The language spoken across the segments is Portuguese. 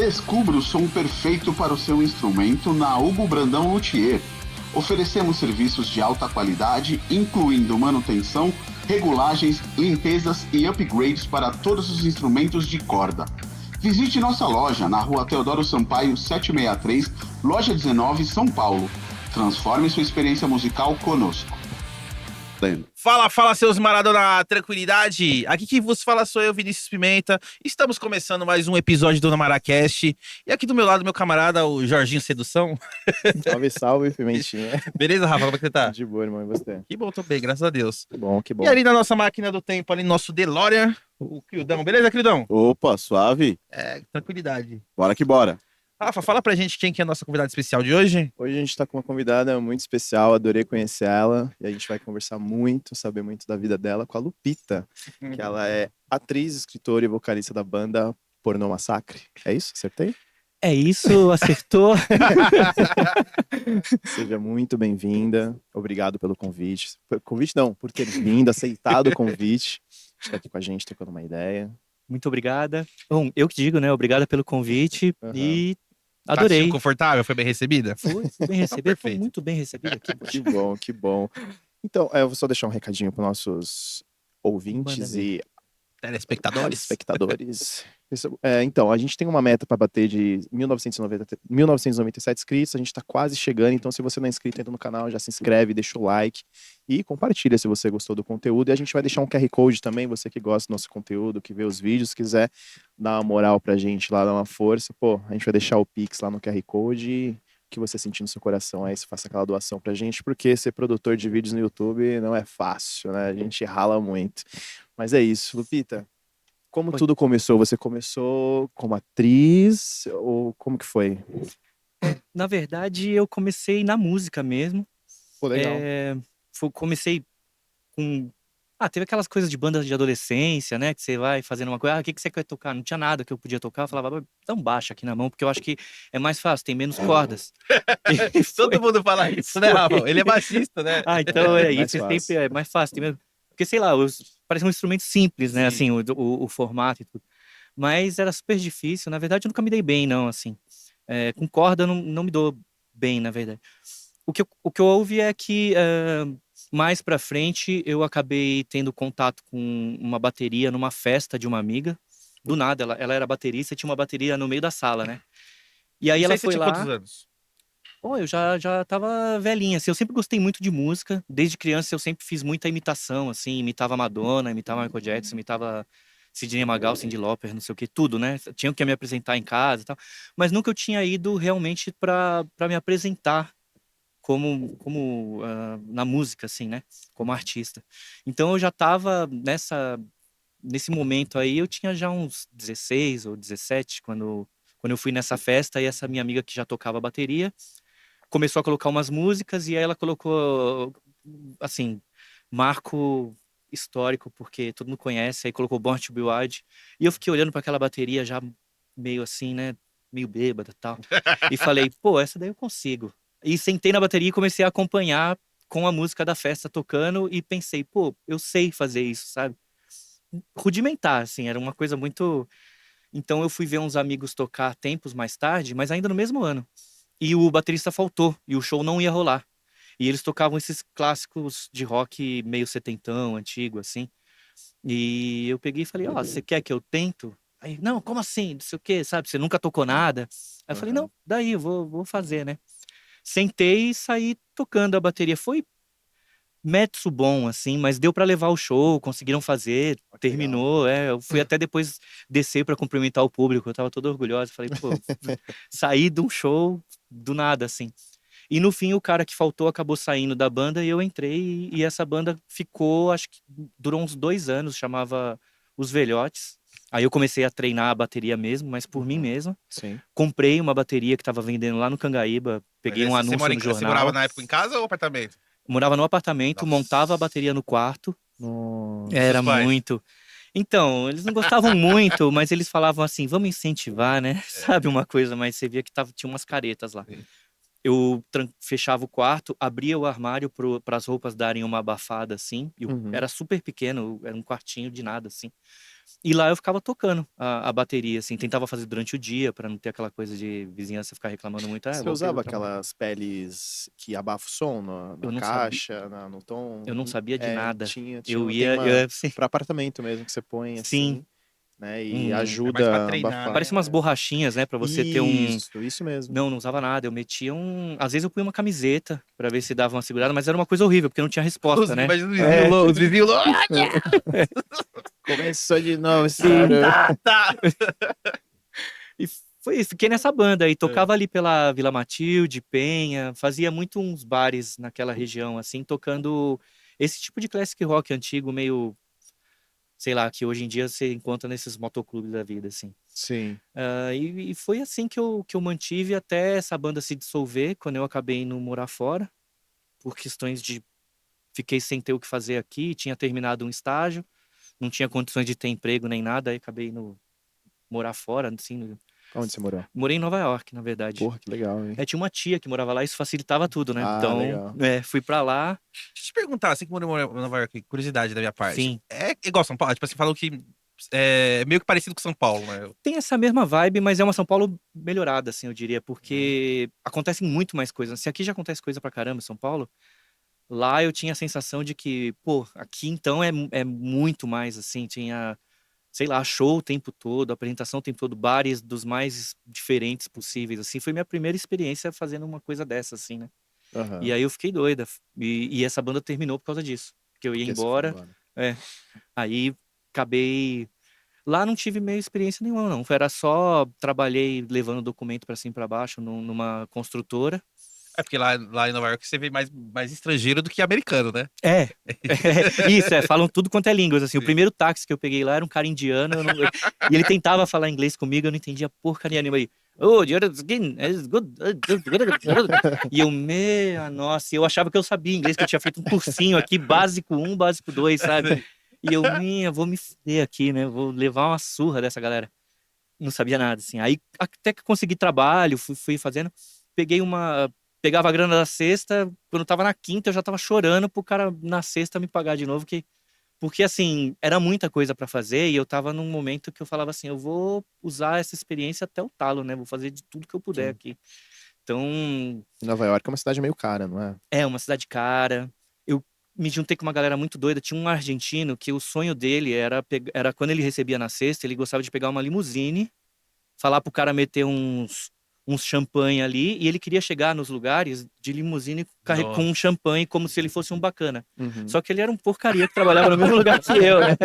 Descubra o som perfeito para o seu instrumento na Hugo Brandão Luthier. Oferecemos serviços de alta qualidade, incluindo manutenção, regulagens, limpezas e upgrades para todos os instrumentos de corda. Visite nossa loja na Rua Teodoro Sampaio 763, Loja 19, São Paulo. Transforme sua experiência musical conosco. Fala, seus Maradona, tranquilidade? Aqui quem vos fala sou eu, Vinícius Pimenta. Estamos começando mais um episódio do Namaracast. E aqui do meu lado, meu camarada, o Jorginho Sedução. Salve, Pimentinha. Beleza, Rafa? Como é que você tá? De boa, irmão, e você? Que bom, tô bem, graças a Deus. Que bom, que bom. E ali na nossa máquina do tempo, ali no nosso DeLorean, o Crildão. Beleza, Crildão? Opa, suave. Tranquilidade. Bora que bora. Rafa, fala pra gente quem que é a nossa convidada especial de hoje. Hoje a gente tá com uma convidada muito especial, adorei conhecer ela. E a gente vai conversar muito, saber muito da vida dela com a Lupita, que ela é atriz, escritora e vocalista da banda Pornô Massacre. É isso? Acertei? É isso, acertou. Seja muito bem-vinda. Obrigado pelo convite. Convite não, por ter vindo, aceitado o convite. Está aqui com a gente, trocando uma ideia. Muito obrigada. Bom, eu que digo, né? Obrigada pelo convite e adorei. Tá confortável? Foi bem recebida? Foi bem recebida, foi Perfeito. muito bem recebida aqui. Que bom, que bom. Então, eu vou só deixar um recadinho para nossos ouvintes Manda e Telespectadores. espectadores. Então, a gente tem uma meta para bater de 1997 inscritos, a gente está quase chegando, então se você não é inscrito, entra no canal, já se inscreve, deixa o like e compartilha se você gostou do conteúdo. E a gente vai deixar um QR Code também, você que gosta do nosso conteúdo, que vê os vídeos, quiser dar uma moral pra gente lá, dar uma força, pô, a gente vai deixar o Pix lá no QR Code e o que você sentir no seu coração aí, você faça aquela doação pra gente, porque ser produtor de vídeos no YouTube não é fácil, né? A gente rala muito. Mas é isso, Lupita. Como tudo começou? Você começou como atriz ou como que foi? Na verdade, eu comecei na música mesmo. Pô, legal. Comecei com... teve aquelas coisas de banda de adolescência, né? Que você vai fazendo uma coisa. O que você quer tocar? Não tinha nada que eu podia tocar. Eu falava, dá um baixo aqui na mão, porque eu acho que é mais fácil, tem menos cordas. Todo mundo fala isso, né, Rafa? Ele é baixista, né? Então É isso mais sempre fácil. é mais fácil. Tem menos... Porque, sei lá, parece um instrumento simples, né? Sim. Assim, o formato e tudo. Mas era super difícil. Na verdade, eu nunca me dei bem, não, assim. Com corda, eu não me dou bem, na verdade. O que eu ouvi é que mais pra frente eu acabei tendo contato com uma bateria numa festa de uma amiga. Do nada, ela era baterista e tinha uma bateria no meio da sala, né? E aí ela Você foi tinha lá. quantos anos? Pô, eu já tava velhinha, assim, eu sempre gostei muito de música, desde criança eu sempre fiz muita imitação, assim, imitava Madonna, imitava Michael Jackson, imitava Sidney Magal, Cyndi Lauper, não sei o que, tudo, né? Tinha que me apresentar em casa e tal, mas nunca eu tinha ido realmente pra me apresentar na música, assim, né? Como artista. Então eu já tava nesse momento aí, eu tinha já uns 16 ou 17, quando eu fui nessa festa, e essa minha amiga que já tocava bateria, começou a colocar umas músicas e aí ela colocou, assim, marco histórico, porque todo mundo conhece, aí colocou Born to Be Wild, e eu fiquei olhando para aquela bateria já meio assim, né, meio bêbada e tal, e falei, pô, essa daí eu consigo. E sentei na bateria e comecei a acompanhar com a música da festa tocando e pensei, pô, eu sei fazer isso, sabe? Rudimentar, assim, era uma coisa muito... Então eu fui ver uns amigos tocar tempos mais tarde, mas ainda no mesmo ano. E o baterista faltou, e o show não ia rolar. E eles tocavam esses clássicos de rock meio setentão, antigo, assim. E eu peguei e falei, você quer que eu tento? Aí, não, como assim? Não sei o quê, sabe? Você nunca tocou nada? Aí eu falei, não, daí eu vou fazer, né? Sentei e saí tocando a bateria. Foi metso bom, assim, mas deu pra levar o show, conseguiram fazer, terminou, eu fui até depois descer pra cumprimentar o público, eu tava todo orgulhoso, falei, pô, saí de um show do nada, assim. E no fim, o cara que faltou acabou saindo da banda e eu entrei, e essa banda ficou, acho que durou uns 2 anos, chamava Os Velhotes. Aí eu comecei a treinar a bateria mesmo, mas por mim mesmo. Sim. Comprei uma bateria que tava vendendo lá no Cangaíba, peguei um anúncio no Você morava jornal. na época em casa ou apartamento? Morava no apartamento, Nossa. montava a bateria no quarto. Nossa. Era Seus pais? muito. Então, eles não gostavam muito, mas eles falavam assim, vamos incentivar, né? Sabe uma coisa, mas você via que tinha umas caretas lá. Sim. eu fechava o quarto, abria o armário para as roupas darem uma abafada, assim. Era super pequeno, era um quartinho de nada, assim. E lá eu ficava tocando a bateria, assim. Tentava fazer durante o dia, para não ter aquela coisa de vizinhança ficar reclamando muito. Você voltei usava do trabalho. aquelas peles que abafam o som na Eu não caixa, no tom? Eu não sabia de nada. Tinha, Eu tem ia... uma sim. para apartamento mesmo, que você põe Sim. assim, né? E É mais pra ajuda a treinar, abafar. Parece umas borrachinhas, né? Pra você ter um... Isso mesmo. Não usava nada. Eu metia Às vezes eu punha uma camiseta pra ver se dava uma segurada, mas era uma coisa horrível, porque não tinha resposta, né? Imagina os vizinhos loucos. Começou de novo esse Sim. barulho. Tá. E foi isso. Fiquei nessa banda aí. Tocava ali pela Vila Matilde, Penha. Fazia muito uns bares naquela região, assim, tocando esse tipo de classic rock antigo, meio... Sei lá, que hoje em dia você encontra nesses motoclubes da vida, assim. Sim. E foi assim que eu mantive até essa banda se dissolver, quando eu acabei indo morar fora, por questões de... Fiquei sem ter o que fazer aqui, tinha terminado um estágio, não tinha condições de ter emprego nem nada, aí acabei indo morar fora, assim. Onde você morou? Morei em Nova York, na verdade. Porra, que legal, hein? Tinha uma tia que morava lá, isso facilitava tudo, né? Ah, Então, legal. fui pra lá. Deixa eu te perguntar, assim que morou em Nova York, curiosidade da minha parte. Sim. É igual São Paulo? Tipo, você falou que é meio que parecido com São Paulo, né? Tem essa mesma vibe, mas é uma São Paulo melhorada, assim, eu diria, porque acontecem muito mais coisas. Se aqui já acontece coisa pra caramba em São Paulo, lá eu tinha a sensação de que, pô, aqui então é muito mais, assim, tinha, sei lá, show o tempo todo, apresentação o tempo todo, bares dos mais diferentes possíveis, assim. Foi minha primeira experiência fazendo uma coisa dessa, assim, né? Aham. E aí eu fiquei doida. E essa banda terminou por causa disso. Porque eu ia Porque você foi embora, aí acabei... Lá não tive meio experiência nenhuma, não. Era só, trabalhei levando documento pra cima e pra baixo numa construtora. É porque lá em Nova York você vê mais estrangeiro do que americano, né? Isso, falam tudo quanto é línguas, assim. O primeiro táxi que eu peguei lá era um cara indiano, e ele tentava falar inglês comigo, eu não entendia porcaria nenhuma. Aí, oh, your skin is good. E eu, nossa, eu achava que eu sabia inglês, que eu tinha feito um cursinho aqui, básico 1, básico 2, sabe? E eu, vou me fuder aqui, né? Vou levar uma surra dessa galera. Não sabia nada, assim. Aí até que consegui trabalho, fui fazendo, pegava a grana da sexta, quando eu tava na quinta eu já tava chorando pro cara na sexta me pagar de novo, porque assim, era muita coisa pra fazer e eu tava num momento que eu falava assim, eu vou usar essa experiência até o talo, né? Vou fazer de tudo que eu puder aqui. Então... Nova York é uma cidade meio cara, não é? É uma cidade cara. Eu me juntei com uma galera muito doida. Tinha um argentino que o sonho dele era quando ele recebia na sexta, ele gostava de pegar uma limusine, falar pro cara meter uns champanhe ali, e ele queria chegar nos lugares de limusine com um champanhe como se ele fosse um bacana. Uhum. Só que ele era um porcaria que trabalhava no mesmo lugar que eu, né?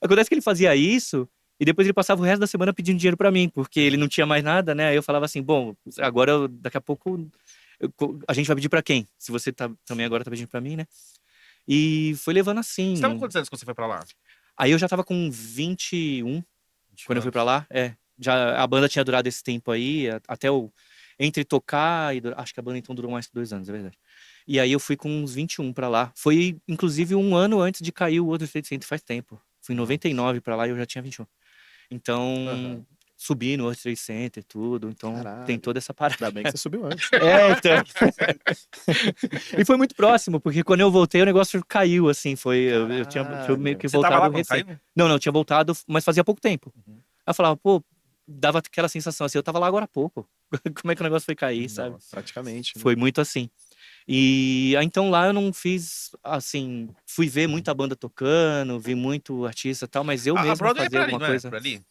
Acontece que ele fazia isso e depois ele passava o resto da semana pedindo dinheiro pra mim, porque ele não tinha mais nada, né? Aí eu falava assim, bom, agora daqui a pouco a gente vai pedir pra quem? Se você também agora tá pedindo pra mim, né? E foi levando assim. Você tava com quantos anos quando você foi pra lá? Aí eu já tava com 21 quando eu fui pra lá. Já a banda tinha durado esse tempo aí, até entre tocar e acho que a banda então durou mais que 2 anos, é verdade. E aí eu fui com uns 21 pra lá. Foi inclusive um ano antes de cair o World Trade Center, faz tempo. Fui em 99 pra lá e eu já tinha 21. Então, subi no World Trade Center, tudo. Então, Caralho. tem toda essa parada. Ainda bem que você subiu antes. Então. E foi muito próximo, porque quando eu voltei o negócio caiu, assim, eu tinha meio que Você tava voltado lá quando recém. caiu? Não, eu tinha voltado, mas fazia pouco tempo. Aí eu falava, pô, dava aquela sensação assim, eu tava lá agora há pouco. Como é que o negócio foi cair, sabe? Praticamente. Né? Foi muito assim. E aí, então lá eu não fiz, assim, fui ver muita banda tocando, vi muito artista e tal, mas eu mesmo Broadway fazer é pra ali, alguma não é? coisa. Por ali?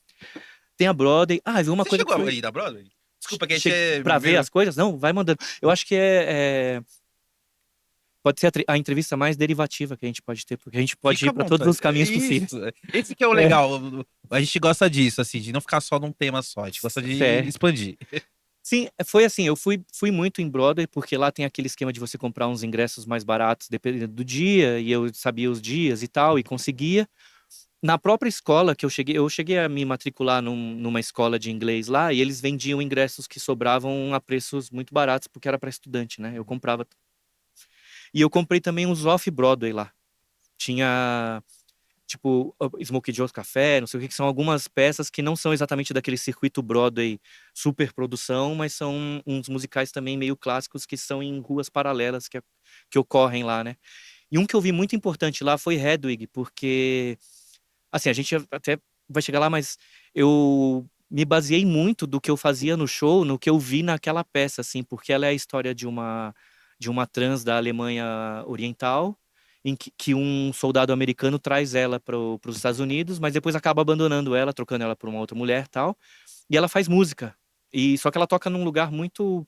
Tem a Broadway. Viu uma Você coisa chegou que foi... aí da Broadway? Desculpa, que a gente Pra ver as coisas? Não, vai mandando. Eu acho que pode ser a entrevista mais derivativa que a gente pode ter, porque a gente pode ir pra todos os caminhos possíveis. Esse que é o legal. A gente gosta disso, assim, de não ficar só num tema só. A gente gosta de expandir. Sim, foi assim, eu fui muito em Broadway, porque lá tem aquele esquema de você comprar uns ingressos mais baratos dependendo do dia, e eu sabia os dias e tal, e conseguia. Na própria escola que eu cheguei a me matricular numa escola de inglês lá, e eles vendiam ingressos que sobravam a preços muito baratos, porque era para estudante, né? Eu comprava. E eu comprei também uns off-Broadway lá. tipo Smokey Joe's Café, não sei o que são algumas peças que não são exatamente daquele circuito Broadway super produção, mas são uns musicais também meio clássicos que são em ruas paralelas que ocorrem lá, né? E um que eu vi muito importante lá foi Hedwig, porque, assim, a gente até vai chegar lá, mas eu me baseei muito do que eu fazia no show, no que eu vi naquela peça, assim, porque ela é a história de uma trans da Alemanha Oriental, em que um soldado americano traz ela para os Estados Unidos, mas depois acaba abandonando ela, trocando ela por uma outra mulher, tal, e ela faz música. E só que ela toca num lugar muito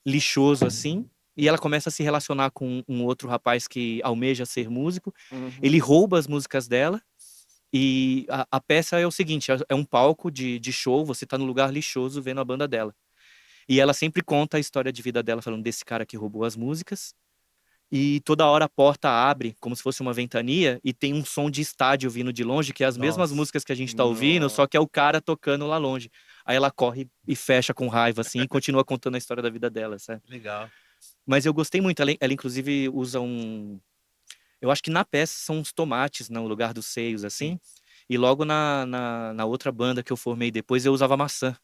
lixoso assim, e ela começa a se relacionar com um outro rapaz que almeja ser músico. Ele rouba as músicas dela. E a peça é o seguinte: é um palco de show, você tá num lugar lixoso vendo a banda dela. E ela sempre conta a história de vida dela, falando desse cara que roubou as músicas. E toda hora a porta abre, como se fosse uma ventania, e tem um som de estádio vindo de longe, que é as mesmas Nossa. músicas que a gente tá ouvindo, só que é o cara tocando lá longe. Aí ela corre e fecha com raiva, assim, e continua contando a história da vida dela, sabe? Legal. Mas eu gostei muito. Ela inclusive, usa um. Eu acho que na peça são uns tomates no lugar dos seios, assim. E logo na outra banda que eu formei depois, eu usava maçã.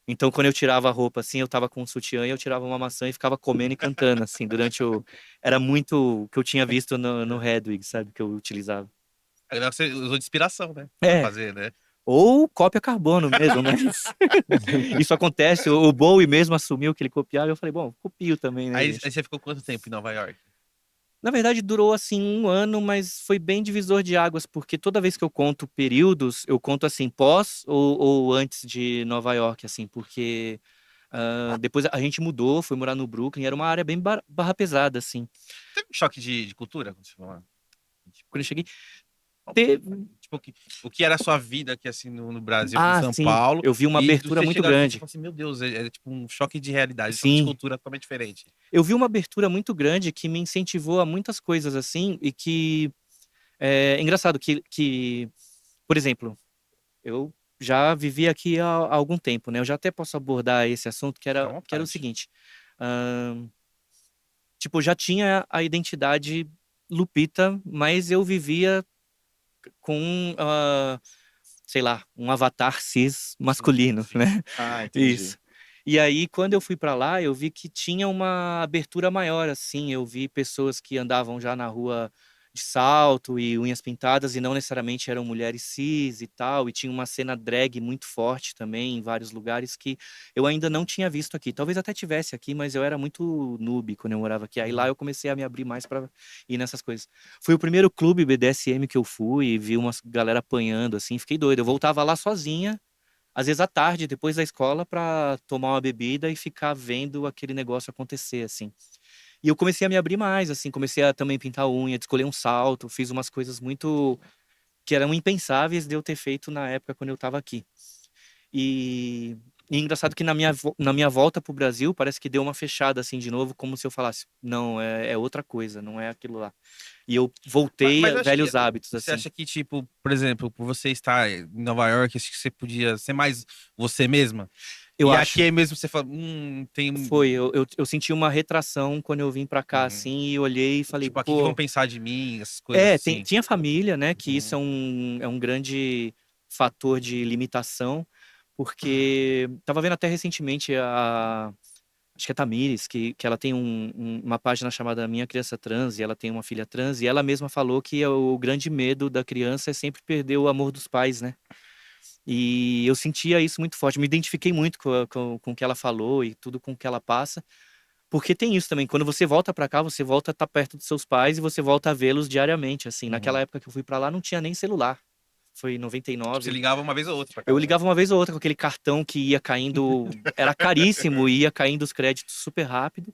Então, quando eu tirava a roupa, assim, eu tava com um sutiã e eu tirava uma maçã e ficava comendo e cantando, assim, durante o. Era muito o que eu tinha visto no Hedwig, sabe? Que eu utilizava. Agora você usou de inspiração, né? Pra É, fazer, né? ou cópia carbono mesmo, mas isso acontece. O Bowie mesmo assumiu que ele copiava e eu falei, bom, copio também, né, Aí gente? você ficou quanto tempo em Nova York? Na verdade, durou assim um ano, mas foi bem divisor de águas, porque toda vez que eu conto períodos, eu conto assim, pós ou antes de Nova York, assim, porque depois a gente mudou, foi morar no Brooklyn, era uma área bem barra pesada, assim. Teve um choque de cultura quando você falou lá? Quando eu cheguei, Tipo, teve... o que era a sua vida aqui, assim, no Brasil, aqui em Ah, São sim, Paulo, eu vi uma e abertura você muito chegar aqui, você grande. fala assim, meu Deus, é tipo um choque de realidade, choque de Sim, cultura totalmente diferente. eu vi uma abertura muito grande que me incentivou a muitas coisas, assim, e que... É engraçado por exemplo, eu já vivi aqui há algum tempo, né? Eu já até posso abordar esse assunto, Fica à que era o vontade. seguinte. ahn, tipo, eu já tinha a identidade Lupita, mas eu vivia com, sei lá, um avatar cis masculino, Sim. né? Ah, entendi. Isso. E aí, quando eu fui pra lá, eu vi que tinha uma abertura maior, assim. Eu vi pessoas que andavam já na rua de salto e unhas pintadas, e não necessariamente eram mulheres cis e tal. E tinha uma cena drag muito forte também em vários lugares que eu ainda não tinha visto aqui. Talvez até tivesse aqui, mas eu era muito noob quando eu morava aqui. Aí lá eu comecei a me abrir mais pra ir nessas coisas. Foi o primeiro clube BDSM que eu fui e vi uma galera apanhando, assim. Fiquei doido. Eu voltava lá sozinha às vezes à tarde, depois da escola, pra tomar uma bebida e ficar vendo aquele negócio acontecer, assim. E eu comecei a me abrir mais, assim, comecei a também pintar unha, escolher um salto, fiz umas coisas muito que eram impensáveis de eu ter feito na época quando eu tava aqui. E, e engraçado que na minha volta pro Brasil, parece que deu uma fechada assim de novo, como se eu falasse, não, é outra coisa, não é aquilo lá. E eu voltei Mas a eu acho que velhos hábitos, você assim. acha que, tipo, por exemplo, por você estar em Nova York, acho que você podia ser mais você mesma? Eu E acho. aqui é mesmo você fala, tem. Foi, eu senti uma retração quando eu vim pra cá, Uhum. assim, e olhei e falei, Tipo, aqui que vão pô, pensar de mim, essas coisas assim. tinha família, né, que isso Uhum. é um grande fator de limitação, porque tava vendo até recentemente acho que é a Tamires, que ela tem uma página chamada Minha Criança Trans, e ela tem uma filha trans, e ela mesma falou que o grande medo da criança é sempre perder o amor dos pais, né? E eu sentia isso muito forte, me identifiquei muito com o que ela falou e tudo com o que ela passa, porque tem isso também, quando você volta pra cá, você volta a estar perto dos seus pais e você volta a vê-los diariamente, assim. Naquela Uhum. época que eu fui pra lá, não tinha nem celular. Foi em Tipo, você 99. ligava uma vez ou outra pra Eu casa, né? ligava uma vez ou outra com aquele cartão que ia caindo, era caríssimo e ia caindo os créditos super rápido.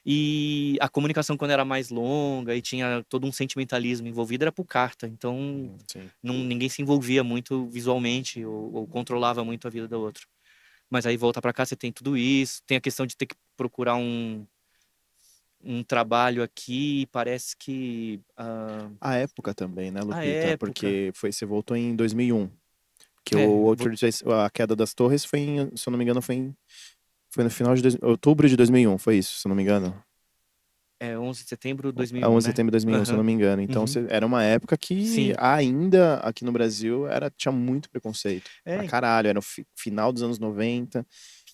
E a comunicação quando era mais longa e tinha todo um sentimentalismo envolvido era por carta. Então, Sim. ninguém se envolvia muito visualmente ou controlava muito a vida do outro. Mas aí volta pra cá, você tem tudo isso, tem a questão de ter que procurar um trabalho aqui, parece que A época também, né, a Lupita? época. Porque você voltou em 2001. Que o É, a queda das torres foi se eu não me engano, foi no final de outubro de 2001, foi isso, se eu não me engano. É 11 de setembro de É 2001, 11 de né? setembro de 2001, se eu Aham. não me engano. Então Uhum. era uma época que Sim. ainda aqui no Brasil tinha muito preconceito. Pra É, caralho, era o final dos anos 90,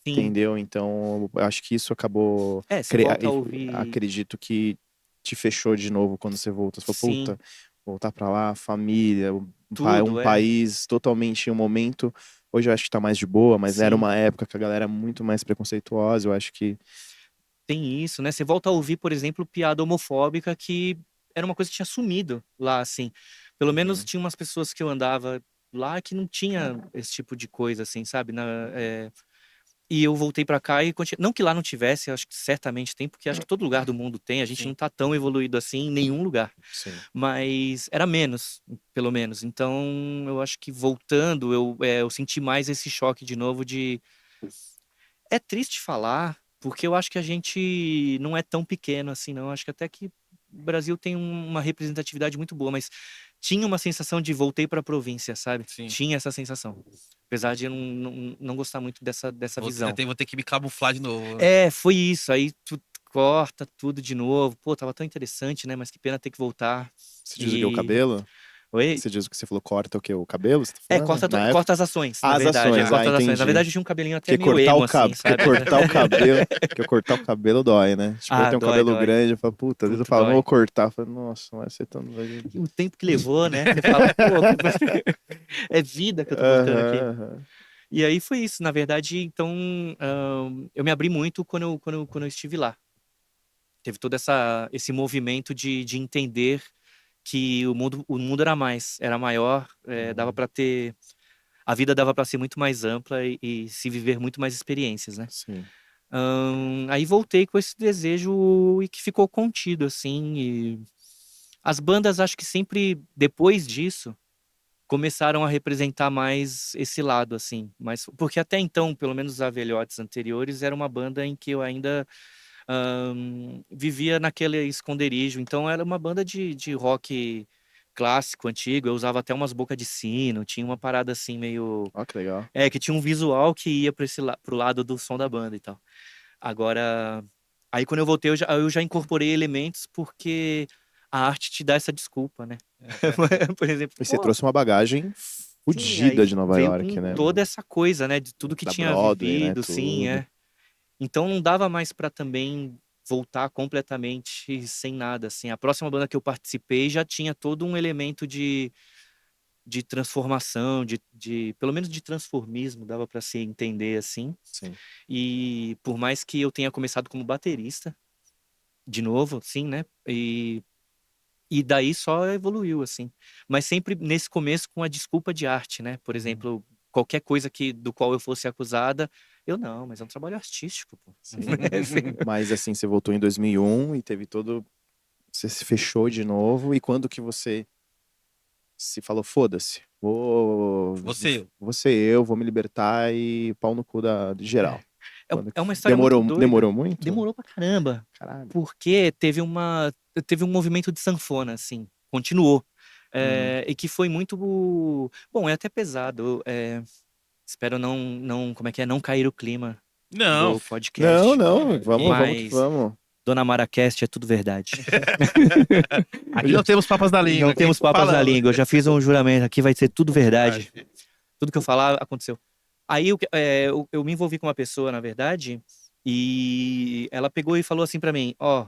sim. entendeu? Então eu acho que isso acabou. É, você volta a ouvir. Acredito que te fechou de novo quando você volta. Você falou, Sim, puta, voltar pra lá, família, um tudo, é. país totalmente em um momento. Hoje eu acho que tá mais de boa, mas era Sim. uma época que a galera era muito mais preconceituosa. Eu acho que. Tem isso, né? Você volta a ouvir, por exemplo, piada homofóbica que era uma coisa que tinha sumido lá, assim. Pelo menos Uhum. tinha umas pessoas que eu andava lá que não tinha esse tipo de coisa, assim, sabe? E eu voltei pra cá e não que lá não tivesse, eu acho que certamente tem, porque acho que todo lugar do mundo tem. A gente Sim. não tá tão evoluído assim em nenhum lugar. Sim. Mas era menos, pelo menos. Então, eu acho que voltando, eu senti mais esse choque de novo de. É triste falar, porque eu acho que a gente não é tão pequeno assim, não. Acho que até que o Brasil tem uma representatividade muito boa, mas tinha uma sensação de voltei para a província, sabe? Sim. Tinha essa sensação. Apesar de eu não gostar muito dessa visão. Vou ter que me camuflar de novo. É, foi isso. Aí tu corta tudo de novo. Pô, tava tão interessante, né? Mas que pena ter que voltar. Você diz o que? O E. cabelo? Oi? Você diz o que você falou, corta o quê? O cabelo? Você tá É, falando? Na época? corta as ações, na As verdade. É, ações, corta as ações. Na entendi. verdade, eu tinha um cabelinho até Porque meio emo, assim, sabe? cortar o cabelo, porque cortar o cabelo dói, né? Tipo, eu Ah, tenho um dói, cabelo dói. grande, eu falo, puta, às vezes eu Puto falo, não dói. vou cortar. Eu falo, nossa, não vai ser tão. E o tempo que levou, né? Você fala, pô, é vida que eu tô botando aqui. Aham, aham. E aí foi isso, na verdade, então eu me abri muito quando eu estive lá. Teve todo esse movimento de entender que o mundo era mais, era maior, dava pra ter, a vida dava pra ser muito mais ampla e se viver muito mais experiências, né? Sim. Aí voltei com esse desejo e que ficou contido, assim, e as bandas, acho que sempre depois disso, começaram a representar mais esse lado, assim. Mas, porque até então, pelo menos os Avelhotes anteriores, era uma banda em que eu ainda vivia naquele esconderijo. Então era uma banda de rock clássico, antigo. Eu usava até umas bocas de sino, tinha uma parada assim meio. Ó, que legal. Que tinha um visual que ia para pro lado do som da banda e tal. Agora, aí quando eu voltei, eu já incorporei elementos porque a arte te dá essa desculpa, né? Por exemplo, E você pô, trouxe uma bagagem sim, aí fodida de Nova veio com York, né? toda essa coisa, né? De tudo que Da tinha Broadway, né? vivido, sim, Tudo. é. Então não dava mais pra também voltar completamente sem nada, assim. A próxima banda que eu participei já tinha todo um elemento de transformação, pelo menos de transformismo, dava pra se entender assim. Sim. E por mais que eu tenha começado como baterista, de novo, sim, né? E daí só evoluiu, assim. Mas sempre nesse começo com a desculpa de arte, né? Por exemplo, qualquer coisa do qual eu fosse acusada, mas é um trabalho artístico, pô. Sim. Sim. Mas assim, você voltou em 2001 e teve todo. Você se fechou de novo. E quando que você se falou, foda-se, Você. vou ser eu, vou me libertar e pau no cu de geral. Quando É uma história muito doida. demorou muito? Demorou pra caramba. Caralho. Porque teve um movimento de sanfona, assim. Continuou. Uhum. E que foi muito. Bom, é até pesado. Espero como é que é? Não cair o clima Não. do Não, podcast. não, vamos que Mas vamos. Dona Maracast é tudo verdade. Aqui não temos papas da língua. Não temos papas na língua. Eu já fiz um juramento. Aqui vai ser tudo verdade. Tudo que eu falar aconteceu. Aí eu me envolvi com uma pessoa, na verdade, e ela pegou e falou assim pra mim: Ó,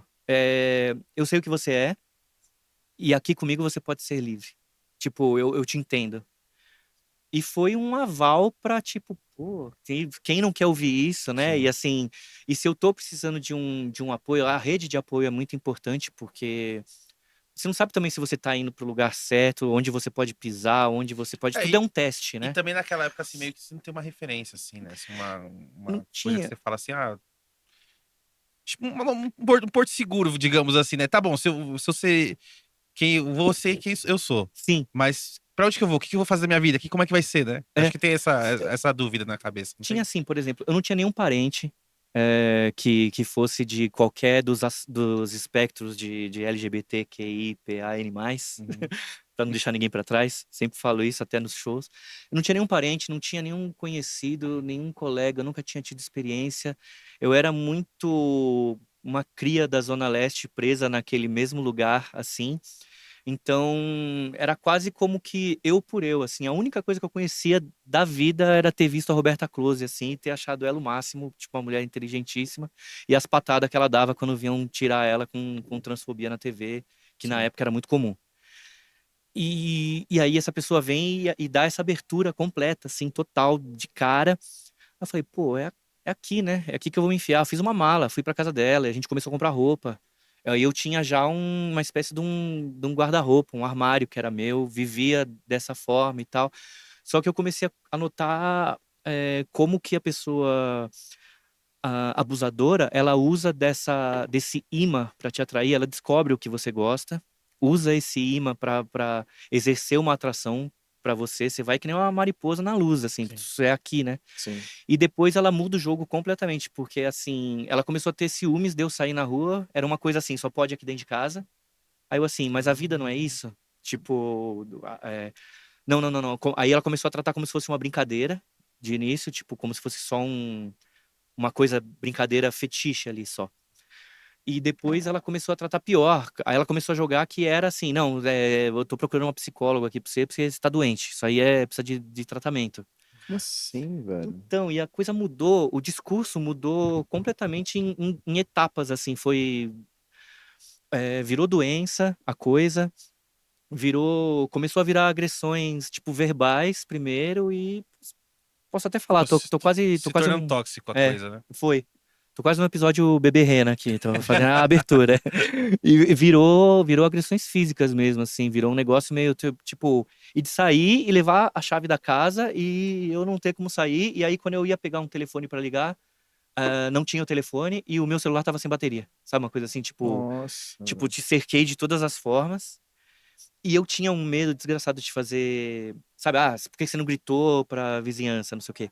eu sei o que você é, e aqui comigo você pode ser livre. Tipo, eu te entendo. E foi um aval pra, tipo, pô, quem não quer ouvir isso, né? Sim. E assim, e se eu tô precisando de um apoio, a rede de apoio é muito importante, porque você não sabe também se você tá indo pro lugar certo, onde você pode pisar, onde você pode. É, Tudo é um teste, e né? também naquela época, assim, meio que você não tem uma referência, assim, né? Assim, Não uma coisa que tinha. você fala assim, tipo, um porto seguro, digamos assim, né? Tá bom, se eu ser vou ser quem eu sou. Sim. Mas pra onde que eu vou? O que que eu vou fazer da minha vida? Como é que vai ser, né? Acho É. que tem essa dúvida na cabeça. Não Tinha tem? assim, por exemplo, eu não tinha nenhum parente que fosse de qualquer dos espectros de LGBTQIAPN+, Uhum. pra não deixar ninguém pra trás. Sempre falo isso até nos shows. Eu não tinha nenhum parente, não tinha nenhum conhecido, nenhum colega, eu nunca tinha tido experiência. Eu era muito uma cria da Zona Leste presa naquele mesmo lugar, assim. Então, era quase como que eu por eu, assim. A única coisa que eu conhecia da vida era ter visto a Roberta Close, assim, e ter achado ela o máximo, tipo, uma mulher inteligentíssima. E as patadas que ela dava quando vinham tirar ela com transfobia na TV, que na Sim. época era muito comum. E aí essa pessoa vem e dá essa abertura completa, assim, total, de cara. Eu falei, pô, é aqui, né? É aqui que eu vou me enfiar. Eu fiz uma mala, fui pra casa dela, e a gente começou a comprar roupa. Aí eu tinha já uma espécie de um guarda-roupa, um armário que era meu, vivia dessa forma e tal. Só que eu comecei a notar como que a pessoa abusadora, ela usa desse imã pra te atrair, ela descobre o que você gosta, usa esse imã pra exercer uma atração pra você. Você vai que nem uma mariposa na luz, assim, Sim. isso é aqui, né? Sim. E depois ela muda o jogo completamente, porque assim, ela começou a ter ciúmes de eu sair na rua, era uma coisa assim, só pode aqui dentro de casa. Aí eu assim, mas a vida não é isso? Tipo, não, não, não, não. Aí ela começou a tratar como se fosse uma brincadeira de início, tipo, como se fosse só uma coisa, brincadeira fetiche ali só. E depois ela começou a tratar pior. Aí ela começou a jogar que era assim, não, eu tô procurando uma psicóloga aqui pra você, porque você tá doente. Isso aí precisa de tratamento. Como assim, velho? Então, e a coisa mudou, o discurso mudou completamente em etapas, assim, virou doença a coisa, começou a virar agressões, tipo, verbais primeiro e posso até falar, Pô, tô quase, tô se quase tornando um, tóxico a coisa, né? foi. Tô quase no episódio Bebê Rena aqui, tô fazendo a abertura. E virou agressões físicas mesmo, assim, virou um negócio meio tipo, e de sair e levar a chave da casa e eu não ter como sair. E aí, quando eu ia pegar um telefone pra ligar, não tinha o telefone e o meu celular tava sem bateria. Sabe, uma coisa assim, Nossa, tipo, velho. te cerquei de todas as formas. E eu tinha um medo desgraçado de fazer, sabe, por que você não gritou pra vizinhança, não sei o quê.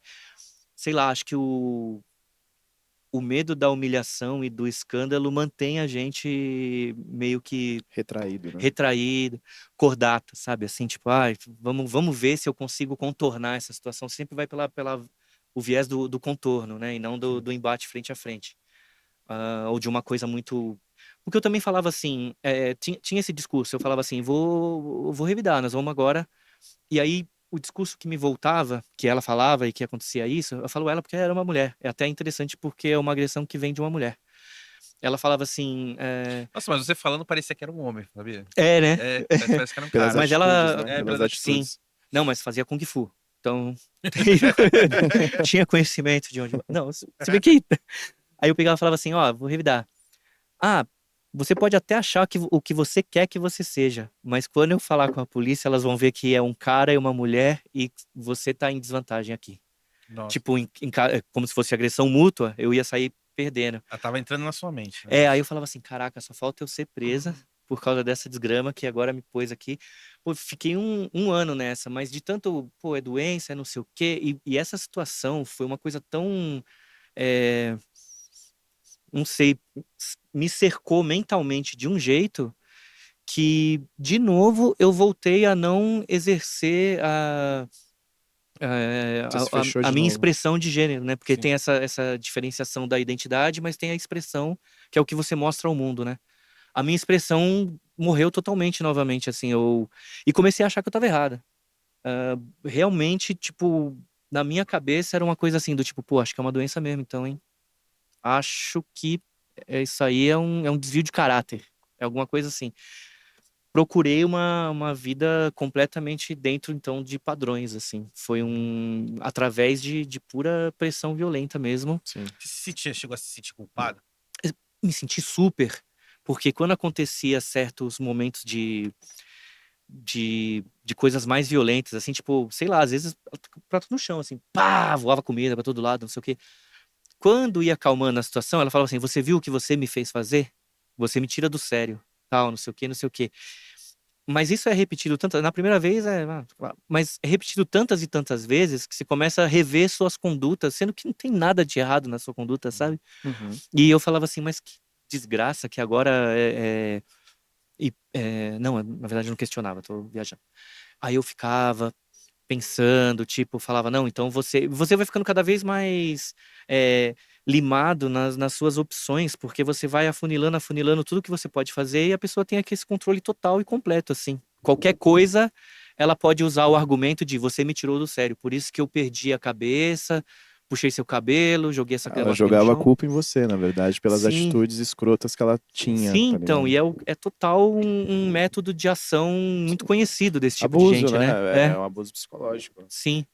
Sei lá, acho que o medo da humilhação e do escândalo mantém a gente meio que Retraído, né? retraído, cordata, sabe? Assim, tipo, vamos ver se eu consigo contornar essa situação. Sempre vai pela o viés do contorno, né? E não do embate frente a frente. Ou de uma coisa muito. Porque eu também falava assim, tinha esse discurso, eu falava assim, vou revidar, nós vamos agora. E aí, o discurso que me voltava, que ela falava e que acontecia isso, eu falo ela porque era uma mulher. É até interessante porque é uma agressão que vem de uma mulher. Ela falava assim, Nossa, mas você falando parecia que era um homem, sabia? né? Parece que era um Pelas cara. Mas atitudes, ela, né? É, Pelas pelas sim, atitudes. não, mas fazia Kung Fu. Então, tinha conhecimento de onde. Não, se bem que. Aí eu pegava e falava assim: ó, vou revidar. Ah, você pode até achar que o que você quer que você seja, mas quando eu falar com a polícia, elas vão ver que é um cara e uma mulher e você tá em desvantagem aqui. Nossa. Tipo, como se fosse agressão mútua, eu ia sair perdendo. Ela tava entrando na sua mente, né? Aí eu falava assim: caraca, só falta eu ser presa por causa dessa desgrama que agora me pôs aqui. Pô, fiquei um ano nessa, mas de tanto, pô, é doença, é não sei o quê, e essa situação foi uma coisa tão. é, não sei, me cercou mentalmente de um jeito que, de novo, eu voltei a não exercer Você se fechou a de minha novo. expressão de gênero, né? Porque Sim. tem essa diferenciação da identidade, mas tem a expressão que é o que você mostra ao mundo, né? A minha expressão morreu totalmente novamente, assim, e comecei a achar que eu tava errada. Realmente, tipo, na minha cabeça era uma coisa assim, do tipo, pô, acho que é uma doença mesmo, então, hein? Acho que isso aí é um desvio de caráter. É alguma coisa assim. Procurei uma vida completamente dentro, então, de padrões, assim. Foi através de pura pressão violenta mesmo. Sim. Chegou a se sentir culpado? Me senti super, porque quando acontecia certos momentos de coisas mais violentas, assim, tipo, sei lá, às vezes o prato no chão, assim, pá, voava comida pra todo lado, não sei o quê. Quando ia acalmando a situação, ela falava assim: você viu o que você me fez fazer? Você me tira do sério, tal, não sei o quê, não sei o quê. Mas isso é repetido tanto, na primeira vez mas é repetido tantas e tantas vezes que você começa a rever suas condutas, sendo que não tem nada de errado na sua conduta, sabe? Uhum. E eu falava assim, mas que desgraça que agora não, na verdade eu não questionava, tô viajando. Aí eu ficava pensando, tipo, falava, não, então você vai ficando cada vez mais limado nas suas opções, porque você vai afunilando, afunilando tudo que você pode fazer e a pessoa tem aqui esse controle total e completo, assim. Qualquer coisa, ela pode usar o argumento de você me tirou do sério, por isso que eu perdi a cabeça, puxei seu cabelo, joguei essa Ela grama aqui no jogava a chão. culpa em você, na verdade, pelas Sim, atitudes escrotas que ela tinha, sim, tá então, ligado? e é total um método de ação muito conhecido desse tipo de Abuso, gente, né? né? É um abuso psicológico. Sim.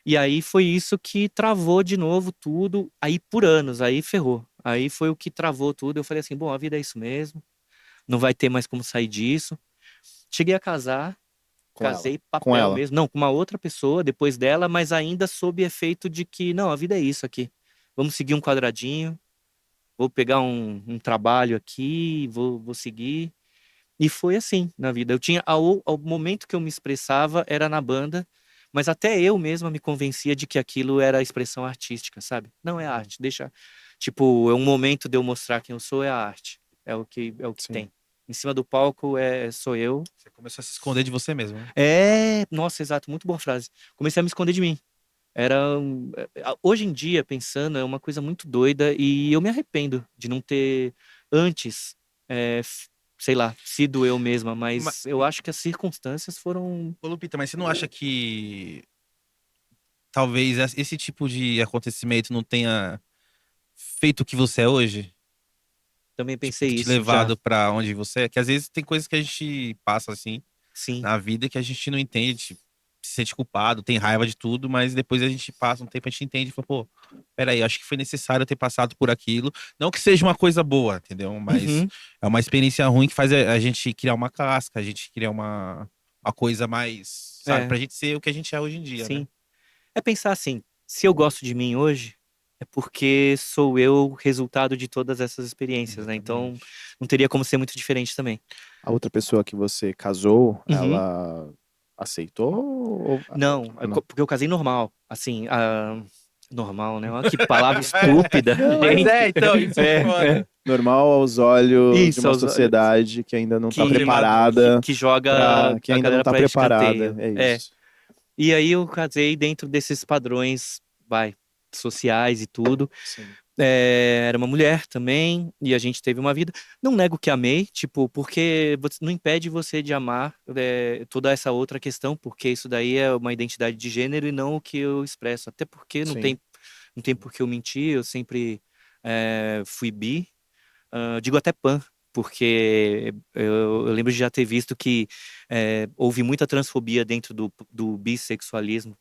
E aí foi isso que travou de novo tudo, aí por anos, aí ferrou. Aí foi o que travou tudo. Eu falei assim, bom, a vida é isso mesmo, não vai ter mais como sair disso. Cheguei a casar, Com ela. casei Com papel ela. mesmo, não, com uma outra pessoa depois dela, mas ainda sob efeito de que, não, a vida é isso aqui. Vamos seguir um quadradinho, vou pegar um trabalho aqui, vou seguir. E foi assim na vida. Eu tinha, ao momento que eu me expressava era na banda, mas até eu mesma me convencia de que aquilo era a expressão artística, sabe? Não é arte, deixa. Tipo, é um momento de eu mostrar quem eu sou, é a arte. É o que Sim. tem. Em cima do palco sou eu. Você começou a se esconder de você mesmo, né? Nossa, exato, muito boa frase. Comecei a me esconder de mim. Hoje em dia, pensando, é uma coisa muito doida e eu me arrependo de não ter antes, sei lá, sido eu mesma, Ma- mas eu acho que as circunstâncias foram. Ô, Lupita, mas você não acha que talvez esse tipo de acontecimento não tenha feito o que você é hoje? Também Tipo, pensei te isso já. levado pra onde você é? Que às vezes tem coisas que a gente passa assim Sim, na vida que a gente não entende, tipo, se sente culpado, tem raiva de tudo, mas depois a gente passa um tempo, a gente entende e fala, pô, peraí, acho que foi necessário eu ter passado por aquilo. Não que seja uma coisa boa, entendeu? Mas uhum, é uma experiência ruim que faz a gente criar uma casca, a gente criar uma coisa mais, sabe, é, pra gente ser o que a gente é hoje em dia, né? sim. É pensar assim, se eu gosto de mim hoje, é porque sou eu resultado de todas essas experiências, né? Então, Exatamente. não teria como ser muito diferente também. A outra pessoa que você casou, Uhum. ela aceitou Não, ou não? porque eu casei normal, assim, normal, né? Olha que palavra estúpida, Mas gente. então, isso que é foda. Normal aos olhos de Isso, uma sociedade que ainda não tá que, preparada que joga para que a ainda não galera tá pra preparada, escanteio. é isso. E aí eu casei dentro desses padrões, sociais e tudo. Sim. Era uma mulher também, e a gente teve uma vida. Não nego que amei, tipo, porque não impede você de amar toda essa outra questão, porque isso daí é uma identidade de gênero e não o que eu expresso. Até porque Sim. não tem por que eu mentir, eu sempre fui bi. Digo até pan, porque eu lembro de já ter visto que houve muita transfobia dentro do bissexualismo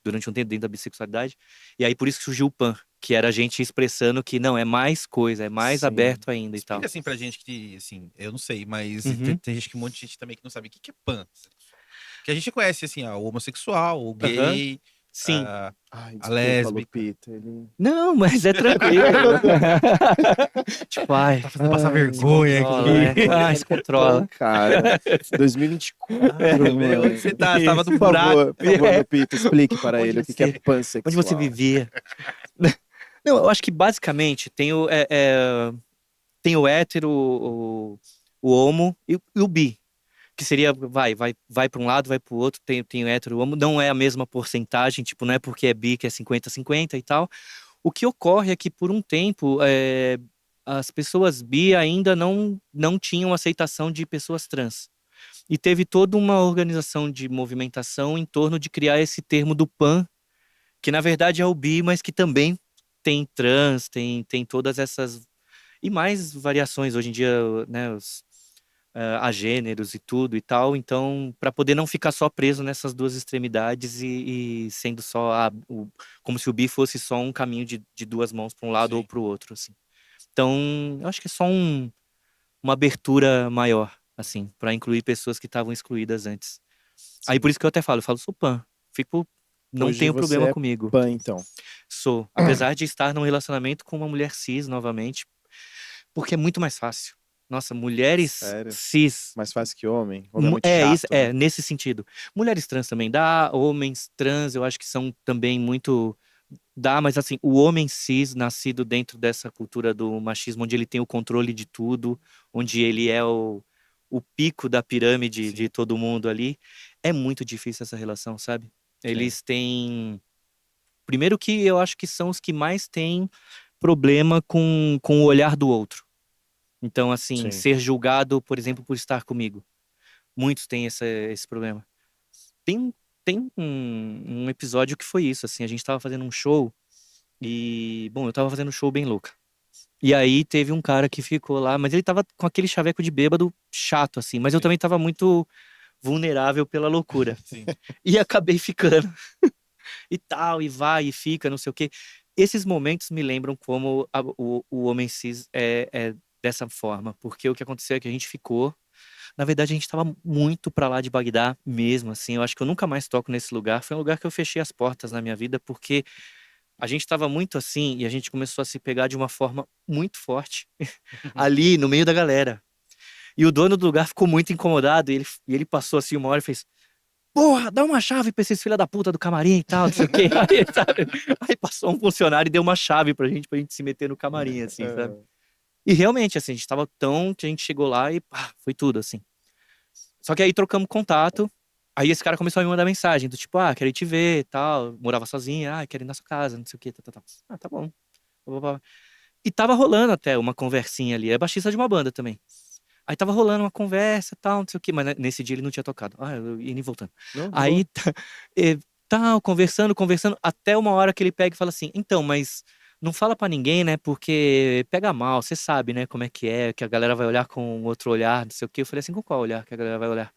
durante um tempo dentro da bissexualidade, e aí por isso que surgiu o pan, que era a gente expressando que não, é mais coisa, é mais Sim. aberto ainda e Explica tal. assim pra gente que, assim, eu não sei, mas Uhum. tem gente que um monte de gente também que não sabe o que que é pan. Que a gente conhece, assim, o homossexual, o Aham. gay, Sim. a, Ai, a desculpa, lésbica. Lupita. Ele... Não, mas é tranquilo. Tipo, ai, Tá fazendo passar Ai, se vergonha controla, aqui. né? Ai, se pô, controla. cara. Ah, 2024, meu, onde mano. você tá? Você tava no Isso. buraco. Por favor, É. Lupita, explique para Onde ele o que é onde você pansexual. vivia? Não, eu acho que basicamente tem o hétero, o homo e o bi, que seria vai para um lado, vai para o outro, tem o hétero, o homo, não é a mesma porcentagem, tipo, não é porque é bi que é 50-50 e tal. O que ocorre é que por um tempo as pessoas bi ainda não tinham aceitação de pessoas trans. E teve toda uma organização de movimentação em torno de criar esse termo do pan, que na verdade é o bi, mas que também tem trans, tem todas essas e mais variações hoje em dia, né, agêneros e tudo e tal. Então, para poder não ficar só preso nessas duas extremidades e sendo só como se o bi fosse só um caminho de duas mãos para um lado ou Sim. para o outro, assim. Então, eu acho que é só uma abertura maior, assim, para incluir pessoas que estavam excluídas antes. Aí por Sim. isso que eu falo sou pan. Fico, não Hoje tenho você problema é comigo. pan, então. Sou, apesar de estar num relacionamento com uma mulher cis novamente, porque é muito mais fácil. Nossa, mulheres Sério. cis. Mais fácil que homem. Homem é muito Isso, chato, né? nesse sentido. Mulheres trans também dá, homens trans eu acho que são também muito. Dá, mas assim, o homem cis, nascido dentro dessa cultura do machismo, onde ele tem o controle de tudo, onde ele é o pico da pirâmide de Sim, todo mundo ali, é muito difícil essa relação, sabe? sim. Eles têm. Primeiro que eu acho que são os que mais têm problema com o olhar do outro. Então, assim, Sim. ser julgado, por exemplo, por estar comigo. Muitos têm esse problema. Tem, tem um episódio que foi isso, assim, a gente tava fazendo um show e, bom, eu tava fazendo um show bem louca. E aí teve um cara que ficou lá, mas ele tava com aquele chaveco de bêbado chato, assim, mas eu também tava muito vulnerável pela loucura. Sim. E acabei ficando. E tal, e vai, e fica, não sei o quê. Esses momentos me lembram como o homem cis é dessa forma, porque o que aconteceu é que a gente ficou. Na verdade, a gente tava muito pra lá de Bagdá mesmo, assim. Eu acho que eu nunca mais toco nesse lugar. Foi um lugar que eu fechei as portas na minha vida, porque a gente tava muito assim e a gente começou a se pegar de uma forma muito forte ali no meio da galera. E o dono do lugar ficou muito incomodado e ele passou assim uma hora e fez: Porra, dá uma chave pra esses filha da puta do camarim e tal, não sei o quê. Aí, sabe? Aí passou um funcionário e deu uma chave pra gente se meter no camarim, assim, sabe? E realmente, assim, a gente tava tão que a gente chegou lá e pá, foi tudo, assim. Só que aí trocamos contato. Aí esse cara começou a me mandar mensagem do tipo, quero ir te ver e tal. Morava sozinha, quero ir na sua casa, não sei o quê, tá. Tá bom. Blá, blá, blá. E tava rolando até uma conversinha ali. É baixista de uma banda também. Aí tava rolando uma conversa e tal, não sei o quê, mas nesse dia ele não tinha tocado. Eu ia indo e voltando. Não, Aí tal, conversando, até uma hora que ele pega e fala assim: Então, mas não fala pra ninguém, né? Porque pega mal, você sabe, né? Como é, que a galera vai olhar com outro olhar, não sei o quê. Eu falei assim: Com qual olhar que a galera vai olhar?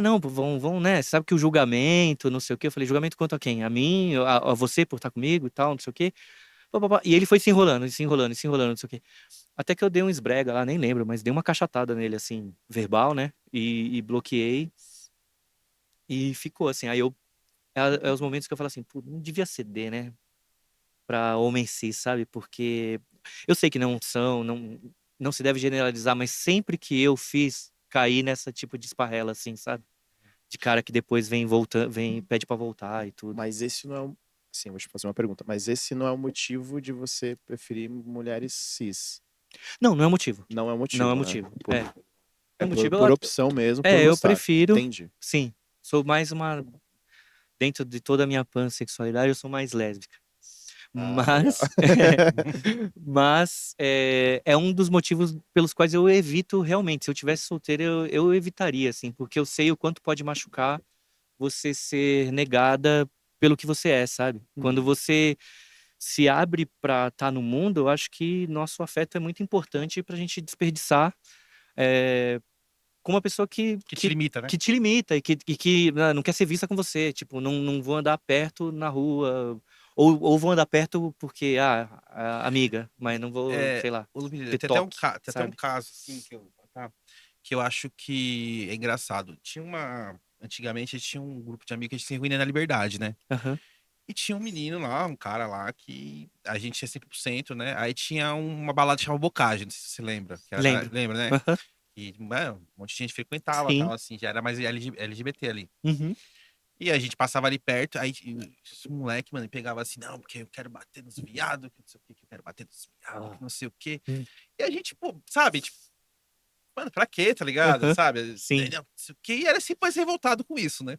Não, vão, né? Você sabe que o julgamento, não sei o quê. Eu falei: Julgamento quanto a quem? A mim? A você por estar comigo e tal, não sei o quê. Pá, pá, pá. E ele foi se enrolando, se enrolando, se enrolando, não sei o quê. Até que eu dei um esbrega lá, nem lembro, mas dei uma cachatada nele, assim, verbal, né? E bloqueei. E ficou assim. Aí é os momentos que eu falo assim, pô, não devia ceder, né? Pra homem cis, sabe? Porque eu sei que não se deve generalizar, mas sempre que eu fiz, caí nessa tipo de esparrela, assim, sabe? De cara que depois vem voltando, pede pra voltar e tudo. Mas esse não é um. Sim, vou te fazer uma pergunta. Mas esse não é o motivo de você preferir mulheres cis. Não, não é motivo. Não é o Não é motivo, né? motivo. Por, É. é Não é motivo. por opção mesmo, por Eu gostar. prefiro. Entendi. Sim. Sou mais uma. Dentro de toda a minha pansexualidade, eu sou mais lésbica. Legal. Mas, mas é um dos motivos pelos quais eu evito realmente. Se eu tivesse solteiro, eu evitaria, assim, porque eu sei o quanto pode machucar você ser negada pelo que você é, sabe? Quando você se abre pra estar no mundo, eu acho que nosso afeto é muito importante pra gente desperdiçar é, com uma pessoa Que te limita, né? que te limita e que não quer ser vista com você. Tipo, não vou andar perto na rua. Ou vou andar perto porque, amiga, mas não vou, sei lá, Ô, Lumina, ter tem até toque, tem até um sabe? caso, assim, que eu acho que é engraçado. Antigamente, tinha um grupo de amigos que a gente se reunia na Liberdade, né? Aham. E tinha um menino lá, um cara lá, que a gente ia sempre pro centro, né? Aí tinha uma balada chamada Bocage, não sei se você lembra. Lembro. Lembra, né? Aham. E, um monte de gente frequentava, Sim. tal, assim, já era mais LGBT ali. Uhum. E a gente passava ali perto, aí esse moleque, mano, pegava assim, não, porque eu quero bater nos viados, que não sei o que, que eu quero bater nos viados, que não sei o quê. Hum. E a gente, pô, sabe, tipo, mano, pra quê, tá ligado? Aham. Sabe? Sim. Não sei o quê. E era sempre mais revoltado com isso, né?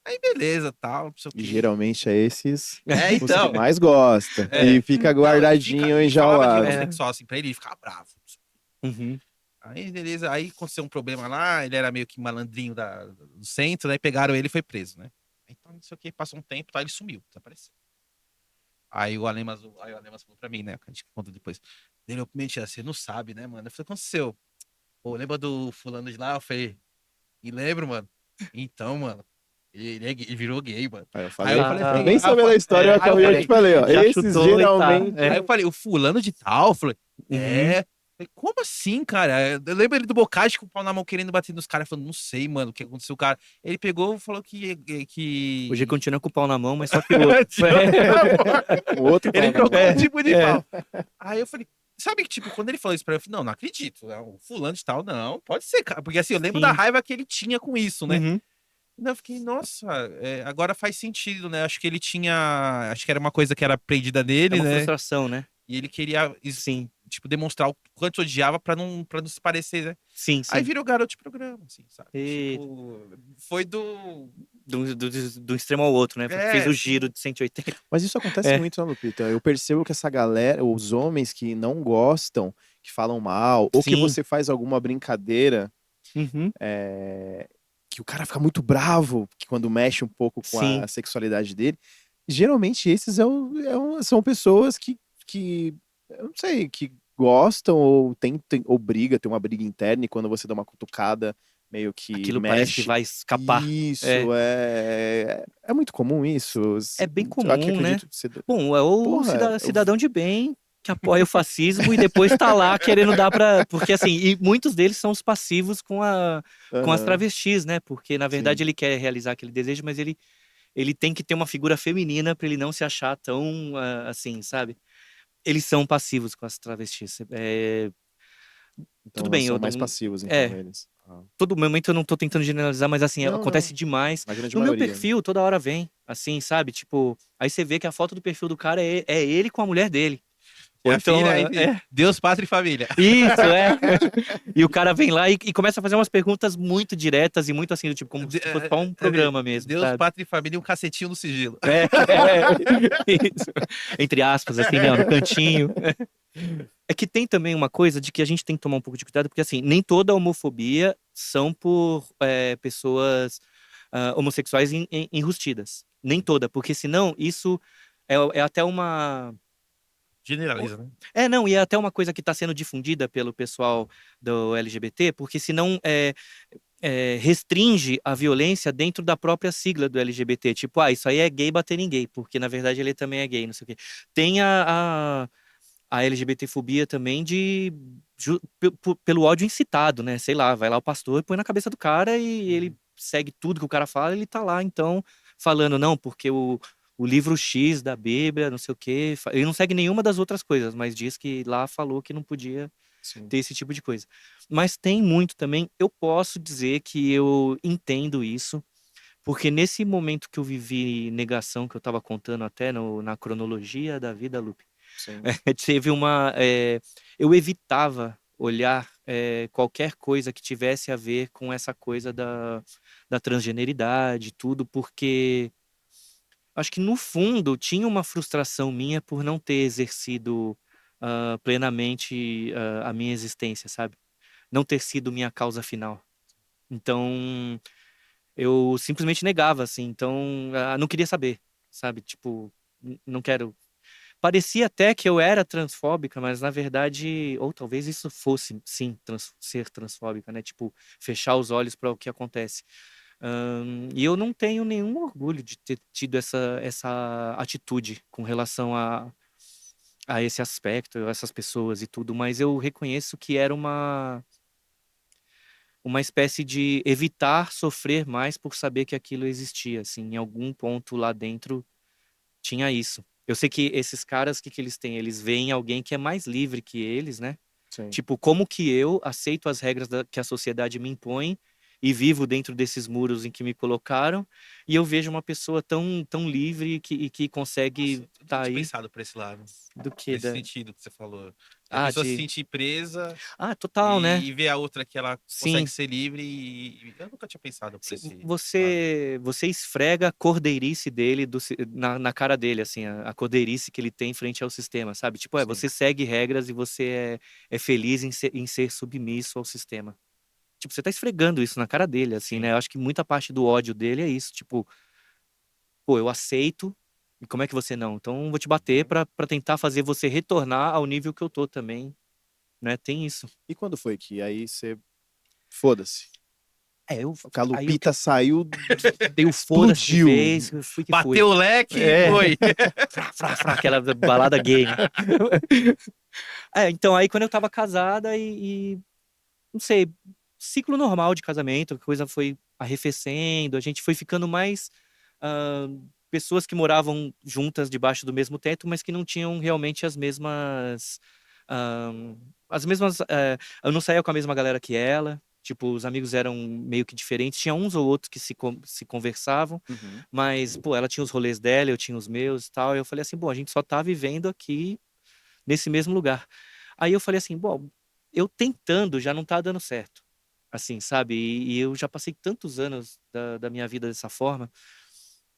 Aí beleza, tal, não sei o E quê. geralmente é esses É, os que então. mais gosta. É. E fica Não, guardadinho, ele falava de enjaulado. homossexual assim pra ele ficava bravo. Uhum. Aí, beleza, aí aconteceu um problema lá, ele era meio que malandrinho do centro, né? Pegaram ele e foi preso, né? Então, não sei o que, passou um tempo, tá, ele sumiu, desapareceu. Aí o Alemas falou pra mim, né? A gente conta depois. Ele, mentira, você não sabe, né, mano? Eu falei, o que aconteceu? Pô, lembra do fulano de lá? Eu falei, e lembro, mano. Então, mano, ele virou gay, mano. Aí eu Aí falei, eu falei eu assim, nem sabendo a história, eu aí eu acabei de falei, falei, ó. Já Esses chutou e tá. geralmente. aí eu falei, o fulano de tal? Eu falei, Uhum. Falei, como assim, cara? Eu lembro ele do Bocage com o pau na mão querendo bater nos caras, falando, não sei, mano, o que aconteceu, cara. Ele pegou e falou Hoje que... continua com o pau na mão, mas só que o outro. O outro Ele pau na trocou mão. um tipo de pau. Aí eu falei, sabe que, tipo, quando ele falou isso pra mim, eu falei, não acredito. O fulano de tal, não, pode ser, cara. Porque assim, eu lembro da Sim. raiva que ele tinha com isso, né? Uhum. Então eu fiquei, nossa, agora faz sentido, né? Acho que ele tinha. Acho que era uma coisa que era prendida É nele, uma né? frustração, né? E ele queria, Sim. tipo, demonstrar o quanto odiava pra não se parecer, né? Sim, Aí sim. virou garoto de programa, assim, sabe? E... Tipo, foi do extremo ao outro, né? Fez o giro de 180. Mas isso acontece muito, né, Lupita? Eu percebo que essa galera, os homens que não gostam, que falam mal, ou que Sim. você faz alguma brincadeira, Uhum. que o cara fica muito bravo, que quando mexe um pouco com Sim. a sexualidade dele, geralmente esses são pessoas que, eu não sei, que gostam ou ou tem uma briga interna e quando você dá uma cutucada, meio que Aquilo parece que mexe. vai escapar. Isso, é muito comum isso. É bem Eu aqui comum, né? acredito que você... Bom, é o Porra, cidadão de bem que apoia o fascismo e depois tá lá querendo dar pra. Porque assim, e muitos deles são os passivos com as Aham, travestis, né? Porque na verdade sim. ele quer realizar aquele desejo, mas ele tem que ter uma figura feminina pra ele não se achar tão assim, sabe? Eles são passivos com as travestis. Tudo Então bem, são eu mais não. passivos, então, É, eles. Ah. todo momento eu não tô tentando generalizar, mas assim, Não, não. acontece demais. Na grande No meu maioria. perfil, toda hora vem, assim, sabe? Tipo, aí você vê que a foto do perfil do cara é ele com a mulher dele. E Ou a então, filha aí, Deus, pátria e família. isso, é. E o cara vem lá e começa a fazer umas perguntas muito diretas e muito assim, do tipo, como se fosse pra um programa mesmo, Deus, sabe? pátria e família e um cacetinho no sigilo. Isso. Entre aspas, assim, né, no cantinho. É que tem também uma coisa de que a gente tem que tomar um pouco de cuidado, porque assim, nem toda homofobia são por pessoas homossexuais enrustidas. Nem toda, porque senão isso é até uma. Generaliza, né? Não, e é até uma coisa que está sendo difundida pelo pessoal do LGBT, porque senão restringe a violência dentro da própria sigla do LGBT. Tipo, isso aí é gay bater em gay, porque na verdade ele também é gay, não sei o quê. Tem a LGBTfobia também pelo ódio incitado, né? Sei lá, vai lá o pastor e põe na cabeça do cara e ele segue tudo que o cara fala, ele tá lá, então, falando, não, porque o livro X da Bíblia, não sei o quê, ele não segue nenhuma das outras coisas, mas diz que lá falou que não podia Sim. ter esse tipo de coisa. Mas tem muito também, eu posso dizer que eu entendo isso, porque nesse momento que eu vivi negação, que eu tava contando até na cronologia da vida, Lupe, Sim. teve eu evitava olhar qualquer coisa que tivesse a ver com essa coisa da transgeneridade, tudo, porque acho que no fundo tinha uma frustração minha por não ter exercido plenamente a minha existência, sabe? Não ter sido minha causa final. Então, eu simplesmente negava, assim. Então, não queria saber, sabe? Tipo, não quero. Parecia até que eu era transfóbica, mas na verdade, ou talvez isso fosse, sim, ser transfóbica, né? Tipo, fechar os olhos para o que acontece. E eu não tenho nenhum orgulho de ter tido essa atitude com relação a esse aspecto, a essas pessoas e tudo, mas eu reconheço que era uma espécie de evitar sofrer mais por saber que aquilo existia, assim, em algum ponto lá dentro tinha isso. Eu sei que esses caras, o que que eles têm? Eles veem alguém que é mais livre que eles, né? Sim. Tipo, como que eu aceito as regras que a sociedade me impõe e vivo dentro desses muros em que me colocaram, e eu vejo uma pessoa tão livre e que consegue Eu nunca tá tinha aí pensado por esse lado. do que Nesse da. sentido que você falou. A pessoa se De. sentir presa Total, né? e ver a outra que ela Sim. consegue ser livre e eu nunca tinha pensado por esse lado. Você esfrega a cordeirice dele na cara dele, assim, a cordeirice que ele tem frente ao sistema, sabe? Tipo, Sim. você segue regras e você é feliz em ser submisso ao sistema. Tipo, você tá esfregando isso na cara dele, assim, Sim. né? Eu acho que muita parte do ódio dele é isso, tipo, pô, eu aceito, e como é que você não? Então eu vou te bater pra tentar fazer você retornar ao nível que eu tô também, né? Tem isso. E quando foi que aí você... Foda-se. Eu. A Aí Lupita saiu, dei o foda-se de explodiu. vez, fui que fui. Bateu o leque e foi. Aquela balada gay, né? Então aí quando eu tava casada não sei, ciclo normal de casamento, a coisa foi arrefecendo, a gente foi ficando mais pessoas que moravam juntas debaixo do mesmo teto, mas que não tinham realmente ah, eu não saía com a mesma galera que ela. Tipo, os amigos eram meio que diferentes. Tinha uns ou outros que se conversavam, Uhum. mas, pô, ela tinha os rolês dela, eu tinha os meus e tal. E eu falei assim, bom, a gente só tá vivendo aqui nesse mesmo lugar. Aí eu falei assim, bom, eu tentando já não tá dando certo. assim, sabe? E eu já passei tantos anos da minha vida dessa forma,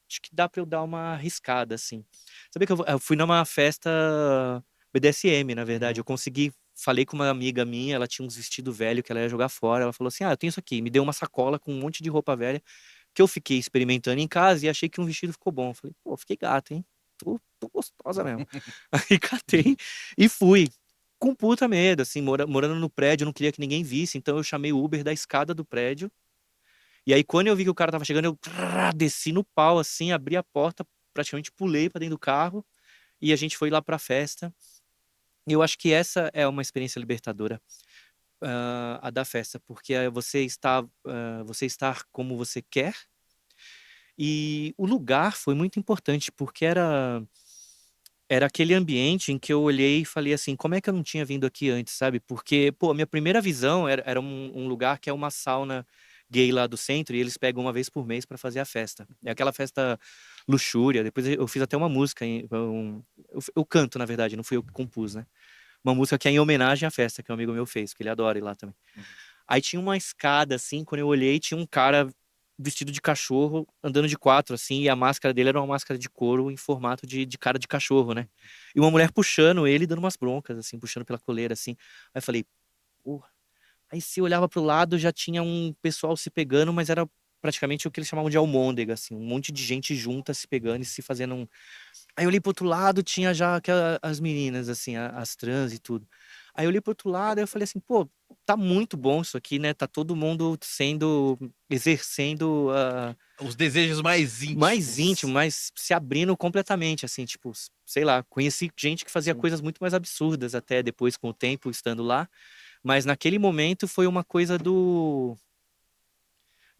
acho que dá pra eu dar uma arriscada, assim. Sabia que eu fui numa festa BDSM, na verdade. Eu consegui, falei com uma amiga minha, ela tinha uns vestidos velhos que ela ia jogar fora. Ela falou assim: Ah, eu tenho isso aqui. Me deu uma sacola com um monte de roupa velha que eu fiquei experimentando em casa e achei que um vestido ficou bom. Eu falei, pô, fiquei gata, hein? Tô gostosa mesmo. Aí catei e fui. Com puta medo, assim, morando no prédio, eu não queria que ninguém visse, então eu chamei o Uber da escada do prédio. E aí, quando eu vi que o cara tava chegando, eu desci no pau, assim, abri a porta, praticamente pulei pra dentro do carro e a gente foi lá pra festa. E eu acho que essa é uma experiência libertadora, a da festa, porque você estar como você quer. E o lugar foi muito importante, porque era aquele ambiente em que eu olhei e falei assim, como é que eu não tinha vindo aqui antes, sabe? Porque, pô, a minha primeira visão era um lugar que é uma sauna gay lá do centro e eles pegam uma vez por mês pra fazer a festa. É aquela festa luxúria. Depois eu fiz até uma música, eu canto, na verdade, não fui eu que compus, né? Uma música que é em homenagem à festa que um amigo meu fez, que ele adora ir lá também. Aí tinha uma escada, assim, quando eu olhei, tinha um cara vestido de cachorro, andando de quatro, assim, e a máscara dele era uma máscara de couro em formato de cara de cachorro, né? E uma mulher puxando ele, dando umas broncas, assim, puxando pela coleira, assim. Aí eu falei, porra. Aí se eu olhava pro lado, já tinha um pessoal se pegando, mas era praticamente o que eles chamavam de almôndega, assim, um monte de gente junta se pegando e se fazendo um. Aí eu olhei pro outro lado, tinha já as meninas, assim, as trans e tudo. Aí eu olhei pro outro lado e eu falei assim, pô, tá muito bom isso aqui, né? Tá todo mundo exercendo Os desejos mais mais íntimo, íntimos. mais se abrindo completamente, assim, tipo, sei lá, conheci gente que fazia Sim. coisas muito mais absurdas até depois com o tempo estando lá, mas naquele momento foi uma coisa do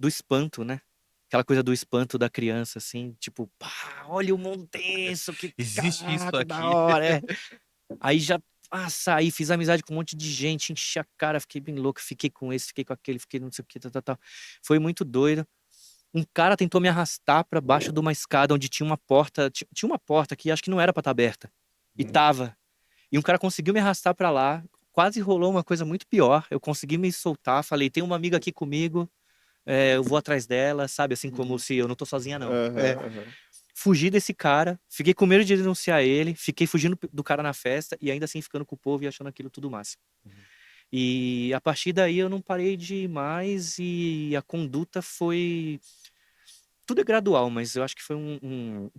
espanto, né? Aquela coisa do espanto da criança, assim, tipo, pá, olha o mundo tenso, que Existe isso caraca, da aqui. hora, é. Aí já saí, fiz amizade com um monte de gente, enchi a cara, fiquei bem louco, fiquei com esse, fiquei com aquele, fiquei não sei o que, tal, tal, tal. Foi muito doido. Um cara tentou me arrastar pra baixo de uma escada onde tinha uma porta, tinha uma porta que acho que não era pra estar aberta. E tava. E um cara conseguiu me arrastar pra lá, quase rolou uma coisa muito pior. Eu consegui me soltar, falei, tem uma amiga aqui comigo, eu vou atrás dela, sabe? Assim como se eu não tô sozinha, não. Aham, aham. Fugi desse cara, fiquei com medo de denunciar ele, fiquei fugindo do cara na festa e ainda assim ficando com o povo e achando aquilo tudo máximo. E a partir daí eu não parei de ir mais e a conduta foi. Tudo é gradual, mas eu acho que foi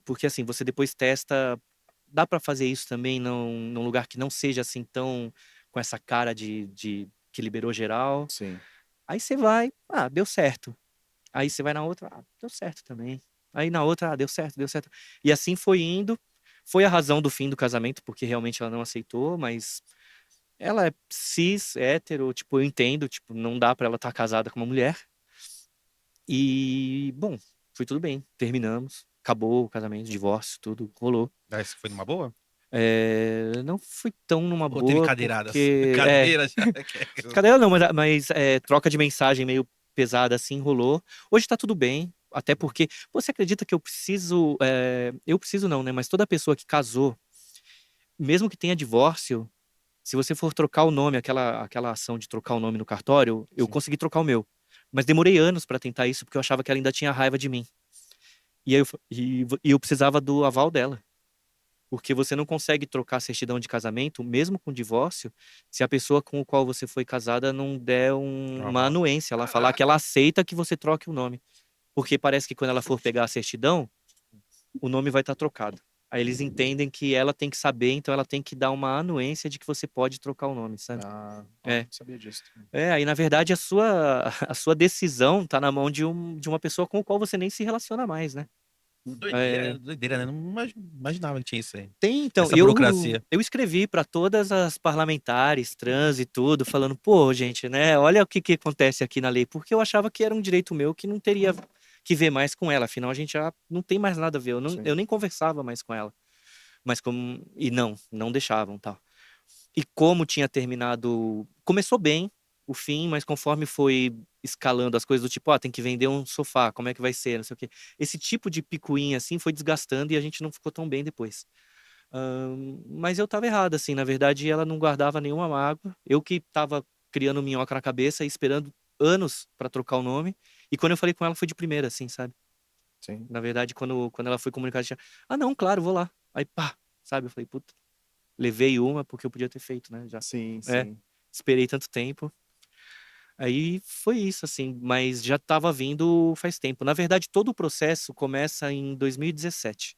porque assim, você depois testa. Dá pra fazer isso também num lugar que não seja assim tão com essa cara de que liberou geral. Sim. Aí você vai, deu certo. Aí você vai na outra, deu certo também. Aí na outra, deu certo, deu certo. E assim foi indo. Foi a razão do fim do casamento, porque realmente ela não aceitou, mas ela é cis, hétero, tipo, eu entendo, tipo, não dá pra ela estar casada com uma mulher. E, bom, foi tudo bem. Terminamos. Acabou o casamento, divórcio, tudo rolou. Ah, isso foi numa boa? Não fui tão numa Ou teve boa, cadeiradas? porque. Cadeira já. Cadeira não, mas troca de mensagem meio pesada assim rolou. Hoje tá tudo bem, até porque. Você acredita que eu preciso. Eu preciso não, né? Mas toda pessoa que casou, mesmo que tenha divórcio, se você for trocar o nome, aquela ação de trocar o nome no cartório, eu Sim. consegui trocar o meu. Mas demorei anos pra tentar isso, porque eu achava que ela ainda tinha raiva de mim. E aí eu precisava do aval dela. Porque você não consegue trocar a certidão de casamento, mesmo com divórcio, se a pessoa com a qual você foi casada não der uma Normal. anuência, ela falar que ela aceita que você troque o nome. Porque parece que quando ela for pegar a certidão, o nome vai estar trocado. Aí eles entendem que ela tem que saber, então ela tem que dar uma anuência de que você pode trocar o nome, sabe? Não sabia disso. Aí na verdade a sua decisão tá na mão de uma pessoa com a qual você nem se relaciona mais, né? É, Doideira, né? Não imaginava que tinha isso aí. Tem, então, Essa burocracia. eu escrevi para todas as parlamentares, trans e tudo, falando, pô, gente, né, olha o que que acontece aqui na lei, porque eu achava que era um direito meu que não teria que ver mais com ela, afinal a gente já não tem mais nada a ver, Sim. eu nem conversava mais com ela, mas e não deixavam, tal. E como tinha terminado, começou bem o fim, mas conforme foi escalando as coisas do tipo, tem que vender um sofá, como é que vai ser, não sei o quê. Esse tipo de picuinha, assim, foi desgastando e a gente não ficou tão bem depois. Mas eu tava errado, assim, na verdade ela não guardava nenhuma mágoa. Eu que tava criando minhoca na cabeça e esperando anos pra trocar o nome. E quando eu falei com ela, foi de primeira, assim, sabe? Sim. Na verdade, quando ela foi comunicada, tinha, não, claro, vou lá. Aí, pá, sabe? Eu falei, puta, levei uma porque eu podia ter feito, né? Já. Sim, É, sim. esperei tanto tempo. Aí foi isso, assim, mas já tava vindo faz tempo. Na verdade, todo o processo começa em 2017.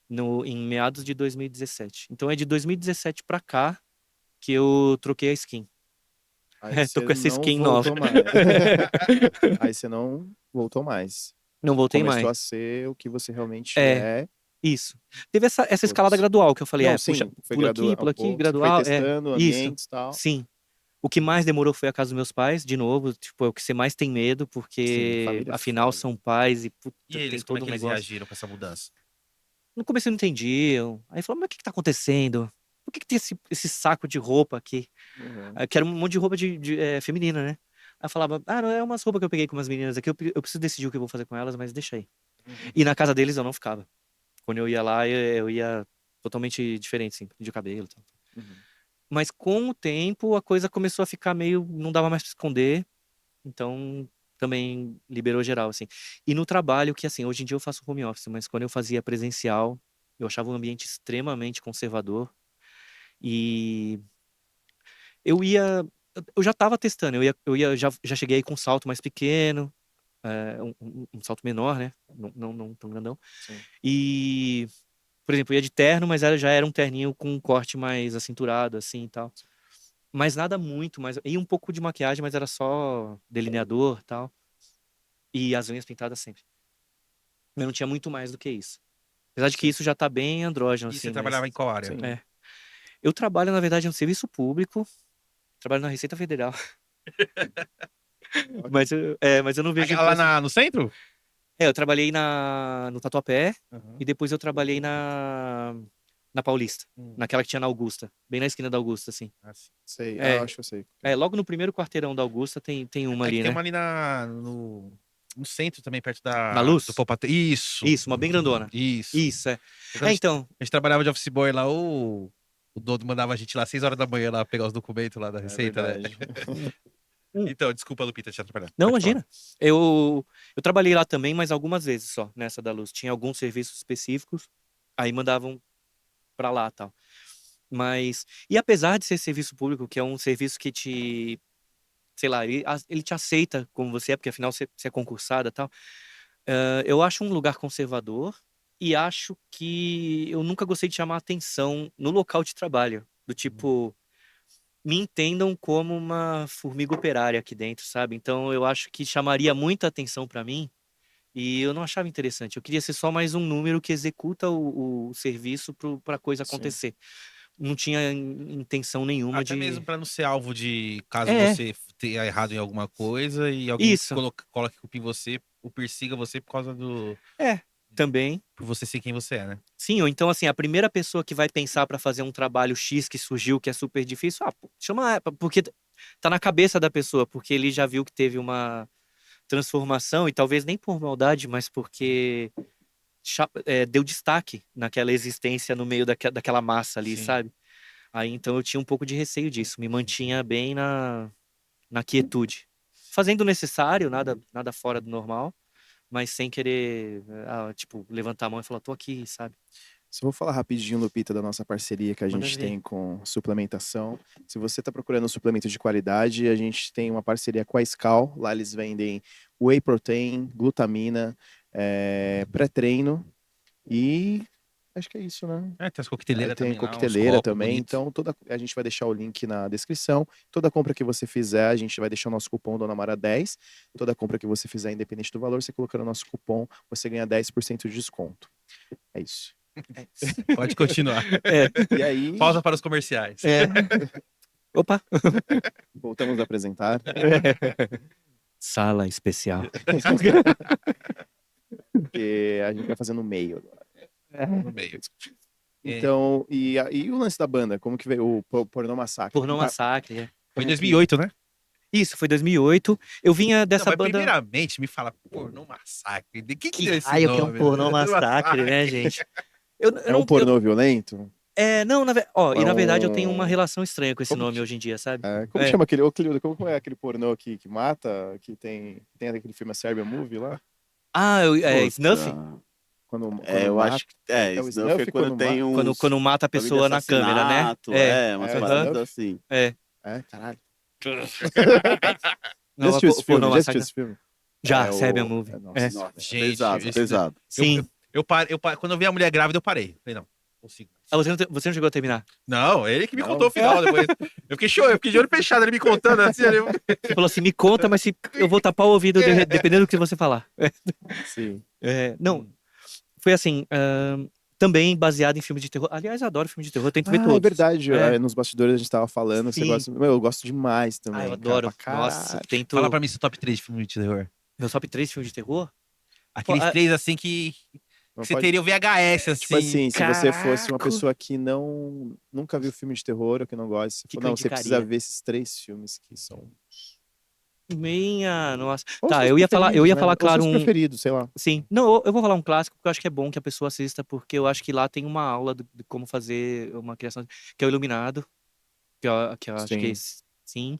Em meados de 2017. Então é de 2017 pra cá que eu troquei a skin. Aí Tô você com essa não skin nova. voltou mais. Aí você não voltou mais. Não voltei Começou mais. a ser o que você realmente É, é. isso. Teve essa escalada Putz. gradual que eu falei, Não, puxa, sim, foi pula aqui, você foi gradual, testando isso. ambientes e tal. Sim. O que mais demorou foi a casa dos meus pais, de novo, tipo, é o que você mais tem medo, Sim, porque família é afinal foda. são pais e puta, E tem eles, como é todo que um eles negócio. reagiram com essa mudança? No começo eu não entendiam. Aí falou, mas o que que tá acontecendo? Por que que tem esse saco de roupa aqui? Uhum. Aí, que era um monte de roupa feminina, né? Aí eu falava, não, é umas roupas que eu peguei com umas meninas aqui, eu preciso decidir o que eu vou fazer com elas, mas deixa aí. E na casa deles eu não ficava. Quando eu ia lá, eu ia totalmente diferente, assim, de cabelo e tal. Uhum. Mas com o tempo, a coisa começou a ficar meio, não dava mais pra esconder, então também liberou geral, assim. E no trabalho, que assim, hoje em dia eu faço home office, mas quando eu fazia presencial, eu achava o ambiente extremamente conservador e eu ia, eu já tava testando, já cheguei aí com um salto mais pequeno, um salto menor, né? Não tão grandão. Sim. E, por exemplo, eu ia de terno, mas já era um terninho com um corte mais acinturado, assim e tal. Mas nada muito, e um pouco de maquiagem, mas era só delineador e tal. E as unhas pintadas sempre. Eu não tinha muito mais do que isso. Apesar de que Sim. isso já tá bem andrógeno, E assim, você mas. trabalhava em qual área? Sim. É. Eu trabalho, na verdade, no serviço público, trabalho na Receita Federal. Mas eu não vejo Lá imposto. no centro? Eu trabalhei no Tatuapé Uhum. e depois eu trabalhei na Paulista, naquela que tinha na Augusta, bem na esquina da Augusta, assim. Sei. É, Acho que eu sei. logo no primeiro quarteirão da Augusta tem uma É que ali, tem né? uma ali no centro também, perto Na do Luz? Poupatempo. Isso, Isso, uma bem grandona. isso. Isso, é. Quando a gente, Então, a gente trabalhava de office boy lá, o dono mandava a gente lá 6 horas da manhã lá pegar os documentos lá da É Receita, né? verdade. Então, desculpa, Lupita, te atrapalhar. não, Pode falar. imagina. Eu trabalhei lá também, mas algumas vezes só, nessa da Luz. Tinha alguns serviços específicos, aí mandavam pra lá, tal. E apesar de ser serviço público, que é um serviço que sei lá, ele te aceita como você é, porque afinal você é concursada e tal. Eu acho um lugar conservador e acho que eu nunca gostei de chamar atenção no local de trabalho. Do tipo, me entendam como uma formiga operária aqui dentro, sabe? Então eu acho que chamaria muita atenção pra mim e eu não achava interessante. Eu queria ser só mais um número que executa o serviço pra coisa Sim. acontecer. Não tinha intenção nenhuma Até de. mesmo pra não ser alvo de caso É, você tenha errado em alguma coisa e alguém isso. coloque culpa em você ou persiga você por causa Também. por você ser quem você é, né? Sim, ou então assim, a primeira pessoa que vai pensar pra fazer um trabalho X que surgiu, que é super difícil, pô, chama, porque tá na cabeça da pessoa, porque ele já viu que teve uma transformação e talvez nem por maldade, mas porque deu destaque naquela existência no meio daquela massa ali, Sim. sabe? Aí então eu tinha um pouco de receio disso, me mantinha bem na quietude, fazendo o necessário, nada fora do normal, mas sem querer, tipo, levantar a mão e falar, tô aqui, sabe? Só vou falar rapidinho, Lupita, da nossa parceria que a Manda gente ver. tem com suplementação. Se você está procurando um suplemento de qualidade, a gente tem uma parceria com a Scal. Lá eles vendem whey protein, glutamina, pré-treino e acho que é isso, né? Tem as coqueteleiras Tem também lá, uns coqueteleira copos também, bonitos. então a gente vai deixar o link na descrição. Toda compra que você fizer, a gente vai deixar o nosso cupom Dona Mara 10. Toda compra que você fizer, independente do valor, você colocando o nosso cupom, você ganha 10% de desconto. É isso. Pode continuar. E aí, Pausa para os comerciais. Opa! voltamos a apresentar. Sala especial. Porque a gente vai fazer no meio agora. No meio. Então, e o lance da banda? Como que veio o Pornô Massacre? Pornô Massacre, Foi em Como que- 2008, né? Isso, foi 2008. Eu vinha Não, dessa mas banda. primeiramente me fala, Pornô Massacre. De que Que deu esse raio que é um nome? pornô massacre, né, gente? Eu É não, um pornô violento? Não, e na verdade eu tenho um- uma relação estranha com esse Como nome que- hoje em dia, sabe? Como É. chama aquele, ô Cliudo, como é aquele pornô que mata, que tem aquele filme A Serbian Movie lá? Snuff? Quando Eu mata, acho que é o Snuff é quando tem uns Quando mata a bagulho de pessoa na câmera, né? assassinato, umas É, paradas Snuff. assim. Caralho. Não, Já assistiu esse filme? pornô Já assistiu massacre. esse filme? Já, É, Serbian Movie. nossa, Nossa, Gente, pesado, esse- pesado. Sim. Quando eu vi a mulher grávida, eu parei. Falei, não consigo. Você não chegou a terminar? Não, ele que me Não? contou o final depois. Eu fiquei de olho fechado, ele me contando assim. Você falou assim, me conta, mas eu vou tapar o ouvido dependendo do que você falar. Sim. Não, foi assim, também baseado em filme de terror. Aliás, eu adoro filme de terror, eu tento ver É todos. verdade. Nos bastidores a gente tava falando. Você Sim. gosta. Eu gosto demais também. Eu cara, adoro. pra Nossa, caralho. tento... Fala pra mim seu top 3 de filme de terror. Meu top 3 filmes de terror? Aqueles Pô, 3 assim que Não você pode- teria o VHS, assim. Tipo assim, se você fosse uma Caraca. pessoa que nunca viu filme de terror ou que não gosta, você Que falou, não, que eu você precisa indicaria? ver esses 3 filmes que são. Nossa. Ou Tá, seus eu ia falar, preferidos, né? Ou claro, seus preferidos, sei lá. Sim. Não, eu vou falar um clássico porque eu acho que é bom que a pessoa assista, porque eu acho que lá tem uma aula de como fazer uma criação, que é o Iluminado, que eu acho que sim.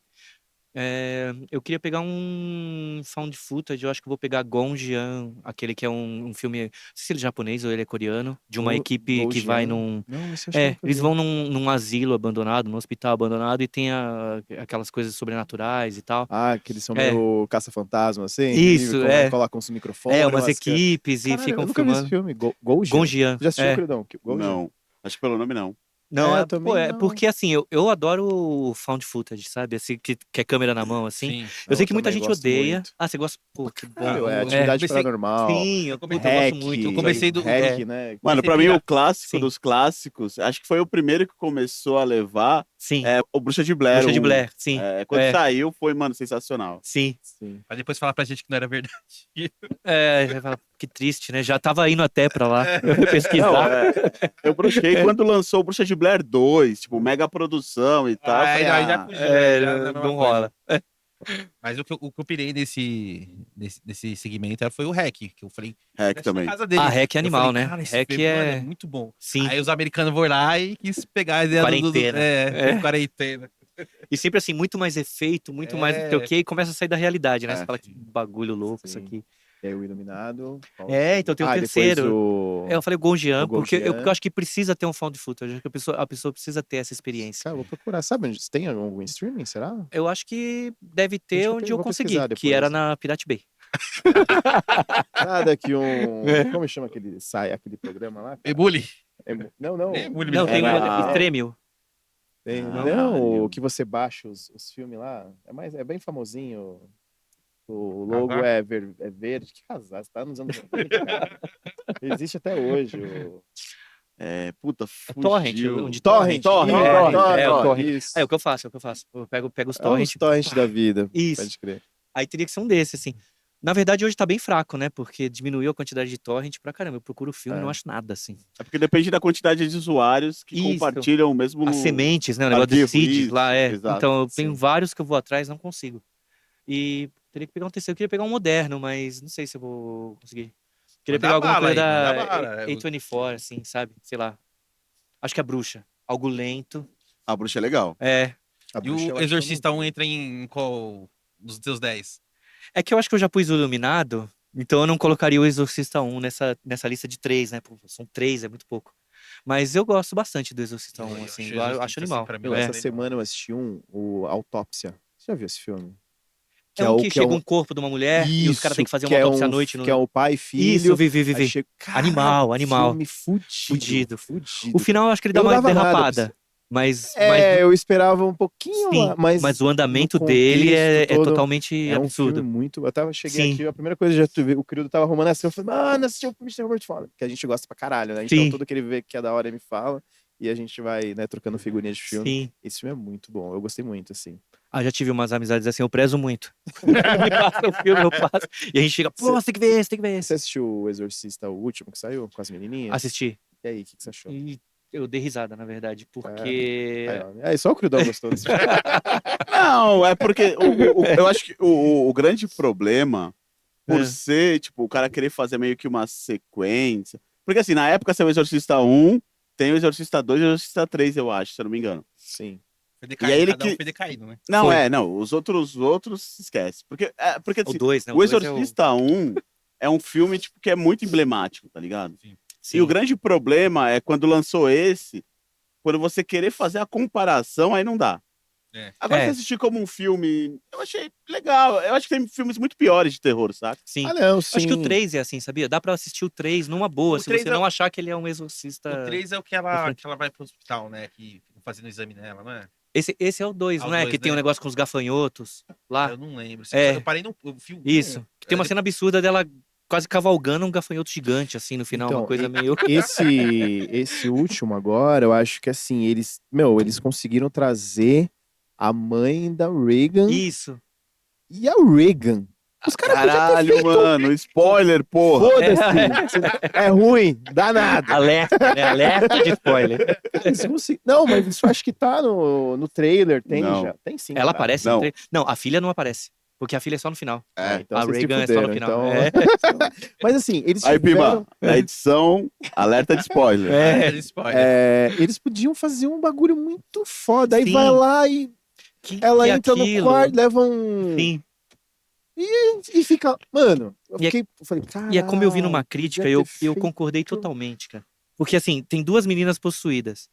Eu queria pegar um found footage, eu acho que eu vou pegar Gonjiam, aquele que é um filme, não sei se ele é japonês ou ele é coreano, de uma equipe que vai num... Não, esse eu acho que eu nunca Eles vi. vão num asilo abandonado, num hospital abandonado, e tem aquelas coisas sobrenaturais e tal. Que eles são É. meio caça-fantasma, assim. Isso, Colocam os microfones. Umas equipes e Caralho, ficam eu nunca vi esse filmando. filme. Golgian. Gonjiam. Já assistiu, queridão? Golgian? Não, acho que pelo nome não. Não, eu também não. porque assim, eu adoro o found footage, sabe? Assim, que é câmera na mão, assim. Sim. Eu sei que muita também gente gosto odeia. muito. Você gosta? Pô, que bom. Caralho, eu atividade comecei- paranormal. Sim, eu comecei- gosto Hack, muito. Eu comecei do- Hack, né? Mano, pra Comecei mim a o clássico Sim. dos clássicos, acho que foi o primeiro que começou a levar, Sim. o Bruxa de Blair. Bruxa de 1. Blair, sim. Quando saiu, foi, mano, sensacional. Sim. Sim. Pra depois falar pra gente que não era verdade. Vai falar, que triste, né? Já tava indo até pra lá. Eu fui Não, pesquisar. eu brochei quando lançou o Bruxa de Blair 2, tipo, mega produção e tal. eu falei, Aí já fugiu, né? Já é a mesma não coisa. rola. Mas o que eu pirei nesse segmento foi o Hack, que eu falei, Hack na também. casa dele. Hack é Eu animal, falei, né? cara, esse Hack filme, mano, é... muito bom. Sim. Aí os americanos foram lá e quis pegar a ideia Quarentena. quarentena. E sempre assim, muito mais efeito, muito mais não sei o quê, e começa a sair da realidade, né? Você fala que bagulho louco isso Sim. aqui. E aí o Iluminado. Então tem o depois terceiro. Eu falei o Gonjiam, porque Gonjiam. eu acho que precisa ter um found footage. Acho que a pessoa precisa ter essa experiência. Cara, vou procurar. Sabe onde tem algum streaming, será? Eu acho que deve ter Deixa eu onde eu vou consegui, pesquisar que depois. era na Pirate Bay. Nada que Como chama aquele programa lá? cara? Ebuli. Não. Não, Não, tem Era- um Stremio. Não, Caralho. o que você baixa os filmes lá. É bem famosinho. O logo Azar? é verde. Que azar, você tá nos anos 90, cara. Existe até hoje. Puta, fugiu. Torrent, onde Torrent. É, o Torrent. Isso. É o que eu faço. Eu pego os É torrent. os torrent da vida. Isso. Pode crer. Aí teria que ser um desses, assim. Na verdade, hoje tá bem fraco, né? Porque diminuiu a quantidade de torrent pra caramba. Eu procuro o filme e não acho nada, assim. É porque depende da quantidade de usuários que Isso. compartilham o mesmo. As sementes, né? O negócio dos arquivo, seeds isso, lá, exato, Então, eu tenho sim. vários que eu vou atrás, não consigo. E teria que pegar um terceiro. Eu queria pegar um moderno, mas não sei se eu vou conseguir. Queria Manda pegar alguma bala coisa aí, da manda bala. A24, assim, sabe? Sei lá. Acho que é bruxa. Algo lento. A bruxa é legal. A E bruxa, eu acho o que eu Exorcista não 1 vi. entra em qual dos teus 10? É que eu acho que eu já pus o Iluminado, então eu não colocaria o Exorcista 1 nessa lista de 3, né? Pô, são 3, é muito pouco. Mas eu gosto bastante do Exorcista 1, assim. Eu acho animal. pra mim, Meu, é essa legal. semana eu assisti o Autópsia. Você já viu esse filme? É um que chega um corpo de uma mulher e os caras têm que fazer uma autópsia à noite. Que é o pai e filho. Isso, vi. Aí chega, cara, Animal. Filme fudido. O final eu acho que ele dá Eu não uma dava nada pra derrapada. Mas eu esperava um pouquinho sim, lá, mas o andamento no dele contexto é todo, totalmente é um absurdo. filme muito... Cheguei Sim. aqui, a primeira coisa, o querido tava arrumando assim, eu falei, mano, assistiu o filme de terror, muito foda. Que a gente gosta pra caralho, né? Então Sim. tudo que ele vê que é da hora ele me fala, e a gente vai, né, trocando figurinhas de filme. Sim. Esse filme é muito bom, eu gostei muito, assim. Já tive umas amizades assim, eu prezo muito. Me passa o filme, eu passo. E a gente chega, pô, você tem que ver esse, tem que ver esse. Você assistiu o Exorcista, o último que saiu, com as menininhas? Assisti. E aí, o que você achou? E eu dei risada, na verdade, porque... Aí, só o Crudão gostou desse filme. Não, é porque eu acho que o grande problema, por ser, tipo, o cara querer fazer meio que uma sequência. Porque assim, na época saiu o Exorcista 1, Tem o Exorcista 2 e o Exorcista 3, eu acho, se eu não me engano. Sim. Foi decaído, E aí ele cada um que- foi decaído, né? Não, Foi. não. Os outros esquece. Porque O assim, 2, né? o dois é Exorcista 1 é um filme tipo, que é muito emblemático, tá ligado? Sim. E o grande problema é quando lançou esse, quando você querer fazer a comparação, aí não dá. É. Agora, É. se assistir como um filme, eu achei legal. Eu acho que tem filmes muito piores de terror, saca? Sim. Ah, não, sim. Acho que o 3 é assim, sabia? Dá pra assistir o 3 numa boa, O se 3 você é o- não achar que ele é um exorcista. O 3 é o que da ela franquia. vai pro hospital, né? Que ficam fazendo exame nela, não é? Esse é o 2, Ah, o não é? 2, Que tem um né? negócio com os gafanhotos lá. Eu não lembro. É. Eu parei no filme. Isso. Que tem uma cena absurda dela quase cavalgando um gafanhoto gigante, assim, no final. Então, uma coisa meio. esse último agora, eu acho que assim, eles conseguiram trazer a mãe da Regan Isso. e a Regan. Os caras podiam ter Caralho, feito. mano. Spoiler, porra. Foda-se. É ruim, dá nada. Alerta, né? Alerta de spoiler. Não, mas isso acho que tá no trailer, tem Não. já. Tem sim. Ela cara. aparece Não. no trailer. Não, a filha não aparece. Porque a filha é só no final. Ah, então a vocês se Regan é só no fuderam, final. então- É. Mas assim, eles Aí, tiveram... Pima, na edição, alerta de spoiler. É. Spoiler. Eles podiam fazer um bagulho muito foda. Aí Sim. vai lá e ela que entra aquilo? no quarto, leva um... Sim. E fica... Mano, eu E é- falei, cara. E é como eu vi numa crítica, eu concordei totalmente, cara. Porque assim, tem duas meninas possuídas.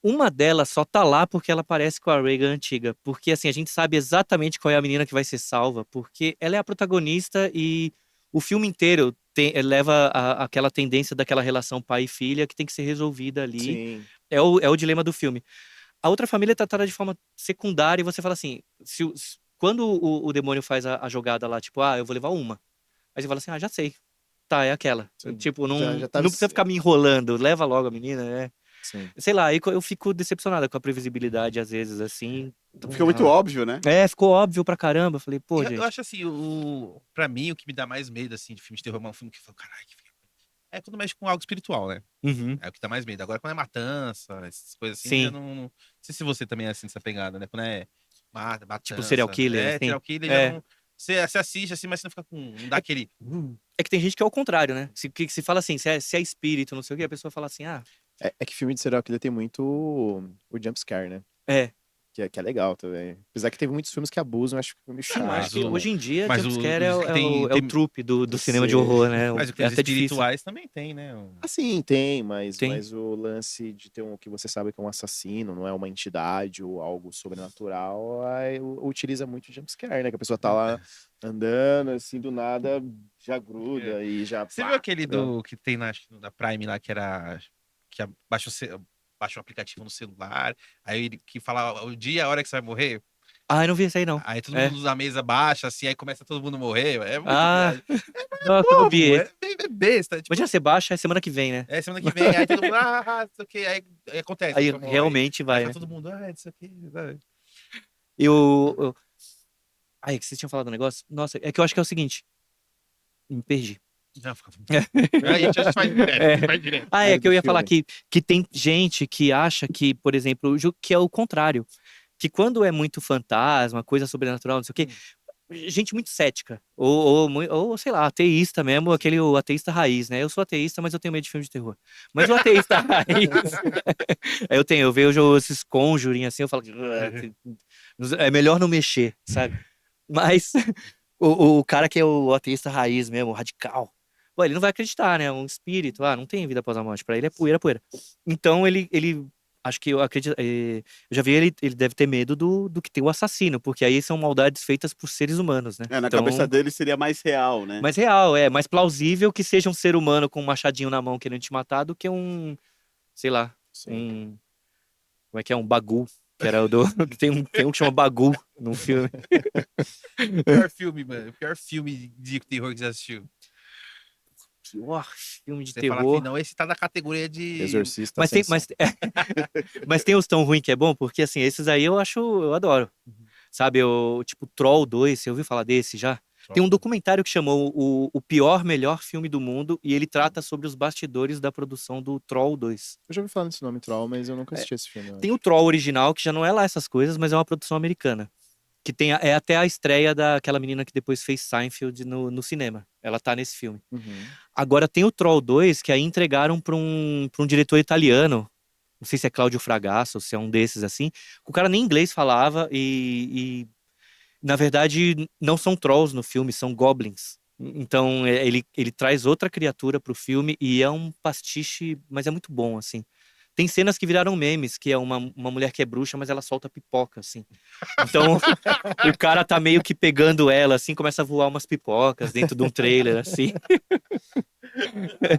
Uma delas só tá lá porque ela parece com a Regan antiga. Porque assim, a gente sabe exatamente qual é a menina que vai ser salva. Porque ela é a protagonista e o filme inteiro leva aquela tendência daquela relação pai e filha que tem que ser resolvida ali. Sim. É o dilema do filme. A outra família é tratada de forma secundária e você fala assim, quando o demônio faz a jogada lá, tipo, eu vou levar uma. Aí você fala assim, já sei. Tá, é aquela. Sim. Tipo, não, Já tá- não precisa ficar me enrolando, leva logo a menina, né? Sim. Sei lá, aí eu fico decepcionada com a previsibilidade, às vezes, assim. Fica muito óbvio, né? Ficou óbvio pra caramba. Eu falei, pô, eu gente. acho assim, pra mim, o que me dá mais medo, assim, de filme de terror, é um filme que eu falo, caralho, que filme. É quando mexe com algo espiritual, né? Uhum. É o que dá mais medo. Agora, quando é matança, essas coisas assim, Sim. eu não sei se você também é assim nessa pegada, né? Quando é matança. Tipo serial killer, assim. Serial killer, É. já não. Você assiste assim, mas você não fica com. Não dá aquele. É que tem gente que é o contrário, né? Se fala assim, se é espírito, não sei o quê, a pessoa fala assim, É que filme de serial killer tem muito o jumpscare, né? é. Que é legal também. Apesar que teve muitos filmes que abusam, acho que foi meio chato. mas Acho que o- hoje em dia, mas jumpscare os que é tem- o tem- trupe do Eu cinema de sei. horror, né? Mas É aqueles até difícil. espirituais também tem, né? Assim, tem, mas Tem. o lance de ter um que você sabe que é um assassino, não é uma entidade ou algo sobrenatural, aí utiliza muito o jumpscare, né? Que a pessoa tá lá andando, assim, do nada já gruda e já... Você pá, viu aquele pronto. que tem acho que da Prime lá, que era. Que baixa o aplicativo no celular, aí ele que fala o dia e a hora que você vai morrer. Eu não vi esse aí, não. Aí todo É. mundo na mesa baixa, assim, aí começa todo mundo a morrer. É muito Ah, viagem. nossa, eu não vi Bobo, esse. é besta. Tipo, Imagina, você baixa, é semana que vem, né? é semana que vem, aí todo mundo, não sei o que, aí acontece. Aí a pessoa morre. realmente Aí vai, tá né? todo mundo, não sei o que. Ai, que vocês tinham falado um negócio? Nossa, é que eu acho que é o seguinte. Me perdi. Não, fica. Aí a gente vai direto, vai direto. É do que eu ia filme. falar que tem gente que acha que, por exemplo, que é o contrário. Que quando é muito fantasma, coisa sobrenatural, não sei o quê, gente muito cética. Ou sei lá, ateísta mesmo, o ateísta raiz, né? Eu sou ateísta, mas eu tenho medo de filme de terror. Mas o ateísta raiz. Eu vejo esses Conjuring assim, eu falo. É melhor não mexer, sabe? Mas o cara que é o ateísta raiz mesmo, o radical. Pô, ele não vai acreditar, né? Um espírito, não tem vida após a morte. Pra ele é poeira, poeira. Então ele acho que eu acredito. Eu já vi ele deve ter medo do que tem o assassino, porque aí são maldades feitas por seres humanos, né? Na Então, cabeça dele seria mais real, né? mais real, mais plausível que seja um ser humano com um machadinho na mão querendo te matar do que sei lá, Sim. como é que é? Um bagu. Que era o do. Tem um que chama Bagu no filme. O pior filme, mano. O pior filme de terror que você assistiu. Pior filme de Você fala terror. assim, não, esse tá na categoria de. Exorcista. Mas tem, Ascensão. mas tem os tão ruim que é bom, porque assim, esses aí eu adoro. Sabe, tipo Troll 2, você ouviu falar desse já? Tem um documentário que chamou o pior, melhor filme do mundo, e ele trata sobre os bastidores da produção do Troll 2. Eu já ouvi falar nesse nome Troll, mas eu nunca assisti esse filme. eu Tem o Troll original, que já não é lá essas coisas, mas é uma produção americana. Que é até a estreia daquela menina que depois fez Seinfeld no cinema. Ela tá nesse filme. acho. Uhum. Agora tem o Troll 2, que aí entregaram pra um diretor italiano, não sei se é Cláudio Fragasso, ou se é um desses assim. O cara nem inglês falava e na verdade, não são trolls no filme, são goblins. Então, ele traz outra criatura pro filme e é um pastiche, mas é muito bom, assim. Tem cenas que viraram memes, que é uma mulher que é bruxa, mas ela solta pipoca, assim. Então, o cara tá meio que pegando ela, assim, começa a voar umas pipocas dentro de um trailer, assim.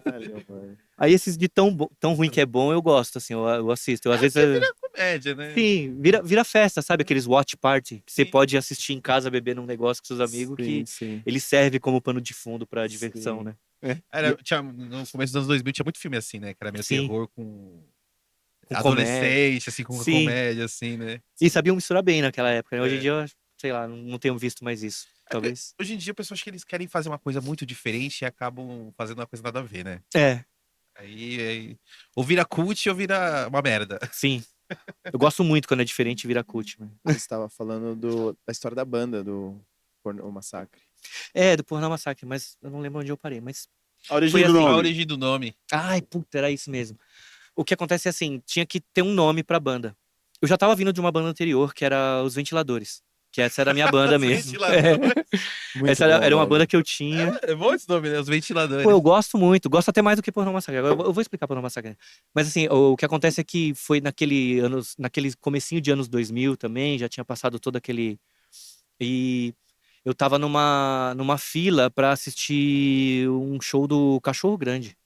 Caralho, mano. Aí esses de tão ruim que é bom, eu gosto, assim, eu assisto. Eu, às vezes, Comédia, né? sim, vira festa, sabe? Aqueles watch party que você Sim. pode assistir em casa bebendo um negócio com seus amigos, que Sim. ele serve como pano de fundo pra diversão, Sim. né? No começo dos anos 2000 tinha muito filme assim, né? Que era meio Sim. terror com Com comédia. adolescente, assim, com Sim. comédia, assim, né? E sabiam misturar bem naquela época, né? Hoje em É. dia, eu, sei lá, não tenho visto mais isso. Talvez. Hoje em dia, o pessoal acha que eles querem fazer uma coisa muito diferente e acabam fazendo uma coisa nada a ver, né? É, Aí ou vira cult ou vira uma merda. sim. Eu gosto muito quando é diferente e vira cult, mano. Você estava falando da história da banda, do Pornô Massacre. É, do Pornô Massacre, mas eu não lembro onde eu parei, mas... A origem Foi do assim, A nome. origem do nome. Ai, puta, era isso mesmo. O que acontece é assim, tinha que ter um nome pra banda. Eu já tava vindo de uma banda anterior, que era Os Ventiladores. Que essa era a minha banda Os mesmo. Ventiladores. Muito Essa era, bom era uma nome. banda que eu tinha. É bom esse nome, né? Os ventiladores. Pô, eu gosto muito, gosto até mais do que Pornô Massacre. Agora eu vou explicar Pornô Massacre. Mas assim, o que acontece é que foi naquele comecinho de anos 2000 também, já tinha passado todo aquele... E eu tava numa fila pra assistir um show do Cachorro Grande.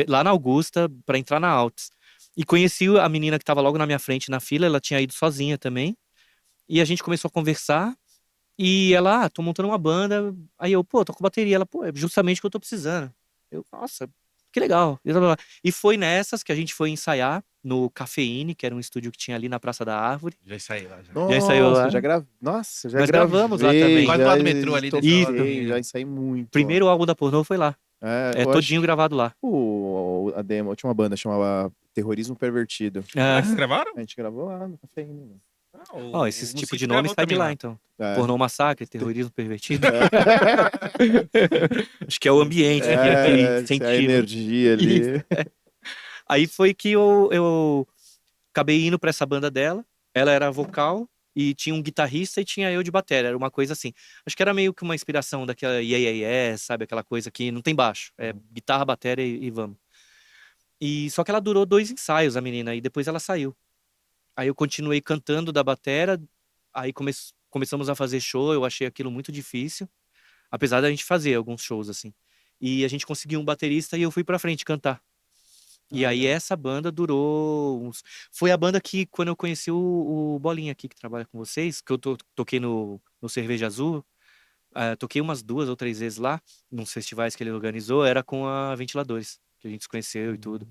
Lá na Augusta, pra entrar na Alts. E conheci a menina que tava logo na minha frente na fila, ela tinha ido sozinha também. E a gente começou a conversar. E ela, tô montando uma banda. Aí eu, pô, tô com bateria. Ela, pô, é justamente o que eu tô precisando. Eu, nossa, que legal. E foi nessas que a gente foi ensaiar no Cafeine, que era um estúdio que tinha ali na Praça da Árvore. Já saí lá. Já. Já ensaiou lá? Nossa, já Nós gravei, gravamos lá também. Quase do lado do metrô ali, desse lado. toquei, já ensaiei muito. Primeiro álbum da Pornô foi lá. É eu todinho acho gravado lá. que a demo, tinha uma banda chamava Terrorismo Pervertido. Ah, Ah, vocês gravaram? A gente gravou lá no Cafeína. Mano. ó, esse tipo de nome sai de lá, então. É. Pornô Massacre, Terrorismo Pervertido. Acho que é o ambiente aqui, É, a sentido. energia ali. Aí foi que eu acabei indo pra essa banda dela. Ela era vocal e tinha um guitarrista e tinha eu de bateria. Era uma coisa assim. Acho que era meio que uma inspiração daquela Yeah, Yeah, Yeah, sabe? Aquela coisa que não tem baixo. É guitarra, bateria e vamos. E só que ela durou 2 ensaios, a menina, e depois ela saiu. Aí eu continuei cantando da bateria. Aí começamos a fazer show. Eu achei aquilo muito difícil. Apesar da gente fazer alguns shows assim. E a gente conseguiu um baterista e eu fui pra frente cantar. E aí essa banda durou uns... Foi a banda que, quando eu conheci o Bolinha aqui, que trabalha com vocês, que eu toquei no Cerveja Azul, toquei umas 2 ou 3 vezes lá, nos festivais que ele organizou, era com a Ventiladores, que a gente se conheceu e tudo.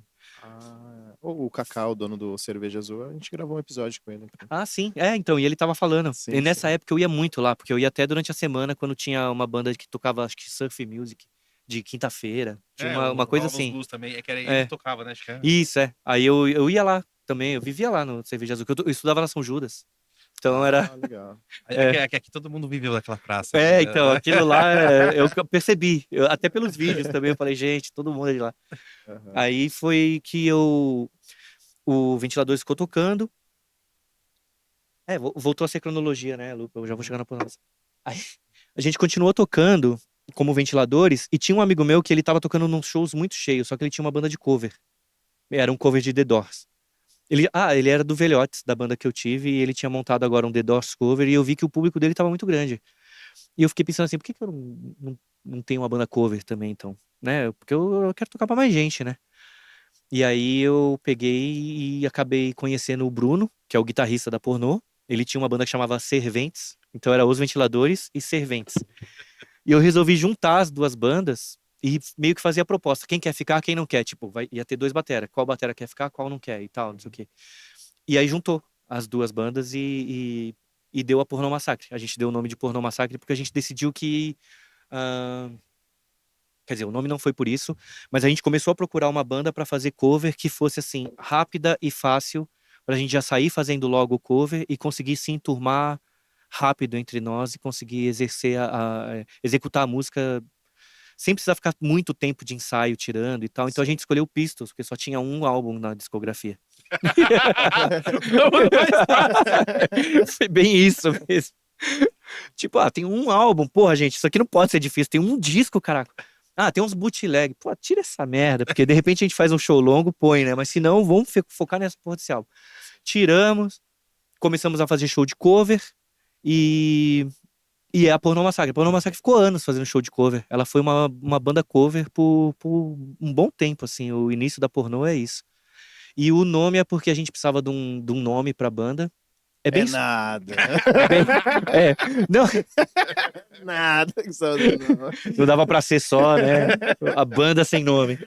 O Cacau, dono do Cerveja Azul, a gente gravou um episódio com ele aqui. Ah, sim. Então, e ele tava falando. Sim, E nessa sim. época eu ia muito lá, porque eu ia até durante a semana, quando tinha uma banda que tocava, acho que surf music, de quinta-feira. Tinha uma coisa assim. Blues também, é que era ele É. que tocava, né? Acho que era. Isso, é. Aí eu ia lá também, eu vivia lá no Cerveja Azul, que eu estudava na São Judas. Então era... Legal. Aqui todo mundo viveu naquela praça. É, então, aquilo lá, eu percebi. Até pelos vídeos também, eu falei, gente, todo mundo é de lá. Aham. Aí foi que o ventilador ficou tocando. Voltou a ser cronologia, né, Lu? Eu já vou chegar na próxima. Aí a gente continuou tocando como Ventiladores, e tinha um amigo meu que ele tava tocando num shows muito cheios, só que ele tinha uma banda de cover. Era um cover de The Doors. Ele era do Velhotes, da banda que eu tive, e ele tinha montado agora um The Doors cover, e eu vi que o público dele tava muito grande. E eu fiquei pensando assim, por que eu não tenho uma banda cover também, então? Né? Porque eu quero tocar pra mais gente, né? E aí eu peguei e acabei conhecendo o Bruno, que é o guitarrista da Pornô. Ele tinha uma banda que chamava Serventes, então era Os Ventiladores e Serventes. E eu resolvi juntar as 2 bandas e meio que fazer a proposta. Quem quer ficar, quem não quer. Tipo, ia ter 2 bateras. Qual batera quer ficar, qual não quer e tal, não sei o quê. E aí juntou as 2 bandas e deu a Pornô Massacre. A gente deu o nome de Pornô Massacre porque a gente decidiu que... Quer dizer, o nome não foi por isso, mas a gente começou a procurar uma banda pra fazer cover que fosse, assim, rápida e fácil, pra gente já sair fazendo logo o cover e conseguir se enturmar rápido entre nós e conseguir exercer executar a música sem precisar ficar muito tempo de ensaio tirando e tal. Então a gente escolheu Pistols, porque só tinha um álbum na discografia. Foi bem isso mesmo. Tipo, tem um álbum. Porra, gente, isso aqui não pode ser difícil. Tem um disco, caraca. Tem uns bootleg. Pô, tira essa merda, porque de repente a gente faz um show longo, põe, né? Mas se não, vamos focar nessa porra desse álbum. Tiramos, começamos a fazer show de cover e é a Pornô Massacre. A Pornô Massacre ficou anos fazendo show de cover. Ela foi uma banda cover por um bom tempo, assim. O início da Pornô é isso. E o nome é porque a gente precisava de um nome pra banda. É bem... nada. Não, Nada. não dava pra ser só, né? A banda sem nome.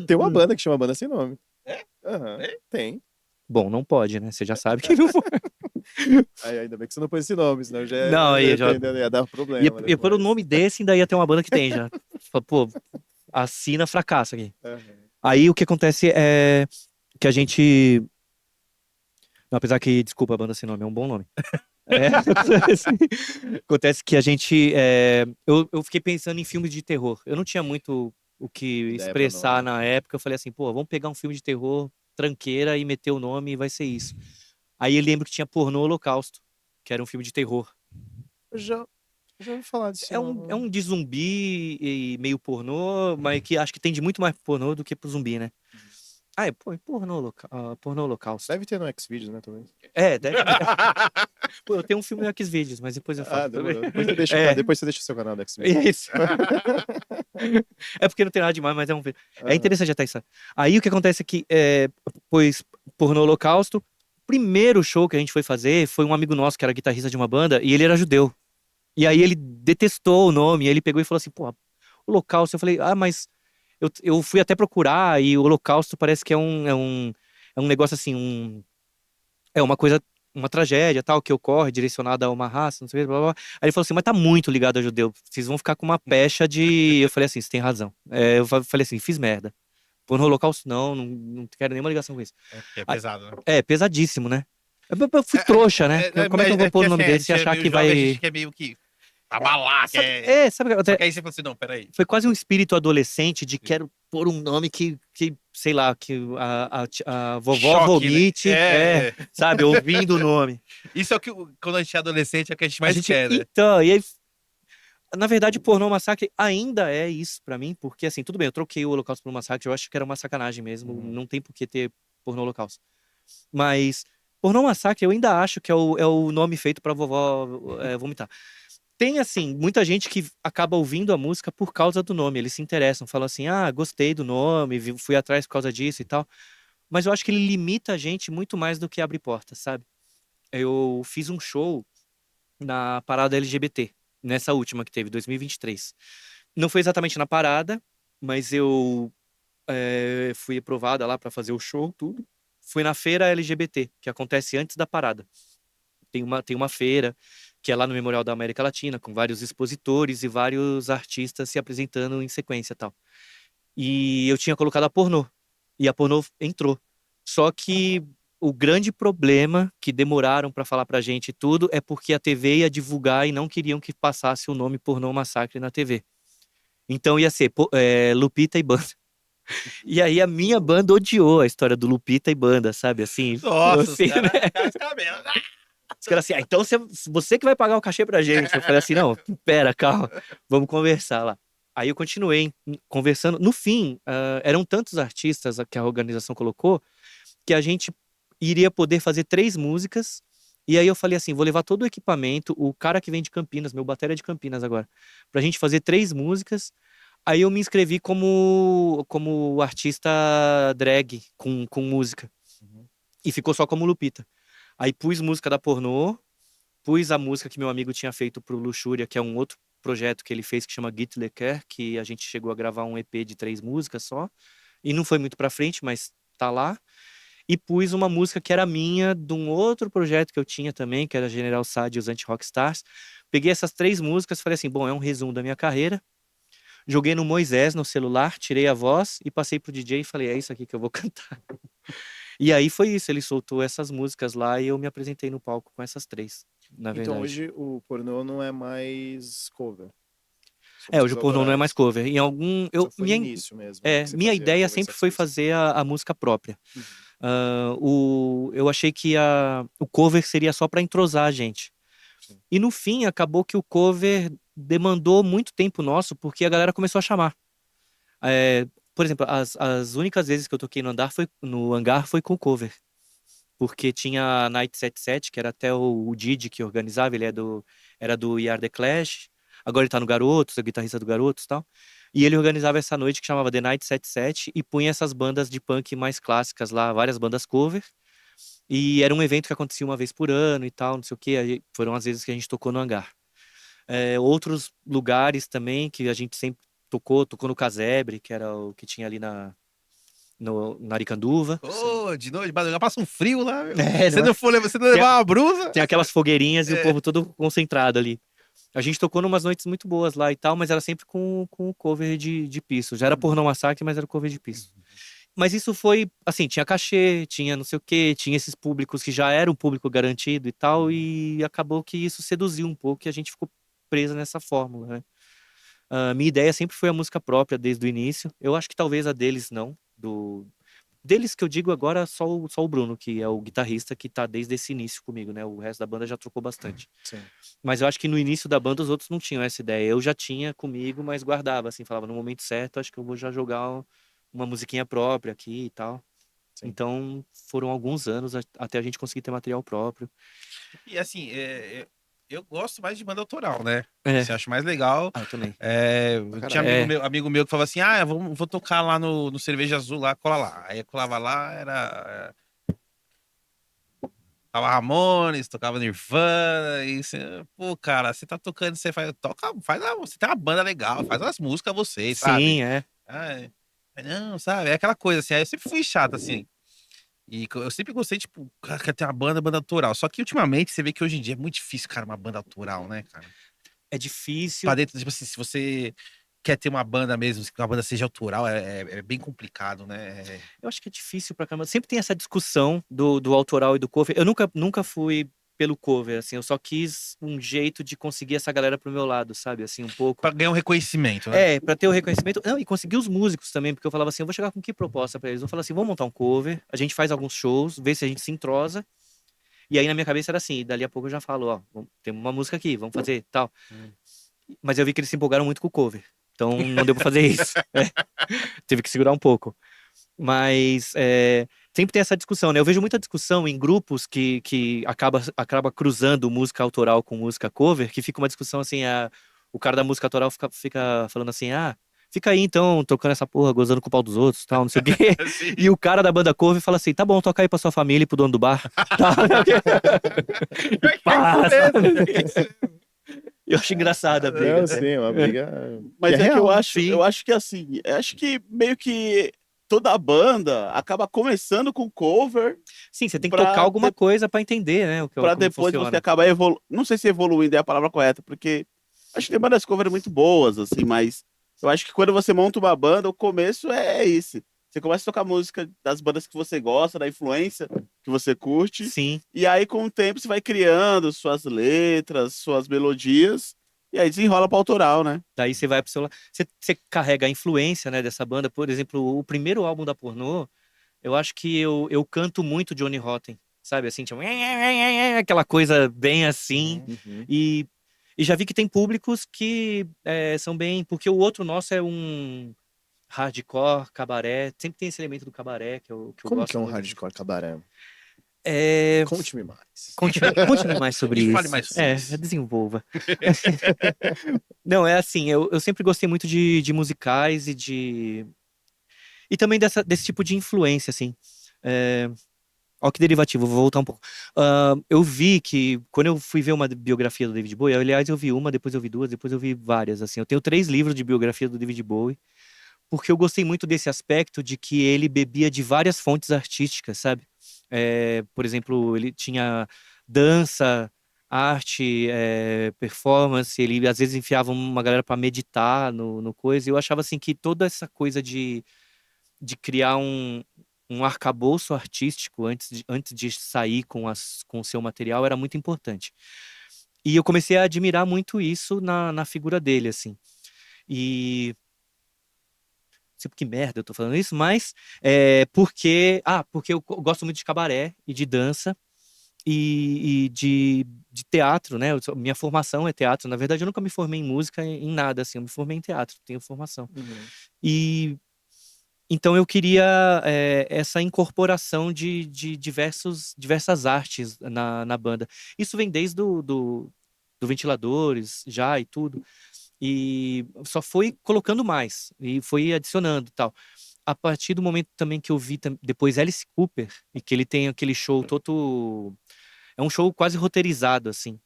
Tem uma banda que chama Banda Sem Nome. Aham, tem. Bom, não pode, né? Você já sabe que não pode. Aí, ainda bem que você não pôs esse nome, senão já Não, aí já- ia dar problema. Ia pôr o nome desse, ainda ia ter uma banda que tem já. Fala, pô, assina fracasso aqui. Aham. Aí o que acontece é que a gente. Não, apesar que, desculpa, a banda sem nome é um bom nome. Acontece que a gente. Eu fiquei pensando em filmes de terror. Eu não tinha muito o que Ideia pra expressar nome. na época. Eu falei assim, pô, vamos pegar um filme de terror, tranqueira, e meter o nome e vai ser isso. Aí eu lembro que tinha Pornô Holocausto, que era um filme de terror. Eu já ouvi falar disso. É um de zumbi e meio pornô, mas que acho que tende muito mais pro pornô do que pro zumbi, né? Pornô Holocausto. Deve ter no Xvideos, né, também. Deve. Pô, eu tenho um filme no Xvideos, mas depois eu falo. Demorou. Depois você deixa o seu canal do Xvideos. Isso. É porque não tem nada demais, mas é um filme. É interessante até isso. Aí o que acontece é que, pois, Pornô Holocausto, primeiro show que a gente foi fazer foi um amigo nosso que era guitarrista de uma banda e ele era judeu. E aí ele detestou o nome, e ele pegou e falou assim, pô, Holocausto. Eu falei, mas eu fui até procurar e o Holocausto parece que é um negócio assim, é uma coisa, uma tragédia tal, que ocorre direcionada a uma raça, não sei o que, blá, blá, blá. Aí ele falou assim, mas tá muito ligado a judeu, vocês vão ficar com uma pecha de... Eu falei assim, você tem razão. Eu falei assim, fiz merda. Pô, no Holocausto não quero nenhuma ligação com isso. É pesado, né? É pesadíssimo, né? Eu fui trouxa, né? Como é que eu vou pôr o nome assim, desse e achar que A vai... gente quer meio que abalar, Sabe Só que aí você fala assim, não, peraí. foi quase um espírito adolescente de quero pôr um nome que sei lá, que a vovó Choque, né? vomite, sabe, ouvindo o nome. Isso é o que, quando a gente é adolescente, é o que a gente mais quer, né? Então, e aí, na verdade, Pornô Massacre ainda é isso pra mim, porque assim, tudo bem, eu troquei o Holocausto por Massacre, eu acho que era uma sacanagem mesmo, não tem por que ter Pornô Holocausto. Mas Pornô Massacre eu ainda acho que é o nome feito pra vovó vomitar. Tem, assim, muita gente que acaba ouvindo a música por causa do nome. Eles se interessam, falam assim, gostei do nome, fui atrás por causa disso e tal. Mas eu acho que ele limita a gente muito mais do que abre portas, sabe? Eu fiz um show na parada LGBT, nessa última que teve, 2023. Não foi exatamente na parada, mas eu fui aprovada lá pra fazer o show, tudo. Fui na feira LGBT, que acontece antes da parada. Tem uma feira que é lá no Memorial da América Latina, com vários expositores e vários artistas se apresentando em sequência e tal. E eu tinha colocado a Pornô, e a Pornô entrou. Só que o grande problema que demoraram pra falar pra gente tudo é porque a TV ia divulgar e não queriam que passasse o nome Pornô Massacre na TV. Então ia ser Lupita e Banda. E aí a minha banda odiou a história do Lupita e Banda, sabe? Assim, Nossa, assim, os caras cabelos. os caras assim, então você que vai pagar o cachê pra gente. Eu falei assim, não, pera, calma, vamos conversar lá. Aí eu continuei conversando. No fim, eram tantos artistas que a organização colocou que a gente iria poder fazer 3 músicas. E aí eu falei assim, vou levar todo o equipamento, o cara que vem de Campinas, meu batera é de Campinas agora, pra gente fazer 3 músicas. Aí eu me inscrevi como artista drag com música. E ficou só como Lupita. Aí pus música da Pornô, pus a música que meu amigo tinha feito pro Luxúria, que é um outro projeto que ele fez que chama Git Le Coeur, que a gente chegou a gravar um EP de 3 músicas só. E não foi muito pra frente, mas tá lá. E pus uma música que era minha, de um outro projeto que eu tinha também, que era General Sad e os Anti-Rockstars. Peguei essas 3 músicas, falei assim, bom, é um resumo da minha carreira. Joguei no Moisés, no celular, tirei a voz e passei pro DJ e falei, é isso aqui que eu vou cantar. E aí foi isso, ele soltou essas músicas lá e eu me apresentei no palco com essas 3, na verdade. Então hoje o Pornô não é mais cover. Hoje o pornô não é mais cover. Em algum. Só foi no início mesmo. Né, que você Minha fazia ideia cover sempre Sex foi Pistols. fazer a música própria. Uhum. Eu achei que o cover seria só pra entrosar a gente. Sim. E no fim, acabou que o cover demandou muito tempo nosso, porque a galera começou a chamar. Por exemplo, as únicas vezes que eu toquei no hangar foi com cover. Porque tinha a Night 77, que era até o Didi que organizava, era do We Are The Clash, agora ele tá no Garotos, é guitarrista do Garotos e tal. E ele organizava essa noite que chamava The Night 77 e punha essas bandas de punk mais clássicas lá, várias bandas cover. E era um evento que acontecia uma vez por ano e tal, não sei o quê. Aí foram as vezes que a gente tocou no hangar. Outros lugares também que a gente sempre tocou no Casebre, que era o que tinha ali na Aricanduva. Ô, de noite, madrugada, passa um frio lá, meu. É, Você não é? não for, você não levar uma brusa? Tem aquelas fogueirinhas e o É. povo todo concentrado ali. A gente tocou numas noites muito boas lá e tal, mas era sempre com o cover de Pisto. Já era Pornô Massacre, mas era cover de Pisto. Mas isso foi, assim, tinha cachê, tinha não sei o quê, tinha esses públicos que já era um público garantido e tal, e acabou que isso seduziu um pouco e a gente ficou presa nessa fórmula, né? Minha ideia sempre foi a música própria desde o início. Eu acho que talvez a deles não. Deles que eu digo agora, só o Bruno, que é o guitarrista que tá desde esse início comigo, né? O resto da banda já trocou bastante. Sim. Mas eu acho que no início da banda os outros não tinham essa ideia. Eu já tinha comigo, mas guardava, assim, falava no momento certo, acho que eu vou já jogar uma musiquinha própria aqui e tal. Sim. Então foram alguns anos até a gente conseguir ter material próprio. E assim, eu gosto mais de banda autoral, né? É. Você acha mais legal. Eu também. Eu tinha caralho. amigo meu que falava assim: vou tocar lá no Cerveja Azul, lá, cola lá. Aí eu colava lá, era. Tocava Ramones, tocava Nirvana, e você, pô, cara, você tá tocando, você você tem uma banda legal, faz umas músicas vocês, sabe? Sim, é. Não, sabe? É aquela coisa assim, aí eu sempre fui chato, assim. E eu sempre gostei, tipo, cara, quer ter uma banda autoral. Só que ultimamente você vê que hoje em dia é muito difícil, cara, uma banda autoral, né, cara? É difícil. Pra dentro, tipo assim, se você quer ter uma banda mesmo, que uma banda seja autoral, é bem complicado, né? Eu acho que é difícil pra caramba. Sempre tem essa discussão do autoral e do cover. Eu nunca fui pelo cover, assim. Eu só quis um jeito de conseguir essa galera pro meu lado, sabe? Assim, um pouco. Pra ganhar um reconhecimento, né? Pra ter o reconhecimento. Não, e conseguir os músicos também, porque eu falava assim, eu vou chegar com que proposta pra eles? Eu vou falar assim, vamos montar um cover, a gente faz alguns shows, vê se a gente se entrosa. E aí na minha cabeça era assim, e dali a pouco eu já falo, ó, tem uma música aqui, vamos fazer, tal. Mas eu vi que eles se empolgaram muito com o cover. Então não deu pra fazer isso. Teve que segurar um pouco. Mas sempre tem essa discussão, né? Eu vejo muita discussão em grupos que acaba cruzando música autoral com música cover, que fica uma discussão assim, o cara da música autoral fica falando assim, fica aí então, tocando essa porra, gozando com o pau dos outros, tal, não sei o quê. Sim. E o cara da banda cover fala assim, tá bom, toca aí pra sua família e pro dono do bar. Tá. Passa. Eu acho engraçada a briga. Não, sim, uma briga. Mas que é que eu real. acho, sim. eu acho que assim, acho que meio que toda a banda acaba começando com cover Sim, você tem que pra tocar alguma de- coisa pra entender, né? pra Como depois funciona. você acabar não sei se evoluindo é a palavra correta, porque acho que tem bandas cover muito boas, assim, mas eu acho que quando você monta uma banda, o começo é isso. Você começa a tocar música das bandas que você gosta, da influência que você curte, Sim, e aí com o tempo você vai criando suas letras, suas melodias, e aí desenrola pra autoral, né? daí você vai pro seu lado. Você carrega a influência, né, dessa banda. Por exemplo, o primeiro álbum da Pornô, eu acho que eu canto muito Johnny Rotten, sabe? Assim, tipo, aquela coisa bem assim. Uhum. E já vi que tem públicos que são bem. Porque o outro nosso é um hardcore, cabaré. Sempre tem esse elemento do cabaré que eu Como gosto que é um muito. hardcore cabaré? É, Conte-me mais. Conte-me mais sobre Me isso. fale mais sobre isso. Desenvolva. Não, é assim, eu sempre gostei muito de musicais e também desse tipo de influência, assim. Ó, que derivativo, vou voltar um pouco. Eu vi que, quando eu fui ver uma biografia do David Bowie, aliás, eu vi uma, depois eu vi duas, depois eu vi várias, assim. Eu tenho 3 livros de biografia do David Bowie, porque eu gostei muito desse aspecto de que ele bebia de várias fontes artísticas, sabe? Por exemplo, ele tinha dança, arte, performance, ele às vezes enfiava uma galera para meditar no coisa, e eu achava assim que toda essa coisa de criar um arcabouço artístico antes de sair com o seu material era muito importante. E eu comecei a admirar muito isso na figura dele, assim. E não sei por que merda eu tô falando isso, mas porque eu gosto muito de cabaré e de dança e de teatro, né? Minha formação é teatro. Na verdade, eu nunca me formei em música em nada, assim. Eu me formei em teatro, tenho formação. E então eu queria essa incorporação de diversas artes na banda. Isso vem desde do Ventiladores já e tudo. E só foi colocando mais e foi adicionando tal. A partir do momento também que eu vi depois Alice Cooper e que ele tem aquele show todo, é um show quase roteirizado assim.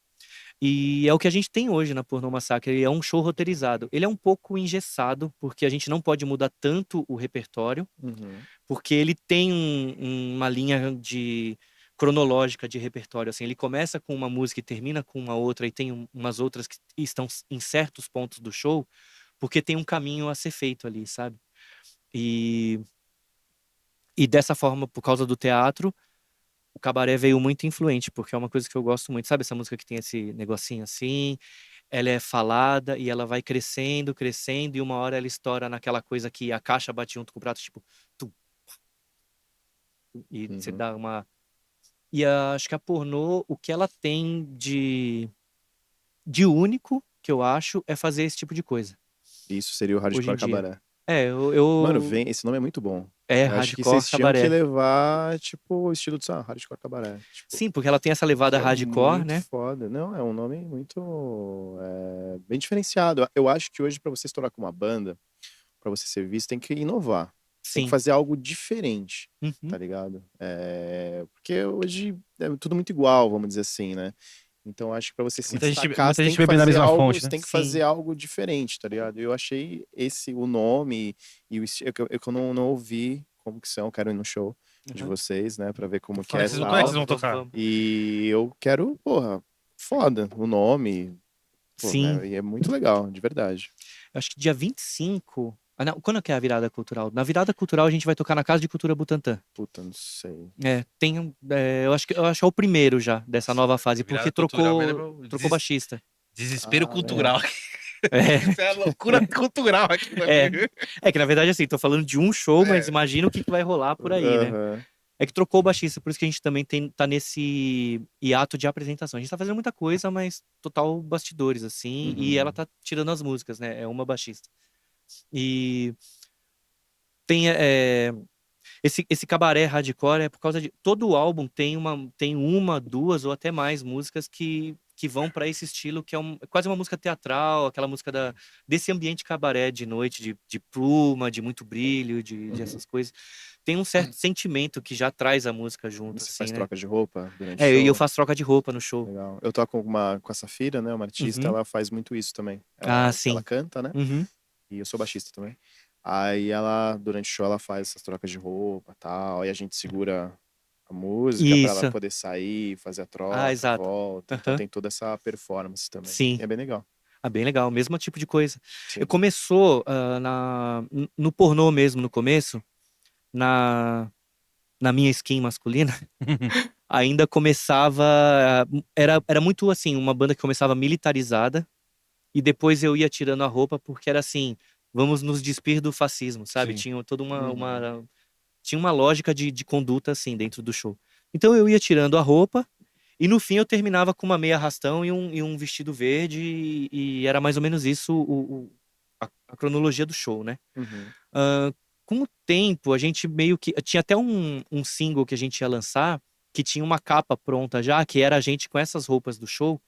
E é o que a gente tem hoje na Pornô Massacre, ele é um show roteirizado. Ele é um pouco engessado, porque a gente não pode mudar tanto o repertório, porque ele tem uma linha de cronológica de repertório, assim, ele começa com uma música e termina com uma outra, e tem umas outras que estão em certos pontos do show, porque tem um caminho a ser feito ali, sabe? E, e dessa forma, por causa do teatro, o cabaré veio muito influente, porque é uma coisa que eu gosto muito. Sabe essa música que tem esse negocinho assim? Ela é falada e ela vai crescendo, crescendo, e uma hora ela estoura naquela coisa que a caixa bate junto com o prato, tipo, tum, e você dá uma. E acho que a pornô, o que ela tem de único, que eu acho, é fazer esse tipo de coisa. Isso seria o Hoje em hardcore dia. cabaré. Eu Mano, esse nome é muito bom. é Eu acho que hardcore vocês tinham que cabaré. levar, tipo, o estilo de hardcore cabaré. Tipo, Sim, porque ela tem essa levada é hardcore, muito né? foda. Não, é um nome muito bem diferenciado. Eu acho que hoje, pra você estourar com uma banda, pra você ser visto, tem que inovar. Tem que Sim. fazer algo diferente, Uhum. tá ligado? Porque hoje é tudo muito igual, vamos dizer assim, né? Então acho que pra você se destacar, muita você tem gente que bebendo na fazer mesma algo, fonte, você né? tem que Sim. fazer algo diferente, tá ligado? Eu achei o nome e o estilo, eu não ouvi como que são, quero ir no show de vocês, né, pra ver como que é e Como é que tal. vocês vão tocar? E eu quero, porra, foda o nome, pô, Sim. né, e é muito legal, de verdade. Eu acho que dia 25. Ah, não, quando que é a virada cultural? Na virada cultural a gente vai tocar na Casa de Cultura Butantã. Puta, não sei. Eu acho que é o primeiro já dessa nova fase, Virada porque cultural, me trocou lembra baixista. Desespero Ah, cultural. É. Isso é loucura cultural aqui. É que na verdade assim, tô falando de um show, mas imagina o que vai rolar por aí, né? Aham. É que trocou o baixista, por isso que a gente também tá nesse hiato de apresentação. A gente tá fazendo muita coisa, mas total bastidores, assim, e ela tá tirando as músicas, né? É uma baixista. E tem esse cabaré hardcore é por causa de todo o álbum tem uma, duas ou até mais músicas que vão para esse estilo que é quase uma música teatral, aquela música desse ambiente cabaré de noite, de pluma, de muito brilho, de essas coisas. Tem um certo sentimento que já traz a música junto, Você assim, faz né? troca de roupa durante o E eu show? faço troca de roupa no show. Legal. Eu toco com a Safira, né? Uma artista, Uhum. ela faz muito isso também. Ah, Ela sim. canta, né? Uhum. E eu sou baixista também. Aí ela, durante o show, ela faz essas trocas de roupa e tal. Aí a gente segura a música pra ela Isso. poder sair, fazer a Ah, troca, exato. volta. Então Aham. tem toda essa performance também. Sim. E é bem legal. Ah, bem legal, mesmo tipo de coisa. Sim. Começou no pornô mesmo, no começo, na minha skin masculina, ainda começava. Era muito assim, uma banda que começava militarizada, e depois eu ia tirando a roupa, porque era assim, vamos nos despir do fascismo, sabe? Sim. Tinha toda tinha uma lógica de conduta assim dentro do show. Então eu ia tirando a roupa. E no fim eu terminava com uma meia arrastão e um vestido verde, e era mais ou menos isso a cronologia do show, né? Com o tempo, a gente meio que. Tinha até um single que a gente ia lançar, que tinha uma capa pronta já, que era a gente com essas roupas do show,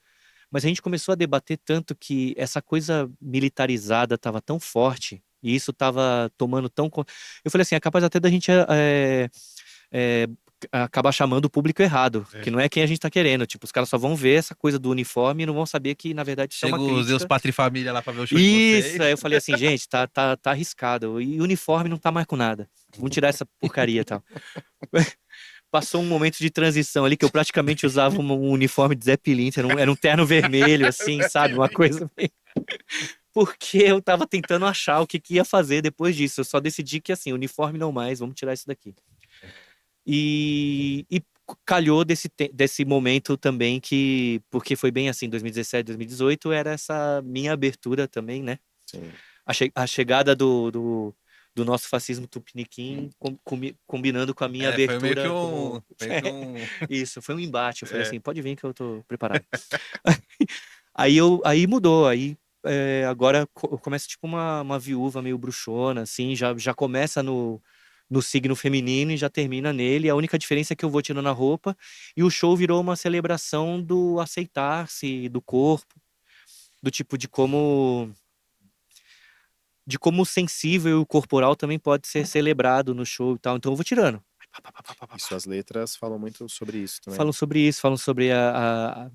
mas a gente começou a debater tanto que essa coisa militarizada tava tão forte, e isso tava tomando tão. Eu falei assim, é capaz até da gente é, acabar chamando o público errado, que não é quem a gente tá querendo. Tipo, os caras só vão ver essa coisa do uniforme e não vão saber que, na verdade, isso é uma Chega os Deus crítica. Pátria e Família lá pra ver o show de Isso, vocês. aí eu falei assim, gente, tá arriscado. E uniforme não tá mais com nada. Vamos tirar essa porcaria e tal. Passou um momento de transição ali que eu praticamente usava um uniforme de Zé Pilintra, era um terno vermelho, assim, sabe? Uma coisa meio... Porque eu tava tentando achar o que ia fazer depois disso. Eu só decidi que, assim, uniforme não mais, vamos tirar isso daqui. E calhou desse momento também porque foi bem assim, 2017, 2018, era essa minha abertura também, né? Sim. a chegada do nosso fascismo tupiniquim combinando com a minha abertura. Foi meio que um... Isso, foi um embate. Eu falei assim, pode vir que eu tô preparado. Aí mudou, agora começa tipo uma viúva meio bruxona, assim, já começa no signo feminino e já termina nele. A única diferença é que eu vou tirando a roupa e o show virou uma celebração do aceitar-se, do corpo, do tipo de como o sensível e o corporal também pode ser celebrado no show e tal. Então eu vou tirando. E suas letras falam muito sobre isso também. Falam sobre isso, falam sobre a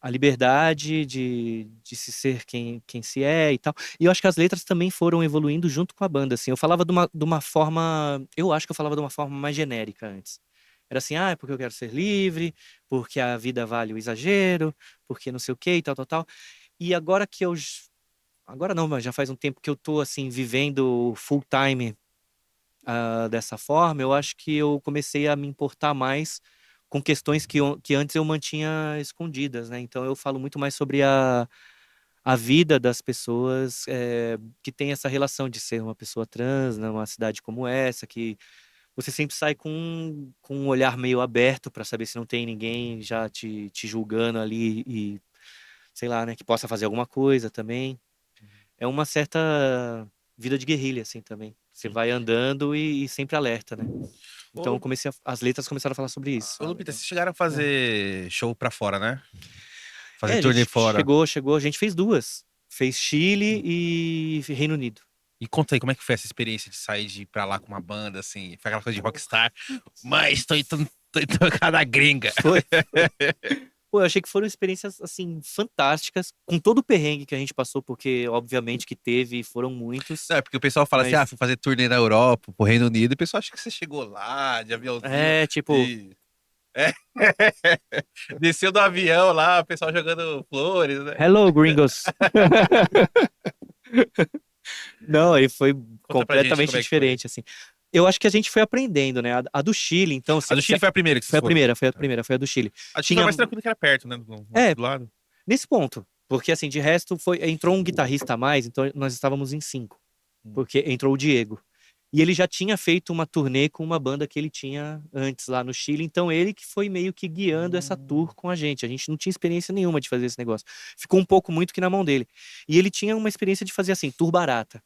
liberdade de se ser quem se é e tal. E eu acho que as letras também foram evoluindo junto com a banda, assim. Eu falava de uma forma... Eu acho que eu falava de uma forma mais genérica antes. Era assim, é porque eu quero ser livre, porque a vida vale o exagero, porque não sei o quê e tal, tal, tal. E agora que eu... Agora não, mas já faz um tempo que eu tô, assim, vivendo full time dessa forma, eu acho que eu comecei a me importar mais com questões que antes eu mantinha escondidas, né? Então eu falo muito mais sobre a vida das pessoas que tem essa relação de ser uma pessoa trans numa cidade como essa, que você sempre sai com um olhar meio aberto para saber se não tem ninguém já te julgando ali e, sei lá, né, que possa fazer alguma coisa também. É uma certa vida de guerrilha, assim, também. Você vai andando e sempre alerta, né? Então as letras começaram a falar sobre isso. Ô, Lupita, vocês chegaram a fazer show pra fora, né? Fazer A turnê gente fora. chegou, a gente fez 2. Fez Chile e Reino Unido. E conta aí, como é que foi essa experiência de sair de ir pra lá com uma banda, assim? Foi aquela coisa de rockstar. Mas tô em cada gringa. Foi. Pô, eu achei que foram experiências, assim, fantásticas, com todo o perrengue que a gente passou, porque, obviamente, que teve, foram muitos. Não, é porque o pessoal fala Mas- assim, fui fazer turnê na Europa, pro Reino Unido, e o pessoal acha que você chegou lá, de aviãozinho. Tipo, É. Desceu do avião lá, o pessoal jogando flores, né? hello, gringos. Não, aí foi Conta pra gente completamente como é que diferente, assim. Eu acho que a gente foi aprendendo, né? A do Chile, então... A do Chile foi a primeira que Foi vocês a foram? primeira, foi a do Chile. A do Chile foi mais tranquilo que era perto, né? Do lado. Nesse ponto. Porque, assim, de resto, entrou um guitarrista a mais, então nós estávamos em 5. Porque entrou o Diego. E ele já tinha feito uma turnê com uma banda que ele tinha antes lá no Chile, então ele que foi meio que guiando essa tour com a gente. A gente não tinha experiência nenhuma de fazer esse negócio. Ficou um pouco muito que na mão dele. E ele tinha uma experiência de fazer, assim, tour barata.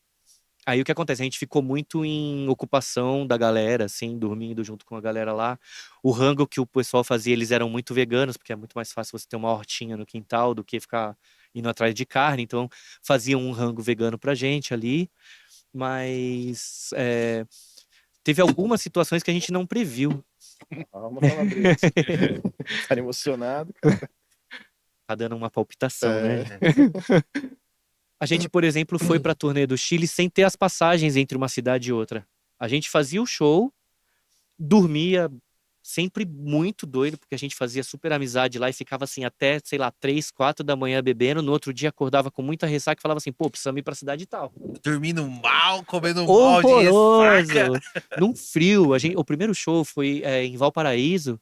Aí o que acontece? A gente ficou muito em ocupação da galera, assim, dormindo junto com a galera lá. O rango que o pessoal fazia, eles eram muito veganos, porque é muito mais fácil você ter uma hortinha no quintal do que ficar indo atrás de carne. Então, faziam um rango vegano pra gente ali. Mas teve algumas situações que a gente não previu. Calma, Calabres. Tá emocionado, cara. Tá dando uma palpitação, né? A gente, por exemplo, foi pra turnê do Chile sem ter as passagens entre uma cidade e outra. A gente fazia o show, dormia sempre muito doido, porque a gente fazia super amizade lá e ficava assim até, sei lá, 3, 4 da manhã bebendo. No outro dia acordava com muita ressaca e falava assim, pô, precisamos ir pra cidade e tal. Dormindo mal, comendo mal de Horroroso! ressaca. Num frio. O primeiro show foi em Valparaíso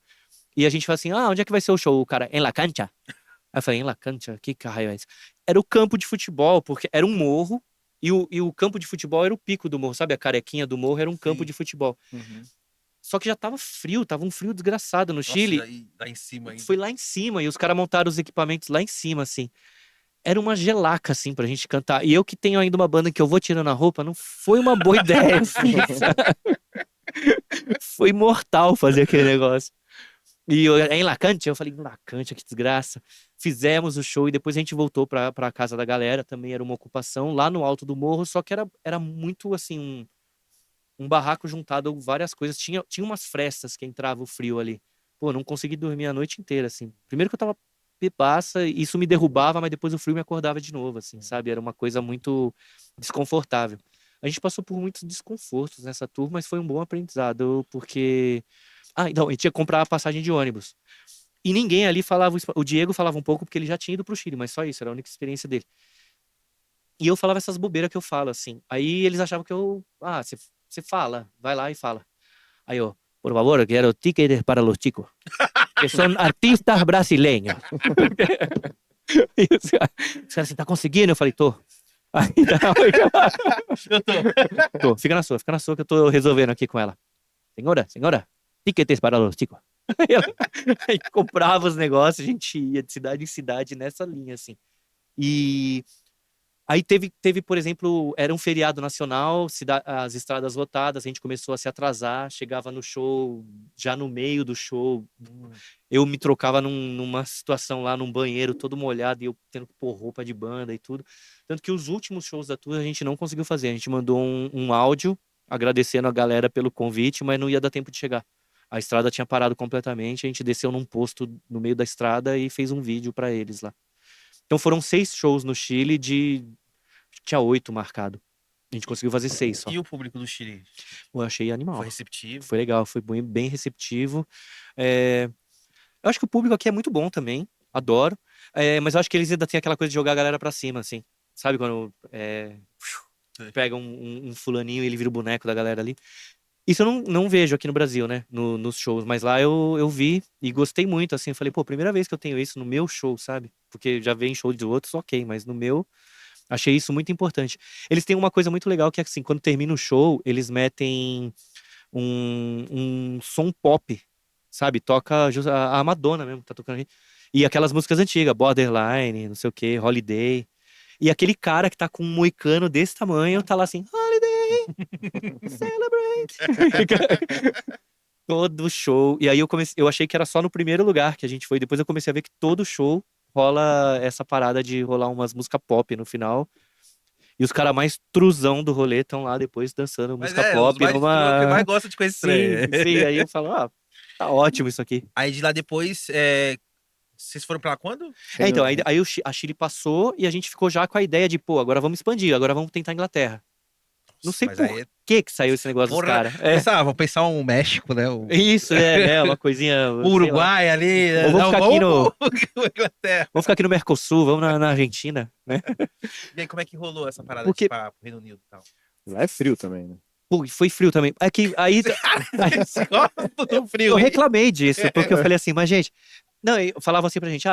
e a gente falou assim, onde é que vai ser o show? O cara, em La Cancha. Aí eu falei, em La Cancha? Que raio é esse? Era o campo de futebol, porque era um morro e o campo de futebol era o pico do morro, sabe? A carequinha do morro era um campo de futebol. Só que já tava frio, tava um frio desgraçado no Chile. Lá em cima ainda. Foi lá em cima e os caras montaram os equipamentos lá em cima, assim. Era uma gelaca, assim, pra gente cantar. E eu que tenho ainda uma banda que eu vou tirando a roupa, não foi uma boa ideia, assim. Foi mortal fazer aquele negócio. E em La Cancha, eu falei, La Cancha, que desgraça. Fizemos o show e depois a gente voltou pra casa da galera. Também era uma ocupação lá no alto do morro, só que era muito, assim, um barraco juntado várias coisas. Tinha umas frestas que entrava o frio ali. Pô, não consegui dormir a noite inteira, assim. Primeiro que eu tava bebaça, isso me derrubava, mas depois o frio me acordava de novo, assim, sabe? Era uma coisa muito desconfortável. A gente passou por muitos desconfortos nessa tour, mas foi um bom aprendizado, porque... então, a gente ia comprar a passagem de ônibus. E ninguém ali falava... O Diego falava um pouco, porque ele já tinha ido pro Chile, mas só isso, era a única experiência dele. E eu falava essas bobeiras que eu falo, assim. Aí eles achavam que eu... Você fala, vai lá e fala. Aí eu, por favor, quero tickets para os chicos, que são artistas brasileiros. E os caras assim, tá conseguindo? Eu falei, tô. Aí, fica na sua que eu tô resolvendo aqui com ela. Senhora, tickets para los chicos. Aí comprava os negócios, a gente ia de cidade em cidade nessa linha, assim. E aí teve, por exemplo, era um feriado nacional, as estradas lotadas, a gente começou a se atrasar, chegava no show, já no meio do show, eu me trocava numa situação lá, num banheiro todo molhado, e eu tendo que pôr roupa de banda e tudo. Tanto que os últimos shows da tour a gente não conseguiu fazer, a gente mandou um áudio agradecendo a galera pelo convite, mas não ia dar tempo de chegar. A estrada tinha parado completamente, a gente desceu num posto no meio da estrada e fez um vídeo pra eles lá. Então foram 6 shows no Chile tinha 8 marcado. A gente conseguiu fazer 6 só. E o público do Chile? Eu achei animal. Foi receptivo? Foi legal, foi bem receptivo. Eu acho que o público aqui é muito bom também, adoro. Mas eu acho que eles ainda têm aquela coisa de jogar a galera pra cima, assim. Sabe quando pega um fulaninho e ele vira o boneco da galera ali? Isso eu não vejo aqui no Brasil, né? Nos shows, mas lá eu vi e gostei muito, assim. Eu falei, pô, primeira vez que eu tenho isso no meu show, sabe? Porque já vem show de outros, ok, mas no meu, achei isso muito importante. Eles têm uma coisa muito legal que é assim, quando termina o show, eles metem um som pop, sabe? Toca a Madonna mesmo, tá tocando aí. E aquelas músicas antigas, Borderline, não sei o que, Holiday. E aquele cara que tá com um moicano desse tamanho, tá lá assim, Holiday, celebrate. Todo show. E aí eu achei que era só no primeiro lugar que a gente foi. Depois eu comecei a ver que todo show rola essa parada de rolar umas músicas pop no final. E os caras mais truzão do rolê estão lá depois dançando Mas música pop os mais, numa. que mais gosta de coisa estranha. Sim, aí eu falo, tá ótimo isso aqui. Aí de lá depois, vocês foram pra lá quando? Então, aí a Chile passou e a gente ficou já com a ideia de, pô, agora vamos expandir, agora vamos tentar a Inglaterra. Não sei Mas por aí- que saiu esse negócio dos Porra, caras. Vou pensar um México, né? Isso, né? Uma coisinha. O sei lá. Uruguai ali. Ou vamos ficar aqui no- Inglaterra. Vamos ficar aqui no Mercosul, vamos na Argentina, né? E aí, como é que rolou essa parada Porque- de ir pra pro Reino Unido e tal? Lá é frio também, né? Pô, foi frio também. É que aí. Vocês gostam do frio, Eu hein? reclamei disso, porque eu falei assim, mas gente. Não, eu falava assim pra gente,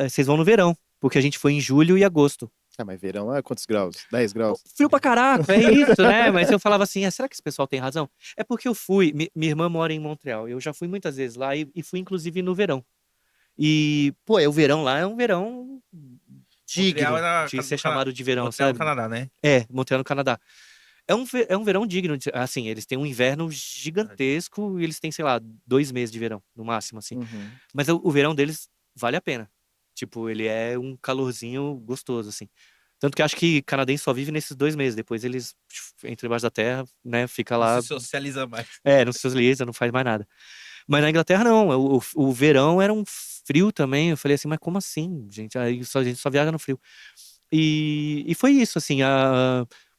vocês vão no verão, porque a gente foi em julho e agosto. Ah, mas verão é quantos graus? 10 graus? Frio pra caraca, é isso, né? Mas eu falava assim, será que esse pessoal tem razão? É porque eu fui, minha irmã mora em Montreal, eu já fui muitas vezes lá e fui inclusive no verão. E, pô, o verão lá é um verão digno Montreal era de no ser Cana- chamado de verão, Montreal, no sabe? Canadá, né? Montreal no Canadá. É um verão digno, assim, eles têm um inverno gigantesco e eles têm, sei lá, 2 meses de verão, no máximo, assim. Uhum. Mas o verão deles vale a pena. Tipo, ele é um calorzinho gostoso, assim. Tanto que acho que canadense só vive nesses 2 meses. Depois eles entram embaixo da terra, né? Fica lá. Não se socializa mais. Não se socializa, não faz mais nada. Mas na Inglaterra, não. O verão era um frio também. Eu falei assim, mas como assim, gente? Aí a gente só viaja no frio. E foi isso, assim.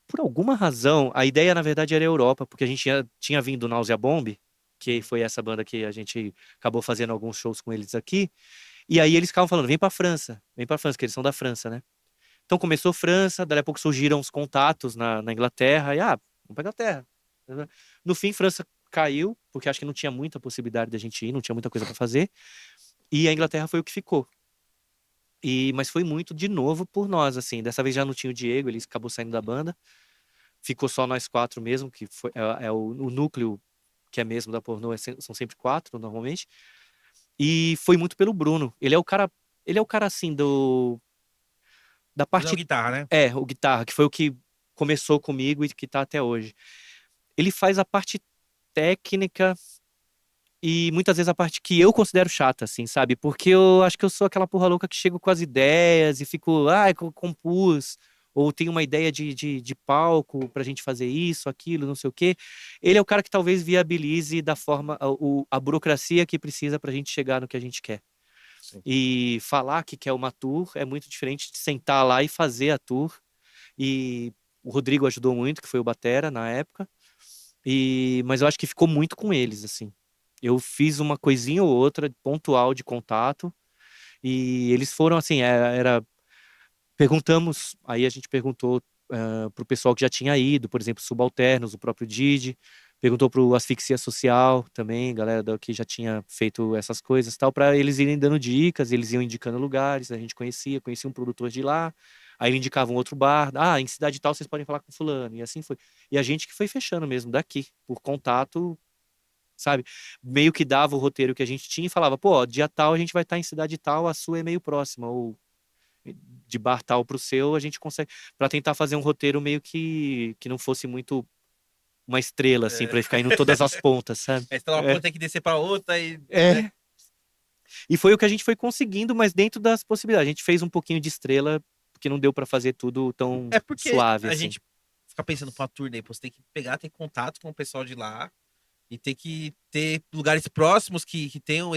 Por alguma razão, a ideia, na verdade, era a Europa, porque a gente tinha vindo Nausea Bomb, que foi essa banda que a gente acabou fazendo alguns shows com eles aqui. E aí eles ficavam falando, vem pra França, que eles são da França, né? Então começou França, daí a pouco surgiram os contatos na Inglaterra, e vamos pra Inglaterra. No fim, França caiu, porque acho que não tinha muita possibilidade da gente ir, não tinha muita coisa pra fazer, e a Inglaterra foi o que ficou. Mas foi muito, de novo, por nós, assim. Dessa vez já não tinha o Diego, ele acabou saindo da banda. Ficou só nós 4 mesmo, que o núcleo que é mesmo da pornô, são sempre 4, normalmente. E foi muito pelo Bruno. Ele é o cara assim, da Não, parte... guitarra, né? o guitarra, que foi o que começou comigo e que tá até hoje. Ele faz a parte técnica e muitas vezes a parte que eu considero chata, assim, sabe? Porque eu acho que eu sou aquela porra louca que chego com as ideias e fico, eu compus, ou tenho uma ideia de palco pra gente fazer isso, aquilo, não sei o quê. Ele é o cara que talvez viabilize da forma, a burocracia que precisa pra gente chegar no que a gente quer. Sim. E falar que quer uma tour é muito diferente de sentar lá e fazer a tour. E o Rodrigo ajudou muito, que foi o batera na época. Mas eu acho que ficou muito com eles, assim. Eu fiz uma coisinha ou outra pontual de contato e eles foram assim, perguntamos, aí a gente perguntou pro pessoal que já tinha ido, por exemplo, Subalternos, o próprio Didi, perguntou pro Asfixia Social também, galera que já tinha feito essas coisas e tal, para eles irem dando dicas, eles iam indicando lugares, a gente conhecia um produtor de lá, Aí ele indicava um outro bar. Ah, em cidade tal vocês podem falar com fulano. E assim foi. E a gente que foi fechando mesmo daqui, por contato, sabe? Meio que dava o roteiro que a gente tinha e falava, pô, ó, dia tal a gente vai estar em cidade tal, a sua é meio próxima. Ou de bar tal pro seu, a gente consegue. Pra tentar fazer um roteiro meio que não fosse muito uma estrela, assim, pra ele ficar indo todas as pontas, sabe? Aí você tá uma ponta tem que descer pra outra e. É. E foi o que a gente foi conseguindo, mas dentro das possibilidades. A gente fez um pouquinho de estrela, porque não deu pra fazer tudo tão É porque suave, a assim. gente fica pensando pra uma turnê, pô, você tem que pegar, ter contato com o pessoal de lá e ter que ter lugares próximos que tenham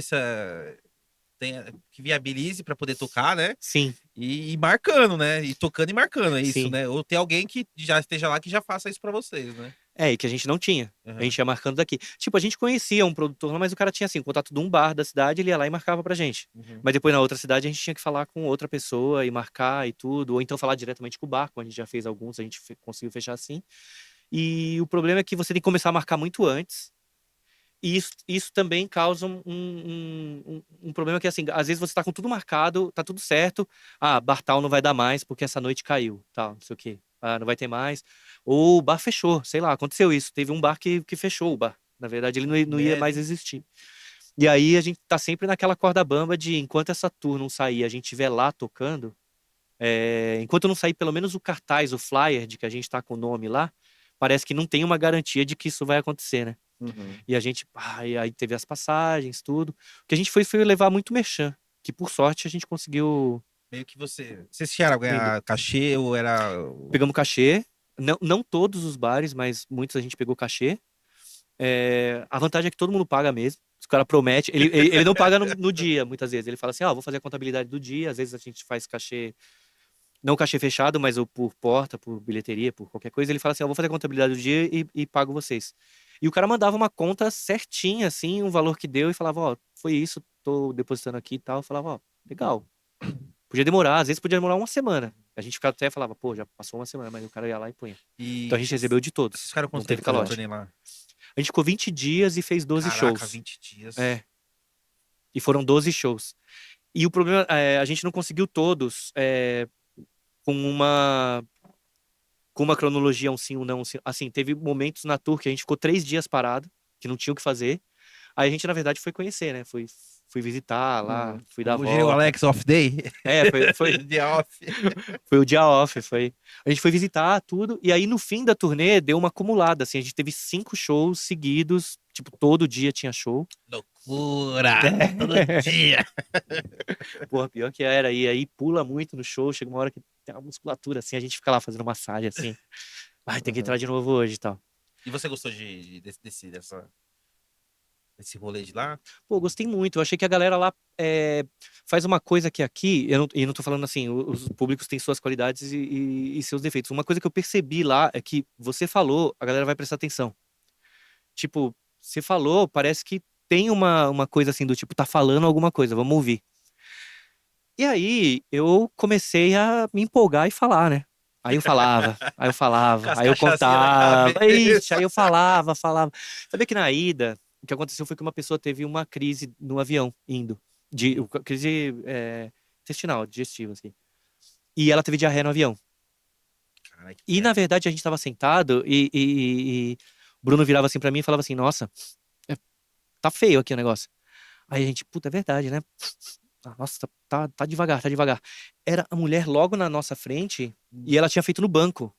que viabilize pra poder tocar, né? Sim, E marcando, né? E tocando e marcando, é isso, sim. né? Ou ter alguém que já esteja lá que já faça isso pra vocês, né? É, e que a gente não tinha. A Uhum. gente ia marcando daqui. Tipo, a gente conhecia um produtor lá, mas o cara tinha, assim, contato de um bar da cidade, ele ia lá e marcava pra gente. Uhum. Mas depois, na outra cidade, a gente tinha que falar com outra pessoa e marcar e tudo. Ou então falar diretamente com o bar, como a gente já fez alguns, a gente conseguiu fechar assim. E o problema é que você tem que começar a marcar muito antes. E isso também causa um problema que, assim, às vezes você tá com tudo marcado, tá tudo certo. Ah, bar tal não vai dar mais porque essa noite caiu, tal, não sei o quê. Ah, não vai ter mais. Ou o bar fechou, sei lá, aconteceu isso. Teve um bar que fechou o bar. Na verdade, ele não ia mais existir. E aí a gente tá sempre naquela corda bamba de enquanto essa tour não sair, a gente estiver lá tocando, enquanto não sair pelo menos o cartaz, o flyer de que a gente tá com o nome lá, parece que não tem uma garantia de que isso vai acontecer, né? Uhum. E a gente, e aí teve as passagens, tudo. O que a gente foi levar muito merchan, que por sorte a gente conseguiu. Meio que vocês chegaram a ganhar cachê ou era. Pegamos cachê, não todos os bares, mas muitos a gente pegou cachê. A vantagem é que todo mundo paga mesmo. O cara promete, ele não paga no dia, muitas vezes. Ele fala assim, vou fazer a contabilidade do dia. Às vezes a gente faz cachê, não cachê fechado, mas por porta, por bilheteria, por qualquer coisa. Ele fala assim, vou fazer a contabilidade do dia e pago vocês. E o cara mandava uma conta certinha, assim, um valor que deu e falava, foi isso, tô depositando aqui e tal. Eu falava, legal. Podia demorar, às vezes podia demorar uma semana. A gente ficava até falava, já passou uma semana, mas o cara ia lá e punha. E Então a gente recebeu de todos. vocês ficaram Não quanto teve tempo fazendo calote. turnê lá? A gente ficou 20 dias e fez 12 Caraca, shows. 20 dias. E foram 12 shows. E o problema, a gente não conseguiu todos com uma cronologia, um sim, um não. Um sim. Assim, teve momentos na tour que a gente ficou 3 dias parado, que não tinha o que fazer. Aí a gente, na verdade, foi conhecer, né? Fui visitar lá, fui dar a O Gênio volta. Alex Off Day? Foi Dia off. foi o dia off, A gente foi visitar tudo, e aí no fim da turnê deu uma acumulada, assim, a gente teve 5 shows seguidos, tipo, todo dia tinha show. Loucura! Todo dia! Porra, pior que era, e aí pula muito no show, chega uma hora que tem uma musculatura, assim, a gente fica lá fazendo massagem, assim. Tem que entrar de novo hoje e tal. E você gostou desse rolê de lá? Pô, eu gostei muito. Eu achei que a galera lá faz uma coisa que aqui, e não tô falando assim, os públicos têm suas qualidades e seus defeitos. Uma coisa que eu percebi lá é que você falou, a galera vai prestar atenção. Tipo, você falou, parece que tem uma coisa assim do tipo, tá falando alguma coisa, vamos ouvir. E aí eu comecei a me empolgar e falar, né? Aí eu falava, Com as aí eu cachaçinhas na contava, cabeça. ixi, aí eu falava. Sabia que na ida, o que aconteceu foi que uma pessoa teve uma crise no avião, indo. Crise intestinal, digestiva, assim. E ela teve diarreia no avião. Caralho, que E na merda. verdade a gente tava sentado e o Bruno virava assim pra mim e falava assim, nossa, tá feio aqui o negócio. Aí a gente, puta, é verdade, né? Nossa, tá devagar, tá devagar. Era a mulher logo na nossa frente e ela tinha feito no banco.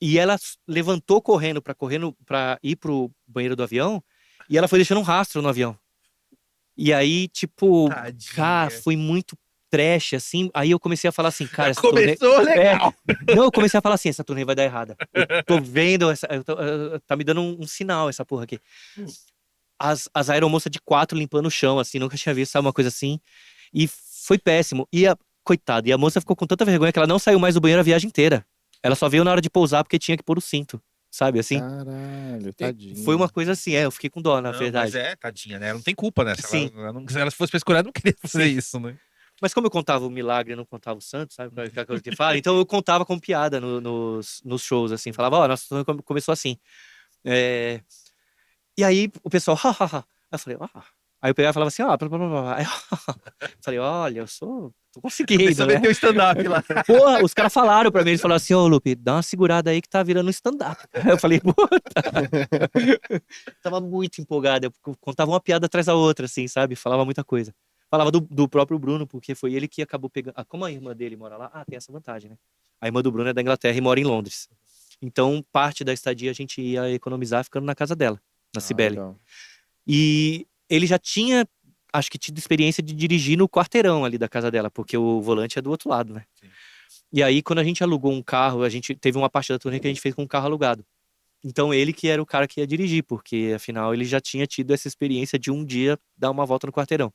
E ela levantou correndo pra ir pro banheiro do avião e ela foi deixando um rastro no avião. E aí, tipo, Tadinha. cara, foi muito trash, assim. Aí eu comecei a falar assim, cara, essa Começou legal. Não, eu comecei a falar assim, essa turnê vai dar errada. Eu tô vendo, tá me dando um sinal essa porra aqui. As aeromoças de 4 limpando o chão, assim, nunca tinha visto, sabe, uma coisa assim. E foi péssimo. Coitada, e a moça ficou com tanta vergonha que ela não saiu mais do banheiro a viagem inteira. Ela só veio na hora de pousar porque tinha que pôr o cinto, sabe, assim. Caralho, tadinho. Foi uma coisa assim, eu fiquei com dó, na Não, verdade. mas tadinha, né? Ela não tem culpa, né? Sim. Se ela fosse pra escolher, ela não queria fazer isso, né? Mas como eu contava o milagre e não contava o santo, sabe? Aquela coisa que fala. Então eu contava com piada nos shows, assim. Falava, nossa turnê começou assim. E aí o pessoal, hahaha. Aí eu falei, Aí eu pegava e falava assim, ó, blá, blá, blá, blá. Aí eu falei, olha, tô conseguindo, Começou a né? meter o stand-up lá. Porra, os caras falaram pra mim, eles falaram assim, ô Lupe, dá uma segurada aí que tá virando um stand-up. Aí eu falei, puta. Tava muito empolgado, eu contava uma piada atrás da outra, assim, sabe? Falava muita coisa. Falava do próprio Bruno, porque foi ele que acabou pegando. Ah, como a irmã dele mora lá, tem essa vantagem, né? A irmã do Bruno é da Inglaterra e mora em Londres. Então, parte da estadia a gente ia economizar ficando na casa dela, na Cibele. Legal. E ele já tinha, acho que, tido experiência de dirigir no quarteirão ali da casa dela, porque o volante é do outro lado, né? Sim. E aí, quando a gente alugou um carro, a gente teve uma parte da turnê que a gente fez com um carro alugado. Então, ele que era o cara que ia dirigir, porque, afinal, ele já tinha tido essa experiência de um dia dar uma volta no quarteirão.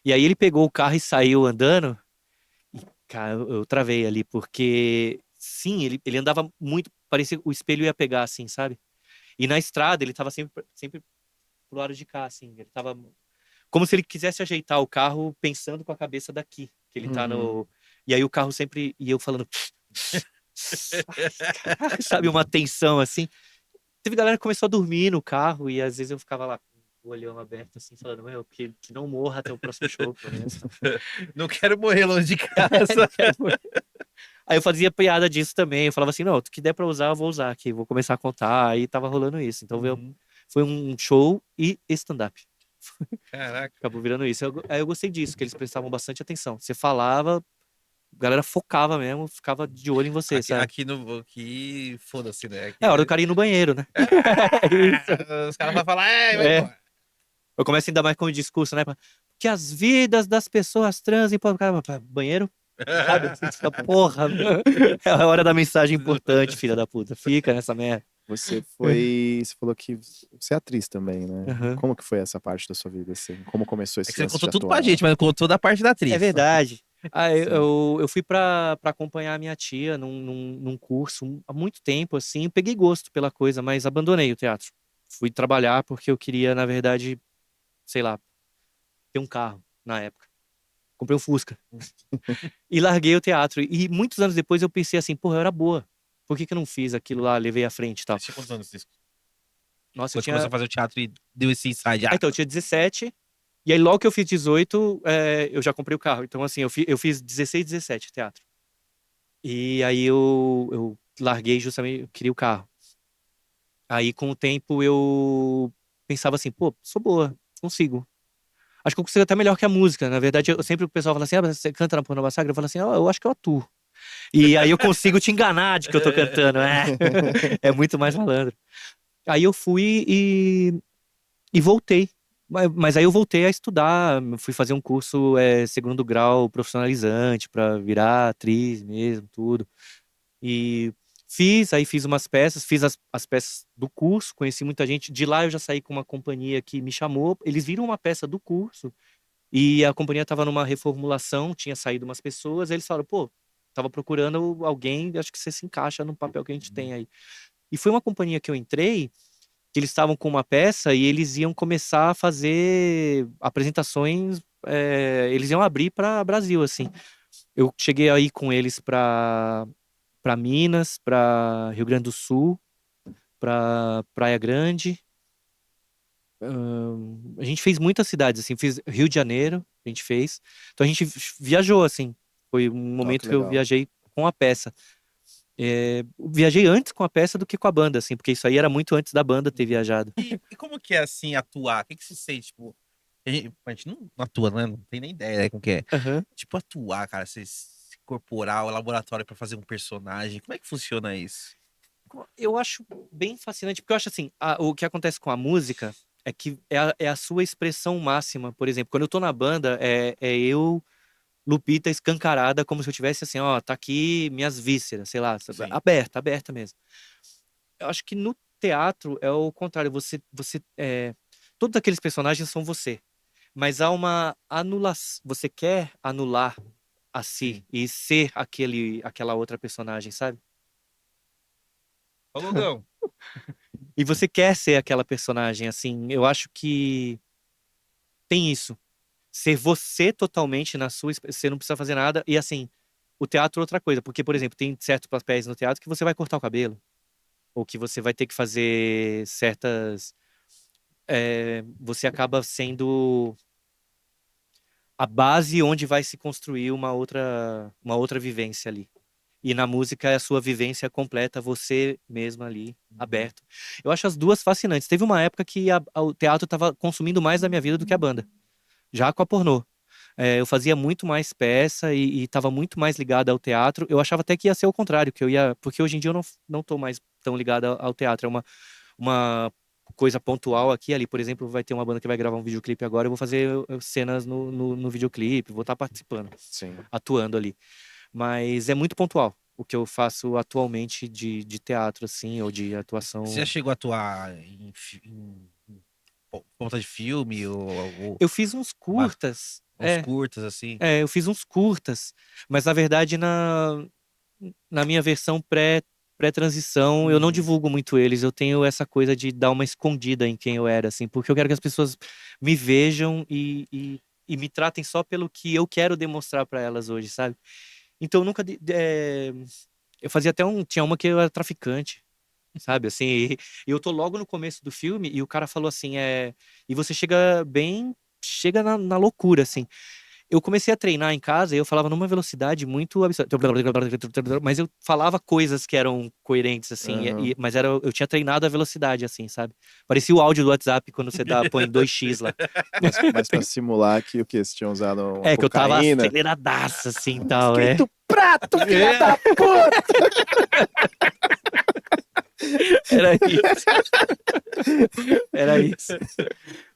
E aí, ele pegou o carro e saiu andando. E, cara, eu travei ali, porque, sim, ele andava muito, parecia que o espelho ia pegar, assim, sabe? E na estrada, ele tava sempre pro lado de cá, assim. Ele tava como se ele quisesse ajeitar o carro pensando com a cabeça daqui, que ele tá no... E aí o carro sempre... E eu falando... Sabe, uma tensão, assim. Teve galera que começou a dormir no carro e às vezes eu ficava lá com o olhão aberto, assim, falando, meu, que não morra até o próximo show, pelo menos. Não quero morrer longe de casa. Aí eu fazia piada disso também. Eu falava assim, não, o que der pra usar, eu vou usar aqui. Vou começar a contar. Aí tava rolando isso. Então foi um show e stand-up. Caraca. Acabou virando isso. Aí eu gostei disso, que eles prestavam bastante atenção. Você falava, a galera focava mesmo, ficava de olho em você, sabe? Aqui foda-se, né? Aqui É a hora do cara ir no banheiro, né? Os caras vão falar, vai É. embora. Eu começo ainda mais com o discurso, né? Que as vidas das pessoas trans e o cara, banheiro? Sabe? Você fica, porra, é a hora da mensagem importante, filha da puta. Fica nessa merda. Você falou que você é atriz também, né? Uhum. Como que foi essa parte da sua vida, assim? Como começou esse É que você lance contou de tudo atuar? pra gente, mas não contou da parte da atriz. É verdade. Sim. Eu fui pra acompanhar a minha tia num curso há muito tempo, assim. Eu peguei gosto pela coisa, mas abandonei o teatro. Fui trabalhar porque eu queria, na verdade, sei lá, ter um carro na época. Comprei um Fusca. E larguei o teatro. E muitos anos depois eu pensei assim, porra, eu era boa. Por que eu não fiz aquilo lá, levei à frente e tal? Você tinha quantos anos disso? Nossa, eu Quando tinha... começou a fazer o teatro e deu esse insight. Então, eu tinha 17. E aí, logo que eu fiz 18, eu já comprei o carro. Então, assim, eu fiz 16, 17 teatro. E aí eu larguei justamente, eu queria o carro. Aí, com o tempo, eu pensava assim, pô, sou boa, consigo. Acho que eu consigo até melhor que a música. Na verdade, sempre o pessoal fala assim, você canta na Pornô Massacre? Eu falo assim, eu acho que eu atuo. E aí eu consigo te enganar de que eu tô cantando. É muito mais malandro. Aí eu fui e voltei. Mas aí eu voltei a estudar, fui fazer um curso segundo grau profissionalizante para virar atriz mesmo, tudo. E fiz umas peças, fiz as peças do curso, conheci muita gente. De lá eu já saí com uma companhia que me chamou. Eles viram uma peça do curso e a companhia estava numa reformulação, tinha saído umas pessoas. Eles falaram, pô, tava procurando alguém, acho que você se encaixa no papel que a gente tem aí. E foi uma companhia que eu entrei, que eles estavam com uma peça e eles iam começar a fazer apresentações, eles iam abrir para Brasil, assim. Eu cheguei aí com eles para Minas, para Rio Grande do Sul, para Praia Grande. A gente fez muitas cidades, assim, fiz Rio de Janeiro, a gente fez. Então a gente viajou, assim. Foi um momento que eu legal. viajei com a peça. Viajei antes com a peça do que com a banda, assim, porque isso aí era muito antes da banda ter viajado. E como que é, assim, atuar? O que se sente, tipo... A gente não atua, né? Não tem nem ideia, né, como que é. Uhum. Tipo, atuar, cara, você se incorporar ao laboratório pra fazer um personagem. Como é que funciona isso? Eu acho bem fascinante, porque eu acho assim, o que acontece com a música é que é a sua expressão máxima. Por exemplo, quando eu tô na banda, é eu, Lupita, escancarada, como se eu tivesse assim, ó, tá aqui minhas vísceras, sei lá, Sim. aberta mesmo. Eu acho que no teatro é o contrário, todos aqueles personagens são você, mas há uma anulação, você quer anular a si e ser aquela outra personagem, sabe? Ô, Lugão. E você quer ser aquela personagem, assim, eu acho que tem isso. Ser você totalmente na sua, você não precisa fazer nada. E assim, o teatro é outra coisa, porque, por exemplo, tem certos papéis no teatro que você vai cortar o cabelo, ou que você vai ter que fazer certas você acaba sendo a base onde vai se construir uma outra vivência ali. E na música é a sua vivência completa, você mesmo ali, aberto. Eu acho as duas fascinantes. Teve uma época que o teatro estava consumindo mais da minha vida do que a banda. Já com a pornô. Eu fazia muito mais peça e estava muito mais ligado ao teatro. Eu achava até que ia ser o contrário, porque hoje em dia eu não tô mais tão ligado ao teatro. É uma coisa pontual aqui e ali. Por exemplo, vai ter uma banda que vai gravar um videoclipe agora, eu vou fazer cenas no videoclipe, vou estar participando, Sim. atuando ali. Mas é muito pontual o que eu faço atualmente de teatro, assim, ou de atuação. Você já chegou a atuar em ponta de filme ou Eu fiz uns curtas. uns curtas, assim? Eu fiz uns curtas, mas na verdade na minha versão pré-transição eu não divulgo muito eles, eu tenho essa coisa de dar uma escondida em quem eu era, assim, porque eu quero que as pessoas me vejam e me tratem só pelo que eu quero demonstrar pra elas hoje, sabe? Então eu nunca... eu fazia tinha uma que eu era traficante, sabe, assim, e eu tô logo no começo do filme e o cara falou assim, e você chega na loucura, assim. Eu comecei a treinar em casa e eu falava numa velocidade muito absurda. Mas eu falava coisas que eram coerentes, assim. Mas eu tinha treinado a velocidade, assim, sabe? Parecia o áudio do WhatsApp quando você põe 2x lá. Mas pra simular que o quê? Você tinha usado uma Que eu tava cocaína? aceleradaço, assim, tal, Esquenta o prato, filha da puta! Era isso. Era isso.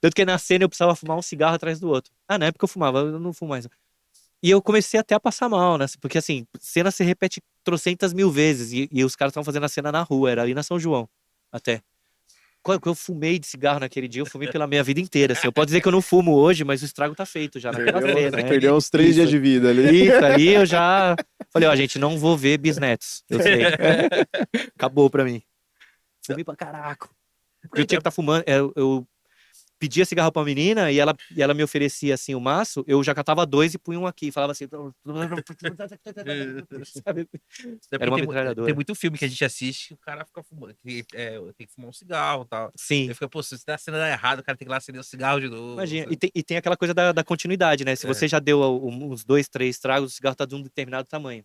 Tanto que na cena eu precisava fumar um cigarro atrás do outro. Na época eu fumava, eu não fumo mais. E eu comecei até a passar mal, né? Porque assim, cena se repete trocentas mil vezes. E os caras estavam fazendo a cena na rua, era ali na São João. Até. Quando eu fumei de cigarro naquele dia, eu fumei pela minha vida inteira. Assim. Eu posso dizer que eu não fumo hoje, mas o estrago tá feito já naquela cena. Perdeu uns 3 dias de vida ali. Isso, ali eu já falei, ó, gente, não vou ver bisnetos. Eu sei. Acabou pra mim. Fumei pra caraca. Porque eu tinha que estar fumando. Eu pedia cigarro pra menina e ela me oferecia assim o maço, eu já catava 2 e punha um aqui. Falava assim. Sabe? Era uma metralhadora. Tem muito filme que a gente assiste que o cara fica fumando. Tem que fumar um cigarro e tal. Sim. Ele fica, pô, se tá sendo errado, o cara tem que ir lá acender o cigarro de novo. Imagina. E tem aquela coisa da continuidade, né? Se você já deu uns 2, 3 tragos, o cigarro tá de um determinado tamanho.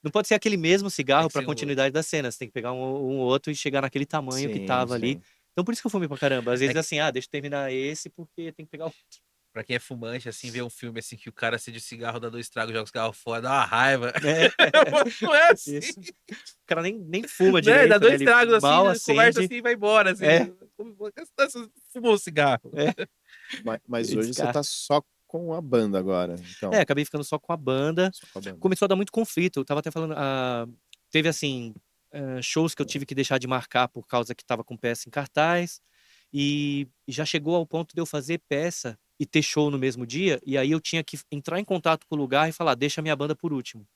Não pode ser aquele mesmo cigarro pra continuidade da cena. Você tem que pegar um outro e chegar naquele tamanho que tava ali. Então por isso que eu fumei pra caramba. Às vezes assim, deixa eu terminar esse porque tem que pegar outro. Pra quem é fumante, assim, ver um filme assim que o cara acende o cigarro, dá 2 tragos, joga o cigarro fora, dá uma raiva. Não é assim. Isso. O cara nem fuma direito, dá 2 né? tragos assim, mal conversa assim e vai embora. Assim. Fumou o cigarro. Mas hoje você tá só com a banda agora. Então. Acabei ficando só com a banda. Começou a dar muito conflito. Eu tava até falando... teve assim... shows que eu tive que deixar de marcar por causa que tava com peça em cartaz. E já chegou ao ponto de eu fazer peça e ter show no mesmo dia, e aí eu tinha que entrar em contato com o lugar e falar, deixa a minha banda por último.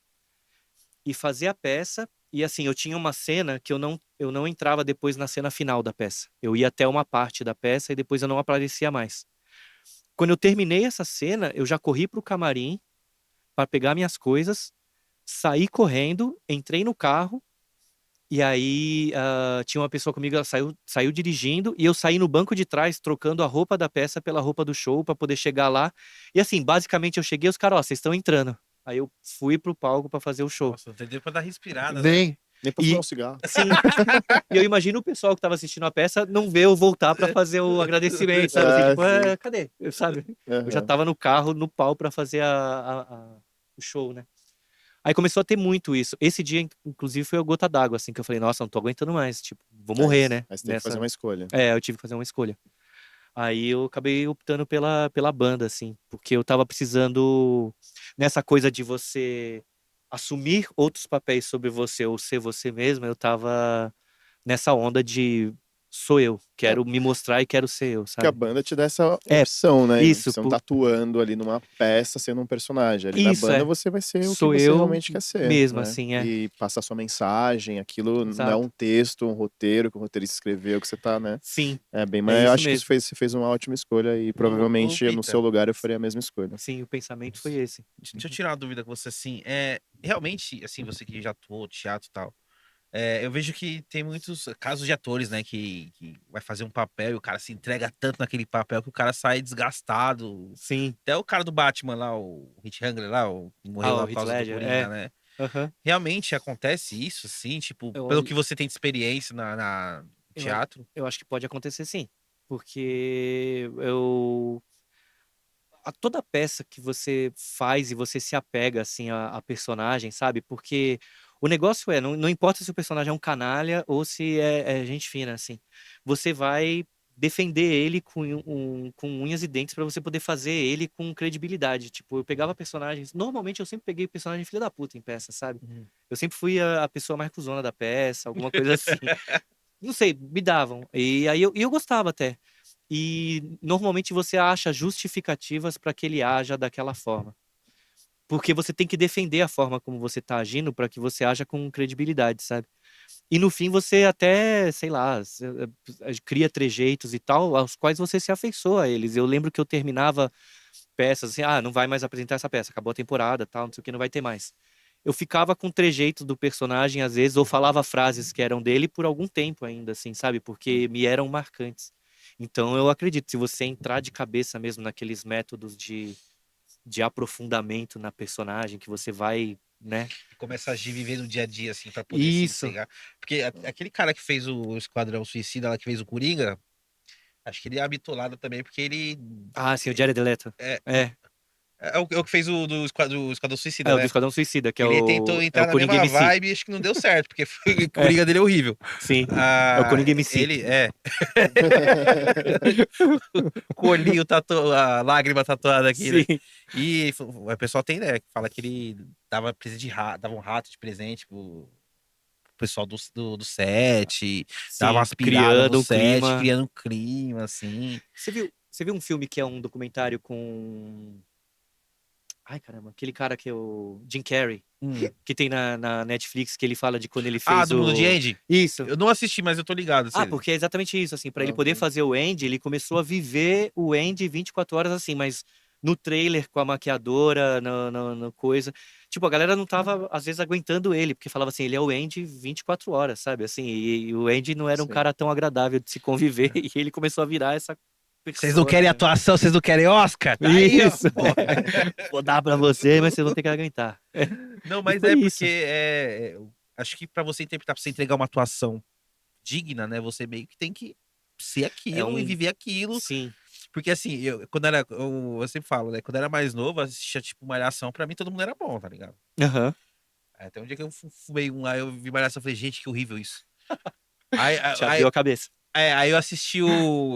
E fazer a peça, e assim, eu tinha uma cena que eu não entrava depois na cena final da peça. Eu ia até uma parte da peça e depois eu não aparecia mais. Quando eu terminei essa cena, eu já corri pro camarim para pegar minhas coisas, saí correndo, entrei no carro, e aí tinha uma pessoa comigo, ela saiu dirigindo, e eu saí no banco de trás, trocando a roupa da peça pela roupa do show, pra poder chegar lá. E assim, basicamente eu cheguei, os caras, vocês estão entrando. Aí eu fui pro palco pra fazer o show. Nossa, entendeu? Pra dar respirada, né? Nem pra fumar um cigarro. Sim. E eu imagino o pessoal que tava assistindo a peça não ver eu voltar pra fazer o agradecimento, sabe? Assim, tipo, cadê? Sabe? Eu já tava no carro, no pau pra fazer o show, né? Aí começou a ter muito isso. Esse dia, inclusive, foi a gota d'água, assim, que eu falei, nossa, não tô aguentando mais, tipo, vou morrer, né? Aí você teve que fazer uma escolha. Eu tive que fazer uma escolha. Aí eu acabei optando pela banda, assim, porque eu tava precisando, nessa coisa de você assumir outros papéis sobre você ou ser você mesmo, eu tava nessa onda de sou eu, quero me mostrar e quero ser eu, sabe? Porque a banda te dá essa opção, né? Isso. Você não tá atuando ali numa peça sendo um personagem. Ali na banda você vai ser o que você realmente quer ser. Mesmo, né? assim, E passar sua mensagem, aquilo Exato. não é um texto, um roteiro que o roteirista escreveu, que você tá, né? Sim. Mas eu acho que você fez uma ótima escolha e provavelmente no seu lugar eu faria a mesma escolha. Sim, o pensamento foi esse. Deixa eu tirar uma dúvida com você, assim, realmente, assim, você que já atuou teatro e tal, Eu vejo que tem muitos casos de atores, né, que vai fazer um papel e o cara se entrega tanto naquele papel que o cara sai desgastado. Sim. Até o cara do Batman lá, o Heath Ledger lá, o que morreu Ah, o lá por Heath causa do Ledger, Coringa, né? Aham. Realmente acontece isso, assim, tipo, pelo Eu, que você tem de experiência no eu, a- teatro? eu acho que pode acontecer sim. Porque toda peça que você faz e você se apega assim a personagem, sabe? Porque o negócio não importa se o personagem é um canalha ou se é gente fina, assim. Você vai defender ele com unhas e dentes pra você poder fazer ele com credibilidade. Tipo, eu pegava personagens. Normalmente eu sempre peguei personagem filha da puta em peça, sabe? Uhum. Eu sempre fui a pessoa mais cuzona da peça, alguma coisa assim. Não sei, me davam. E aí eu gostava até. E normalmente você acha justificativas para que ele haja daquela forma. Porque você tem que defender a forma como você tá agindo para que você haja com credibilidade, sabe? E no fim você até, sei lá, cria trejeitos e tal, aos quais você se afeiçoa a eles. Eu lembro que eu terminava peças assim, não vai mais apresentar essa peça, acabou a temporada, tal, não sei o que, não vai ter mais. Eu ficava com trejeitos do personagem às vezes, ou falava frases que eram dele por algum tempo ainda, assim, sabe? Porque me eram marcantes. Então eu acredito, se você entrar de cabeça mesmo naqueles métodos de aprofundamento na personagem, que você vai, né? Começa a agir, viver no dia a dia, assim, pra poder se Isso. entregar. Porque aquele cara que fez o Esquadrão Suicida, lá que fez o Coringa, acho que ele é habitolado também, porque ele. Ah, sim, o Jared Leto. É, É, é o que fez do Esquadrão Suicida, é o do né? Esquadrão Suicida, que é Ele tentou é o entrar na Coringa mesma MC. vibe e acho que não deu certo, porque o É, Coringa dele é horrível. sim, é o Ah, Coringa MC. ele é. Colinho a lágrima tatuada aqui, né? Sim, E o pessoal tem, né? Que fala que ele dava presente de rato, dava um rato de presente pro pessoal do set, dava sim, umas piradas no criando um set, clima. criando um clima, assim. Você viu um filme que é um documentário com. Ai, caramba, aquele cara que é o Jim Carrey, Hum. que tem na Netflix, que ele fala de quando ele Ah, fez do Mundo de o. Andy? Isso. Eu não assisti, mas eu tô ligado. Porque é exatamente isso, assim, pra ele poder Aham. fazer o Andy, ele começou a viver o Andy 24 horas assim, mas no trailer com a maquiadora, no coisa. Tipo, a galera não tava, às vezes, aguentando ele, porque falava assim, ele é o Andy 24 horas, sabe? Assim, e o Andy não era um Sim. cara tão agradável de se conviver, e ele começou a virar essa Vocês não querem persona. atuação, vocês não querem Oscar? Tá aí, ó. Isso. Vou dar pra você, mas vocês vão ter que aguentar. Não, E mas foi é isso. porque acho que pra você interpretar, pra você entregar uma atuação digna, né? Você meio que tem que ser É aquilo e um. viver aquilo. Sim. Porque assim, eu sempre falo, né? Quando eu era mais novo, assistia tipo Malhação, pra mim todo mundo era bom, tá ligado? Aham. Até um dia que eu fumei um lá, eu vi Malhação, eu falei, gente, que horrível isso. Aí, Te aí, abriu a cabeça. aí eu assisti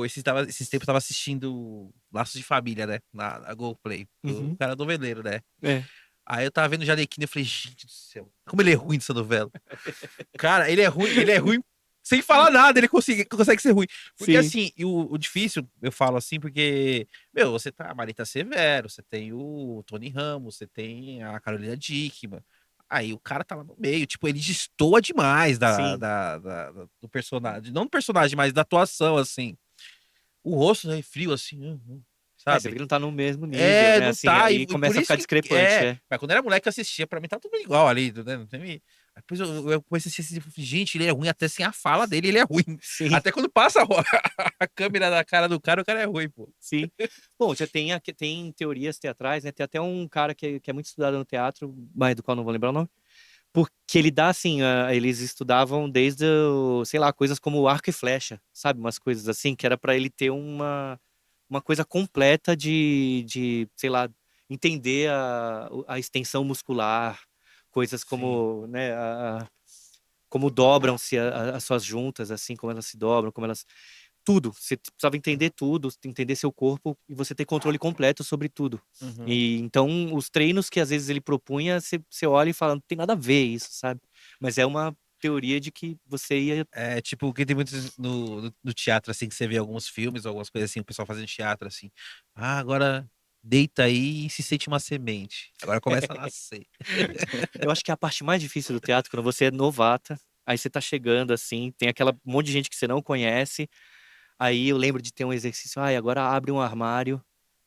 esses tempos eu tava assistindo Laços de Família, né? Na GoPlay. O Uhum. cara é noveleiro, né? É. Aí eu tava vendo o Jalequino e eu falei, gente do céu, como ele é ruim nessa novela. Cara, ele é ruim sem falar nada, ele consegue ser ruim. Porque Sim. assim, e o difícil, eu falo assim, porque, meu, você tá a Marita Severo, você tem o Tony Ramos, você tem a Carolina Dickmann. Aí o cara tá lá no meio, tipo, ele destoa demais Sim. do personagem. Não do personagem, mas da atuação, assim. O rosto é frio, assim, Você vê sabe? que não tá no mesmo nível, né? Não Assim, tá, aí e por começa a isso ficar que. discrepante, é. Mas quando eu era moleque eu assistia, pra mim tá tudo igual ali, né? Não tem. Depois eu comecei a assistir, gente, ele é ruim, até sem a fala dele, ele é ruim. Sim, Até quando passa a câmera na cara do cara, o cara é ruim, pô. sim. Bom, já tem teorias teatrais, né? Tem até um cara que é muito estudado no teatro, mas do qual não vou lembrar o nome. Porque ele dá assim, eles estudavam desde, sei lá, coisas como arco e flecha, sabe? Umas coisas assim, que era pra ele ter uma coisa completa sei lá, entender a extensão muscular, coisas Sim. como, né, como dobram-se as suas juntas, assim, como elas se dobram, como elas. Tudo. Você precisava entender tudo, entender seu corpo e você ter controle completo sobre tudo. Uhum. E então, os treinos que às vezes ele propunha, você olha e fala, não tem nada a ver isso, sabe? Mas é uma teoria de que você ia. É tipo, que tem muitos no teatro, assim, que você vê alguns filmes, algumas coisas assim, o pessoal fazendo teatro, assim. Ah, agora deita aí e se sente uma semente. Agora começa a nascer. Eu acho que é a parte mais difícil do teatro, quando você é novata, aí você tá chegando assim, tem aquela monte de gente que você não conhece. Aí eu lembro de ter um exercício, agora abre um armário.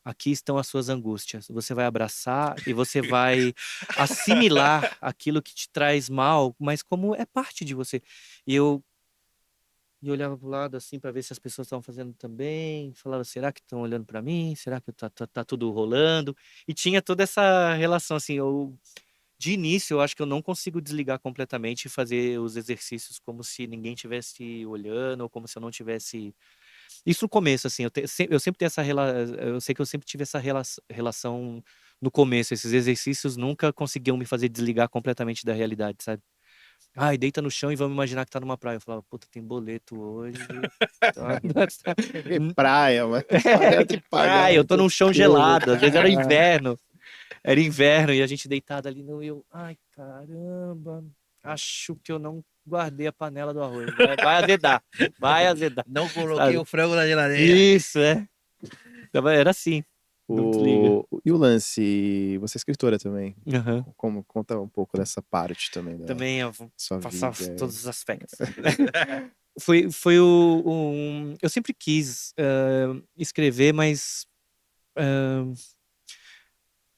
aqui estão as suas angústias. Você vai abraçar e você vai assimilar aquilo que te traz mal, mas como é parte de você. E eu olhava pro lado assim para ver se as pessoas estavam fazendo também. Falava, será que estão olhando para mim? Será que tá tudo rolando? E tinha toda essa relação assim, de início, eu acho que eu não consigo desligar completamente e fazer os exercícios como se ninguém tivesse olhando, ou como se eu não tivesse. Isso no começo, assim, eu sempre tenho essa relação. Eu sei que eu sempre tive essa relação no começo. Esses exercícios nunca conseguiam me fazer desligar completamente da realidade, sabe? Ai, deita no chão e vamos imaginar que tá numa praia. Eu falava, puta, tem boleto hoje. Que praia, mano. Que praia, eu tô num chão gelado. Às vezes era inverno. Era inverno e a gente deitado ali no eu. Ai, caramba. Acho que eu não guardei a panela do arroz. Vai azedar. Vai azedar. Não coloquei Sabe? o frango na geladeira. Isso, é. Era assim. Não desliga. E o lance, você é escritora também. Aham. Como, conta um pouco dessa parte também da Também eu vou sua passar vida. todos os aspectos. Foi eu sempre quis escrever, mas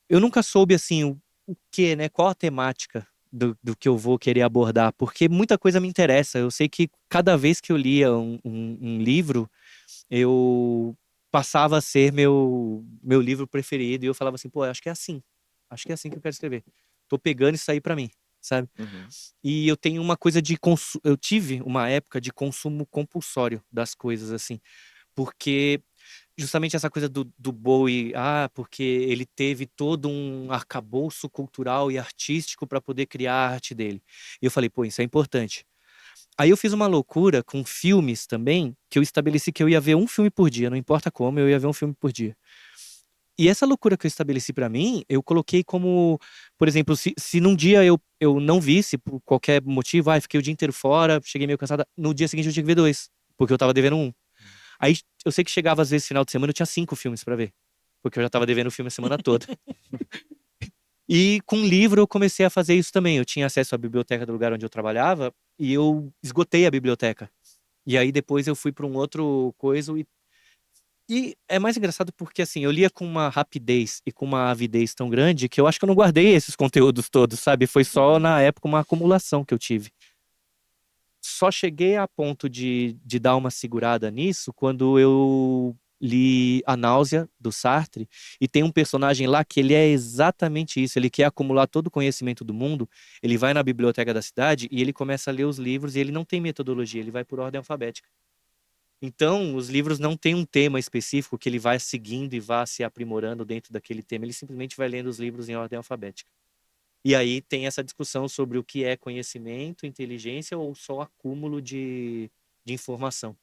eu nunca soube assim o que, né? Qual a temática do que eu vou querer abordar, porque muita coisa me interessa. Eu sei que cada vez que eu lia um livro, eu passava a ser meu livro preferido e eu falava assim, pô, acho que é assim. Acho que é assim que eu quero escrever. Tô pegando isso aí pra mim, sabe? Uhum. E eu tenho uma coisa de eu tive uma época de consumo compulsório das coisas assim, porque justamente essa coisa do Bowie, porque ele teve todo um arcabouço cultural e artístico para poder criar a arte dele. E eu falei, pô, isso é importante. Aí eu fiz uma loucura com filmes também, que eu estabeleci que eu ia ver um filme por dia, não importa como, eu ia ver um filme por dia. E essa loucura que eu estabeleci pra mim, eu coloquei como, por exemplo, se num dia eu não visse, por qualquer motivo, fiquei o dia inteiro fora, cheguei meio cansada, no dia seguinte eu tinha que ver 2, porque eu tava devendo um. Aí eu sei que chegava às vezes final de semana, eu tinha 5 filmes pra ver, porque eu já tava devendo o filme a semana toda. E com livro eu comecei a fazer isso também. Eu tinha acesso à biblioteca do lugar onde eu trabalhava e eu esgotei a biblioteca. E aí depois eu fui para um outro coisa e é mais engraçado porque, assim, eu lia com uma rapidez e com uma avidez tão grande que eu acho que eu não guardei esses conteúdos todos, sabe? Foi só, na época, uma acumulação que eu tive. Só cheguei a ponto de dar uma segurada nisso quando eu li A Náusea, do Sartre, e tem um personagem lá que ele é exatamente isso. Ele quer acumular todo o conhecimento do mundo, ele vai na biblioteca da cidade e ele começa a ler os livros e ele não tem metodologia, ele vai por ordem alfabética. Então, os livros não têm um tema específico que ele vai seguindo e vá se aprimorando dentro daquele tema. Ele simplesmente vai lendo os livros em ordem alfabética. E aí tem essa discussão sobre o que é conhecimento, inteligência ou só acúmulo de informação.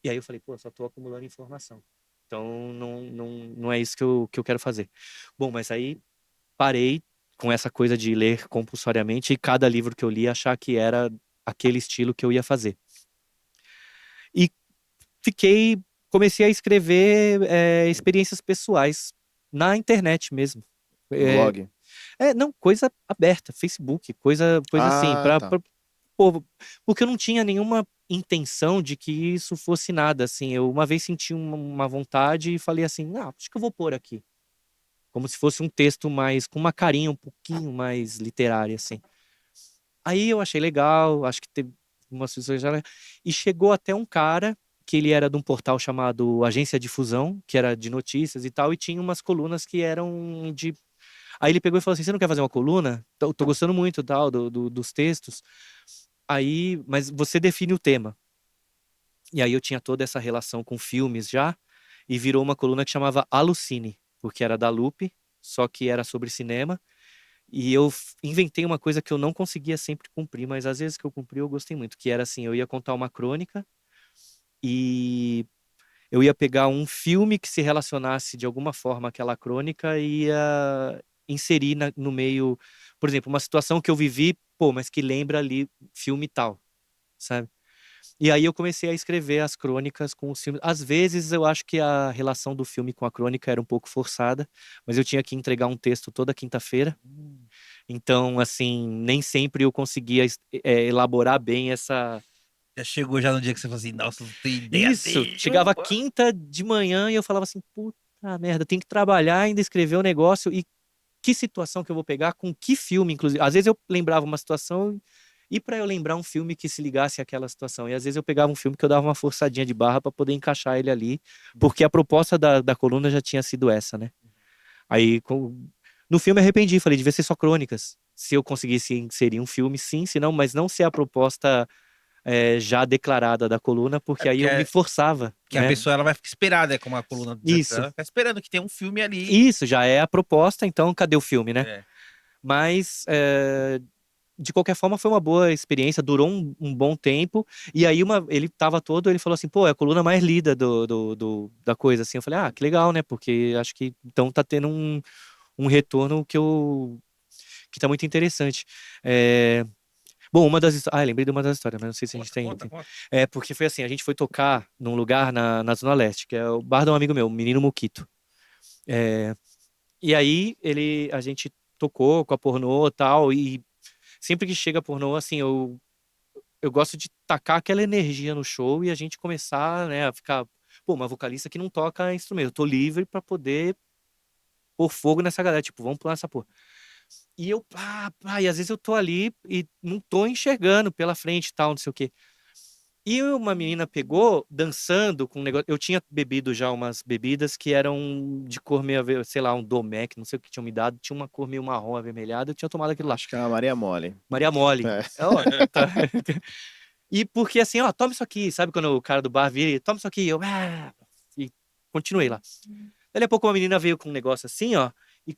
E aí eu falei, pô, só estou acumulando informação. Então, não é isso que eu quero fazer. Bom, mas aí parei com essa coisa de ler compulsoriamente e cada livro que eu li achar que era aquele estilo que eu ia fazer. E comecei a escrever experiências pessoais na internet mesmo. Blog. Não, coisa aberta, Facebook, coisa assim, pra povo. Porque eu não tinha nenhuma intenção de que isso fosse nada, assim. Eu uma vez senti uma vontade e falei assim, acho que eu vou pôr aqui. Como se fosse um texto mais, com uma carinha um pouquinho mais literária, assim. Aí eu achei legal, acho que teve umas pessoas já. E chegou até um cara que ele era de um portal chamado Agência Difusão, que era de notícias e tal, e tinha umas colunas que eram de. Aí ele pegou e falou assim: você não quer fazer uma coluna? Tô gostando muito tal, dos textos. Aí, mas você define o tema. E aí eu tinha toda essa relação com filmes já, e virou uma coluna que chamava Alucine, porque era da Lupe, só que era sobre cinema. E eu inventei uma coisa que eu não conseguia sempre cumprir, mas às vezes que eu cumpri eu gostei muito, que era assim, eu ia contar uma crônica e eu ia pegar um filme que se relacionasse de alguma forma àquela crônica e ia inserir no meio, por exemplo, uma situação que eu vivi, mas que lembra ali filme tal, sabe? E aí eu comecei a escrever as crônicas com os filmes. Às vezes eu acho que a relação do filme com a crônica era um pouco forçada, mas eu tinha que entregar um texto toda quinta-feira. Então, assim, nem sempre eu conseguia elaborar bem essa. Já chegou já no dia que você falou assim, nossa, não tem ideia Isso, dele. chegava quinta de manhã e eu falava assim, puta, ah, merda, tem que trabalhar, ainda escrever o negócio, e que situação que eu vou pegar, com que filme, inclusive. Às vezes eu lembrava uma situação, e para eu lembrar um filme que se ligasse àquela situação. E às vezes eu pegava um filme que eu dava uma forçadinha de barra para poder encaixar ele ali, porque a proposta da coluna já tinha sido essa, né? Aí, no filme eu arrependi, falei, devia ser só crônicas. Se eu conseguisse inserir um filme, sim, se não, mas não ser a proposta já declarada da coluna, porque aí eu me forçava. Que a né? pessoa ela vai ficar esperada, como a coluna do Isso. ela fica esperando que tem um filme ali. Isso, já é a proposta, então cadê o filme, né? É. Mas, de qualquer forma, foi uma boa experiência, durou um bom tempo, e aí ele falou assim, pô, é a coluna mais lida da coisa, assim. Eu falei, ah, que legal, né? Porque acho que então tá tendo um retorno que tá muito interessante. Bom, lembrei de uma das histórias, mas não sei se a gente tem. Conta. Porque foi assim, a gente foi tocar num lugar na Zona Leste, que é o bar de um amigo meu, o Menino Moquito. E aí a gente tocou com a pornô e tal, e sempre que chega a pornô, assim, eu gosto de tacar aquela energia no show e a gente começar, né, a ficar, pô, uma vocalista que não toca instrumento, eu tô livre pra poder pôr fogo nessa galera, tipo, vamos pular essa porra. E eu, e às vezes eu tô ali e não tô enxergando pela frente e tal, não sei o quê. E uma menina pegou, dançando com um negócio. Eu tinha bebido já umas bebidas que eram de cor meio, sei lá, um Domec, não sei o que tinham me dado. Tinha uma cor meio marrom avermelhada, eu tinha tomado aquilo lá. Acho que é uma Maria Mole. Maria Mole. É. Tá. E porque assim, ó, toma isso aqui. Sabe quando o cara do bar vira e toma isso aqui? E continuei lá. Daí a pouco uma menina veio com um negócio assim, ó. E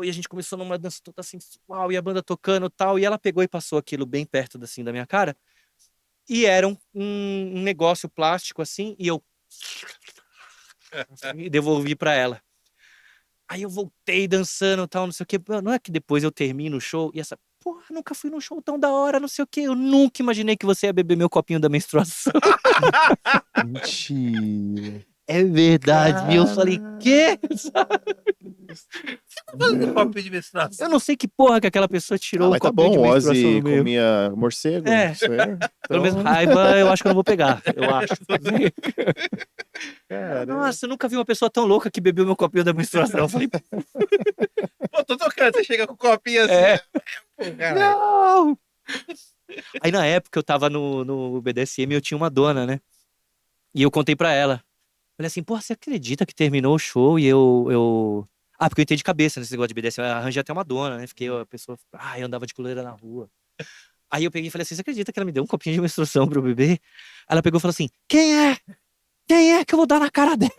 a gente começou numa dança toda sensual, e a banda tocando e tal. E ela pegou e passou aquilo bem perto assim, da minha cara. E era um negócio plástico assim, e eu devolvi pra ela. Aí eu voltei dançando e tal, não sei o quê. Não é que depois eu termino o show e porra, nunca fui num show tão da hora, não sei o quê. Eu nunca imaginei que você ia beber meu copinho da menstruação. Mentira. É verdade, viu? Eu falei, quê? Um copinho de menstruação. Eu não sei que porra que aquela pessoa tirou Mas o tá copinho bom, de o menstruação Ozzy no meio. comia morcego. É. Isso aí. Pelo menos Então, raiva, eu acho que eu não vou pegar. Eu acho. cara, Nossa, eu nunca vi uma pessoa tão louca que bebeu meu copinho da menstruação. Eu falei, Pô, tô tocando, você chega com o copinho assim. Pô, cara. não! Aí na época eu tava no BDSM e eu tinha uma dona, né? E eu contei pra ela. Falei assim, pô, você acredita que terminou o show e eu... porque eu entrei de cabeça nesse negócio de BDSM. Eu arranjei até uma dona, né? Fiquei, a pessoa... eu andava de coleira na rua. Aí eu peguei e falei assim, você acredita que ela me deu um copinho de menstruação pra eu beber? Ela pegou e falou assim, quem é? Quem é que eu vou dar na cara dela?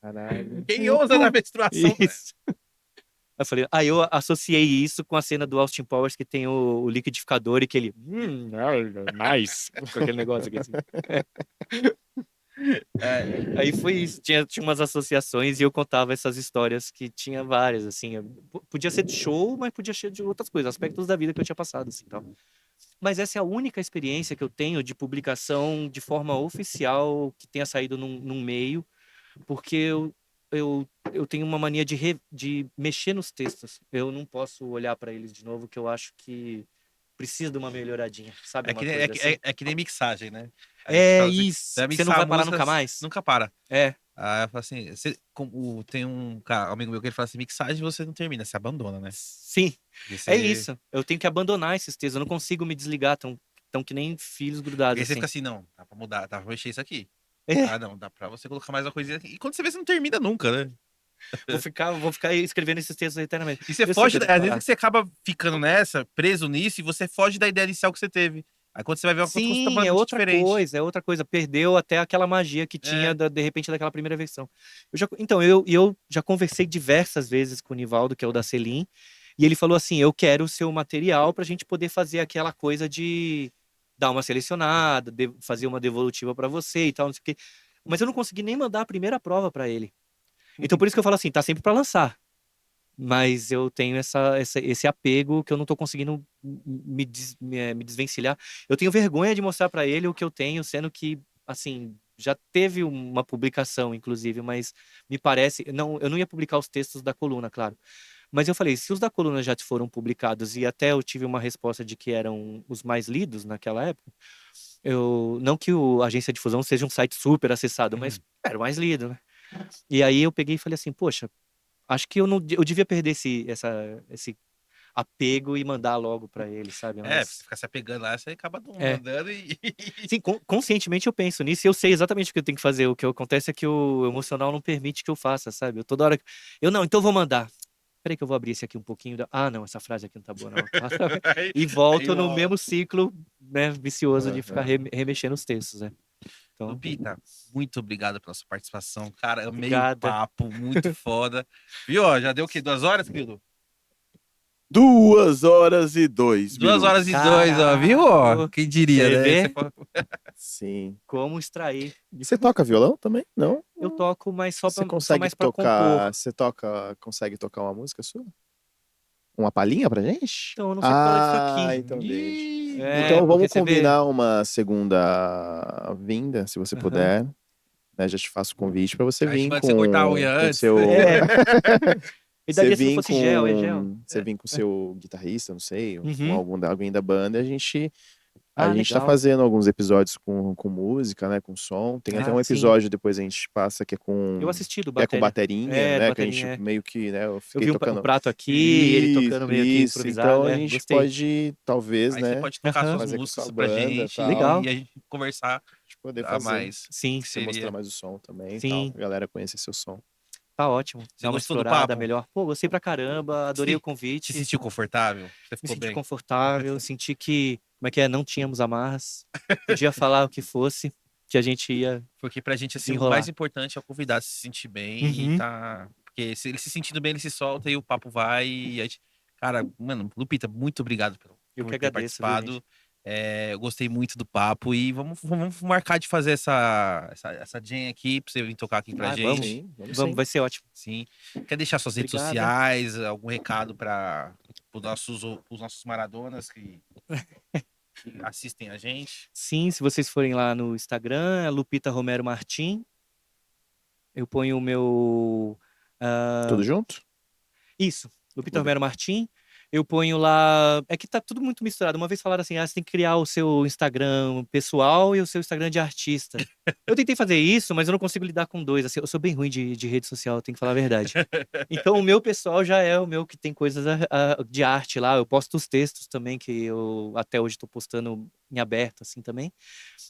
caralho. Quem ousa na menstruação? Isso. Aí eu associei isso com a cena do Austin Powers que tem o liquidificador e que ele... nice. Com aquele negócio aqui assim. Aí foi isso, tinha umas associações e eu contava essas histórias que tinha várias, assim. Podia ser de show, mas podia ser de outras coisas, aspectos da vida que eu tinha passado, assim, tal. Mas essa é a única experiência que eu tenho de publicação de forma oficial que tenha saído num meio, porque eu tenho uma mania de mexer nos textos. Eu não posso olhar para eles de novo, que eu acho que precisa de uma melhoradinha, sabe? É que nem mixagem, né? Isso. Você vai Você não mixar vai parar músicas, nunca mais? Nunca para. É. Aí eu falo assim, tem um amigo meu que ele fala assim, mixagem você não termina, você abandona, né? Sim. E É isso. Eu tenho que abandonar esses textos. Eu não consigo me desligar tão que nem filhos grudados, Aí você assim. fica assim, não, dá pra mudar, dá pra mexer isso aqui. É. Ah, não, dá pra você colocar mais uma coisinha aqui. E quando você vê, você não termina nunca, né? Vou ficar escrevendo esses textos eternamente. E você Eu foge, sei que eu tenho às que vezes você acaba ficando preso nisso, e você foge da ideia inicial que você teve. Aí quando você vai ver uma coisa, você tá Sim, falando é muito outra diferente. coisa, é outra coisa. Perdeu até aquela magia que tinha, de repente, daquela primeira versão. Então, eu já conversei diversas vezes com o Nivaldo, que é o da Selim, e ele falou assim, eu quero o seu material pra gente poder fazer aquela coisa de dar uma selecionada, fazer uma devolutiva pra você e tal, não sei o quê. Mas eu não consegui nem mandar a primeira prova pra ele. Então, por isso que eu falo assim, tá sempre pra lançar. Mas eu tenho esse apego que eu não tô conseguindo me desvencilhar. Eu tenho vergonha de mostrar pra ele o que eu tenho, sendo que, assim, já teve uma publicação, inclusive, mas me parece... Não, eu não ia publicar os textos da coluna, claro. Mas eu falei, se os da coluna já foram publicados e até eu tive uma resposta de que eram os mais lidos naquela época, não que a Agência de Difusão seja um site super acessado, mas era o mais lido, né? E aí eu peguei e falei assim, poxa, acho que eu devia perder esse apego e mandar logo pra ele, sabe? É, Mas você ficar se apegando lá, você acaba não é, mandando e. sim, conscientemente eu penso nisso e eu sei exatamente o que eu tenho que fazer. O que acontece é que o emocional não permite que eu faça, sabe? Eu toda hora eu não, então eu vou mandar. Peraí que eu vou abrir esse aqui um pouquinho. Ah, não, essa frase aqui não tá boa, não. Aí, E aí volto no volta. mesmo ciclo, né, vicioso de ficar Aham. remexendo os textos, né? Então, Lupita, muito obrigado pela sua participação. Cara, amei o obrigada. papo, muito foda. Viu? Ó, já deu o quê? 2 horas, querido? 2 horas e 2 2 horas e 2, ó, viu? Ó, Caraca! quem diria, Você né? Você vê pode- Sim. como extrair. E você toca violão também? Não? Eu toco, mas Você só consegue mais pra compor. tocar. Consegue tocar uma música sua? Uma palhinha pra gente? Então, eu não sei qual é isso Ah, aqui. então deixa. Ih, É, Então porque vamos você vê. combinar uma segunda vinda, se você Aham. puder. Né? Já te faço o convite pra você a gente vir manda você cortar a unha com o antes. seu. É, e Você daria se não vir fosse gel, é gel. Você vir com o seu guitarrista, não sei, ou com Uhum. alguém da banda, a Ah, gente tá legal. fazendo alguns episódios com música, né, com som. Tem até Ah, um sim. episódio depois a gente passa Eu assisti do que é com bateria. baterinha, É, do né, que a gente bateria, é. meio que, né, eu Eu fiquei vi o tocando. prato aqui, ele Isso, tocando meio que isso. Então improvisado, a é, gente gostei. pode, talvez, Aí você né, pode tocar Aham. suas fazer com músicas sua pra banda, e gente tal, Legal. e a gente conversar de poder a fazer, mais. Sim, Que você mostrar seria. mais o som também, e tal, sim. a galera conhecer seu som. Tá ótimo. Você Dar uma gostou do explorada papo? melhor. Pô, gostei pra caramba, adorei o Se, se convite. sentiu confortável? Você Me ficou senti bem? confortável, senti que, como é que é, não tínhamos amarras. Podia falar o que fosse, que a gente ia Porque pra gente, assim, o mais desenrolar. importante é o convidado se sentir bem e Uhum. tá. Porque se ele se sentindo bem, ele se solta e o papo vai. E a gente... Cara, mano, Lupita, muito obrigado Eu que por ter agradeço, viu, gente? participado. É, eu gostei muito do papo e vamos marcar de fazer essa jam aqui pra você vir tocar aqui pra Ah, vamos. gente. Sim, vamos Vamos, sim. vai ser ótimo. Sim. Quer deixar suas redes Obrigada. sociais, algum recado para os nossos maradonas que assistem a gente? Sim, se vocês forem lá no Instagram, é Lupita Romero Martim. Eu ponho o meu. Tudo junto? Isso, Lupita Romero Martim. Eu ponho lá. É que tá tudo muito misturado. Uma vez falaram assim: ah, você tem que criar o seu Instagram pessoal e o seu Instagram de artista. Eu tentei fazer isso, mas eu não consigo lidar com dois. Assim, eu sou bem ruim de rede social, eu tenho que falar a verdade. Então, o meu pessoal já é o meu que tem coisas de arte lá. Eu posto os textos também, que eu até hoje estou postando em aberto, assim também.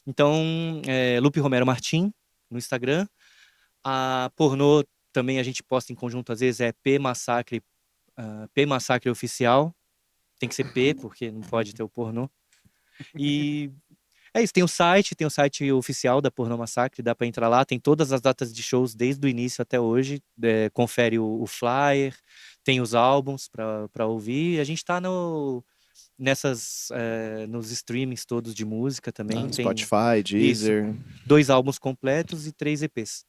Então, Lupe Romero Martim no Instagram. A pornô também a gente posta em conjunto, às vezes é P Massacre, P Massacre Oficial. Tem que ser P, porque não pode ter o pornô. E é isso, tem o site oficial da Pornô Massacre, dá pra entrar lá, tem todas as datas de shows desde o início até hoje. Confere o flyer, tem os álbuns pra ouvir. A gente tá nos streamings todos de música também. Tem Spotify, Deezer. 2 álbuns completos e 3 EPs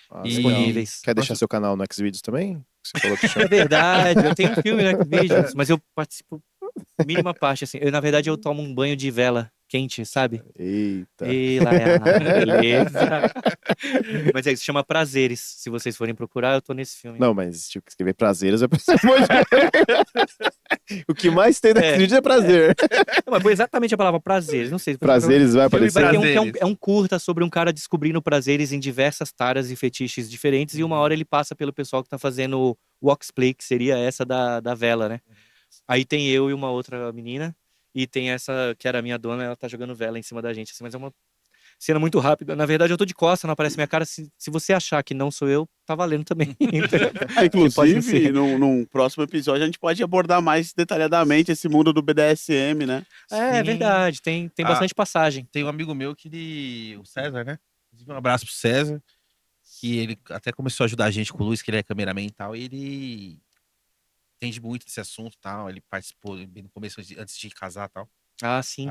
Ah, E- legal. disponíveis. Quer deixar seu canal no Xvideos também? Você falou que É chama. verdade, eu tenho um filme no Xvideos, mas eu participo mínima parte, assim. Na verdade, eu tomo um banho de vela quente, sabe? Eita. E lá, beleza. Mas é isso, chama Prazeres. Se vocês forem procurar, eu tô nesse filme. Não, mas tipo, escrever prazeres é O que mais tem no É. Xvideos é prazer. Não, mas foi exatamente a palavra prazeres, não sei. Prazeres vai Filme aparecer. vai ter que Prazeres. é um curta sobre um cara descobrindo prazeres em diversas taras e fetiches diferentes, e uma hora ele passa pelo pessoal que tá fazendo o Oxplay, que seria essa da vela, né? Aí tem eu e uma outra menina, e tem essa que era a minha dona, ela tá jogando vela em cima da gente, assim, mas é uma cena muito rápida. Na verdade, eu tô de costas, não aparece minha cara. Se você achar que não sou eu, tá valendo também. Então, pode Inclusive, ser. num próximo episódio, a gente pode abordar mais detalhadamente esse mundo do BDSM, né? É Sim. verdade, tem Ah, bastante passagem. Tem um amigo meu o César, né? Inclusive, um abraço pro César, que ele até começou a ajudar a gente com o Luiz, que ele é cameraman e tal, e ele entende muito desse assunto e tal. Ele participou bem no começo, antes de casar e tal, Ah, sim.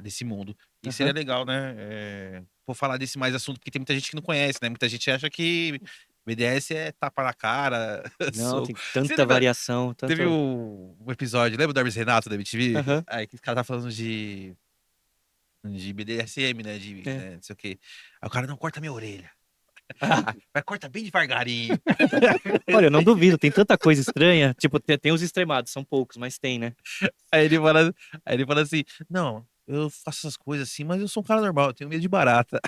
desse mundo. E Aham. seria legal, né? Vou falar desse mais assunto, porque tem muita gente que não conhece, né? Muita gente acha que BDS é tapa na cara, Não, soco. tem Você tanta lembra- variação, tanto. Teve um episódio, lembra do Hermes Renato da MTV? Aham. Aí que o cara tá falando de BDSM, né? É. Né, não sei o quê. Aí o cara, não, corta minha orelha. Vai, corta bem devagarinho. Olha, eu não duvido, tem tanta coisa estranha. Tipo, tem os extremados, são poucos, mas tem, né? Aí ele fala assim, não, eu faço essas coisas assim, mas eu sou um cara normal, eu tenho medo de barata.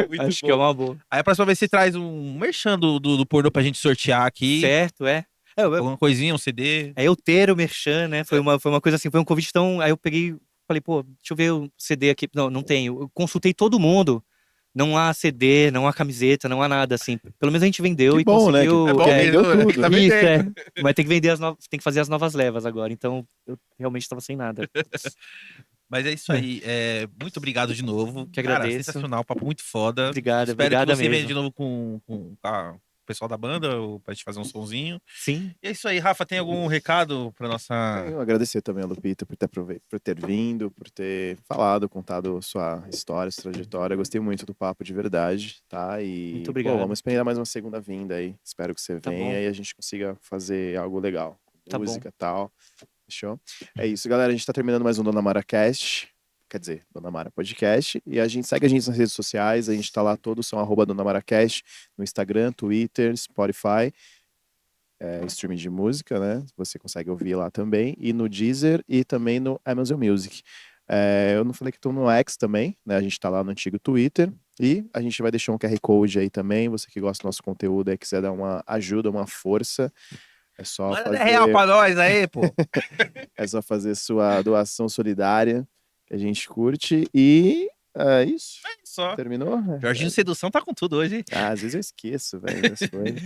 Muito Acho bom. que é uma boa. Aí a próxima vez você traz um merchan do pornô pra gente sortear aqui. Certo, é. Alguma coisinha, um CD. É eu ter o merchan, né? Foi uma coisa assim, foi um convite tão. Aí eu peguei, falei, pô, deixa eu ver o CD aqui. Não, não tenho. Eu consultei todo mundo. Não há CD, não há camiseta, não há nada, assim. Pelo menos a gente vendeu Que e bom, né? conseguiu. É bom Vendeu mesmo, tudo. tá Isso, vendendo. Mas tem que vender tem que fazer as novas levas agora. Então, eu realmente tava sem nada. Mas é isso aí. Muito obrigado de novo. Que Cara, agradeço. sensacional, papo muito foda. Obrigado, Espero obrigado que você venha mesmo. de novo com o pessoal da banda, ou pra gente fazer um sonzinho. Sim. E é isso aí, Rafa. Tem algum recado pra nossa. Eu agradecer também a Lupita por ter vindo, por ter falado, contado sua história, sua trajetória. Gostei muito do papo de verdade, tá? E Muito obrigado. vamos esperar mais uma segunda vinda aí. Espero que você Tá venha bom. e a gente consiga fazer algo legal. Tá bom. Música e tal. Fechou? É isso, galera. A gente tá terminando mais um Dona Mara Cast. Quer dizer, Dona Mara Podcast. E a gente segue a gente nas redes sociais. A gente tá lá, todos são @Dona Mara Cast, no Instagram, Twitter, Spotify. Streaming de música, né? Você consegue ouvir lá também. E no Deezer e também no Amazon Music. Eu não falei que estou no X também, né? A gente tá lá no antigo Twitter. E a gente vai deixar um QR Code aí também. Você que gosta do nosso conteúdo e quiser dar uma ajuda, uma força, é só Manda fazer... real pra nós aí, pô. É só fazer sua doação solidária, que a gente curte. E é isso. Só. Terminou? Jorginho Sedução tá com tudo hoje. Às vezes eu esqueço, velho, das coisas.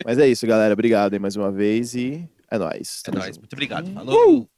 Mas é isso, galera. Obrigado aí mais uma vez e é nóis. É Tamo nóis. junto. Muito obrigado. Falou.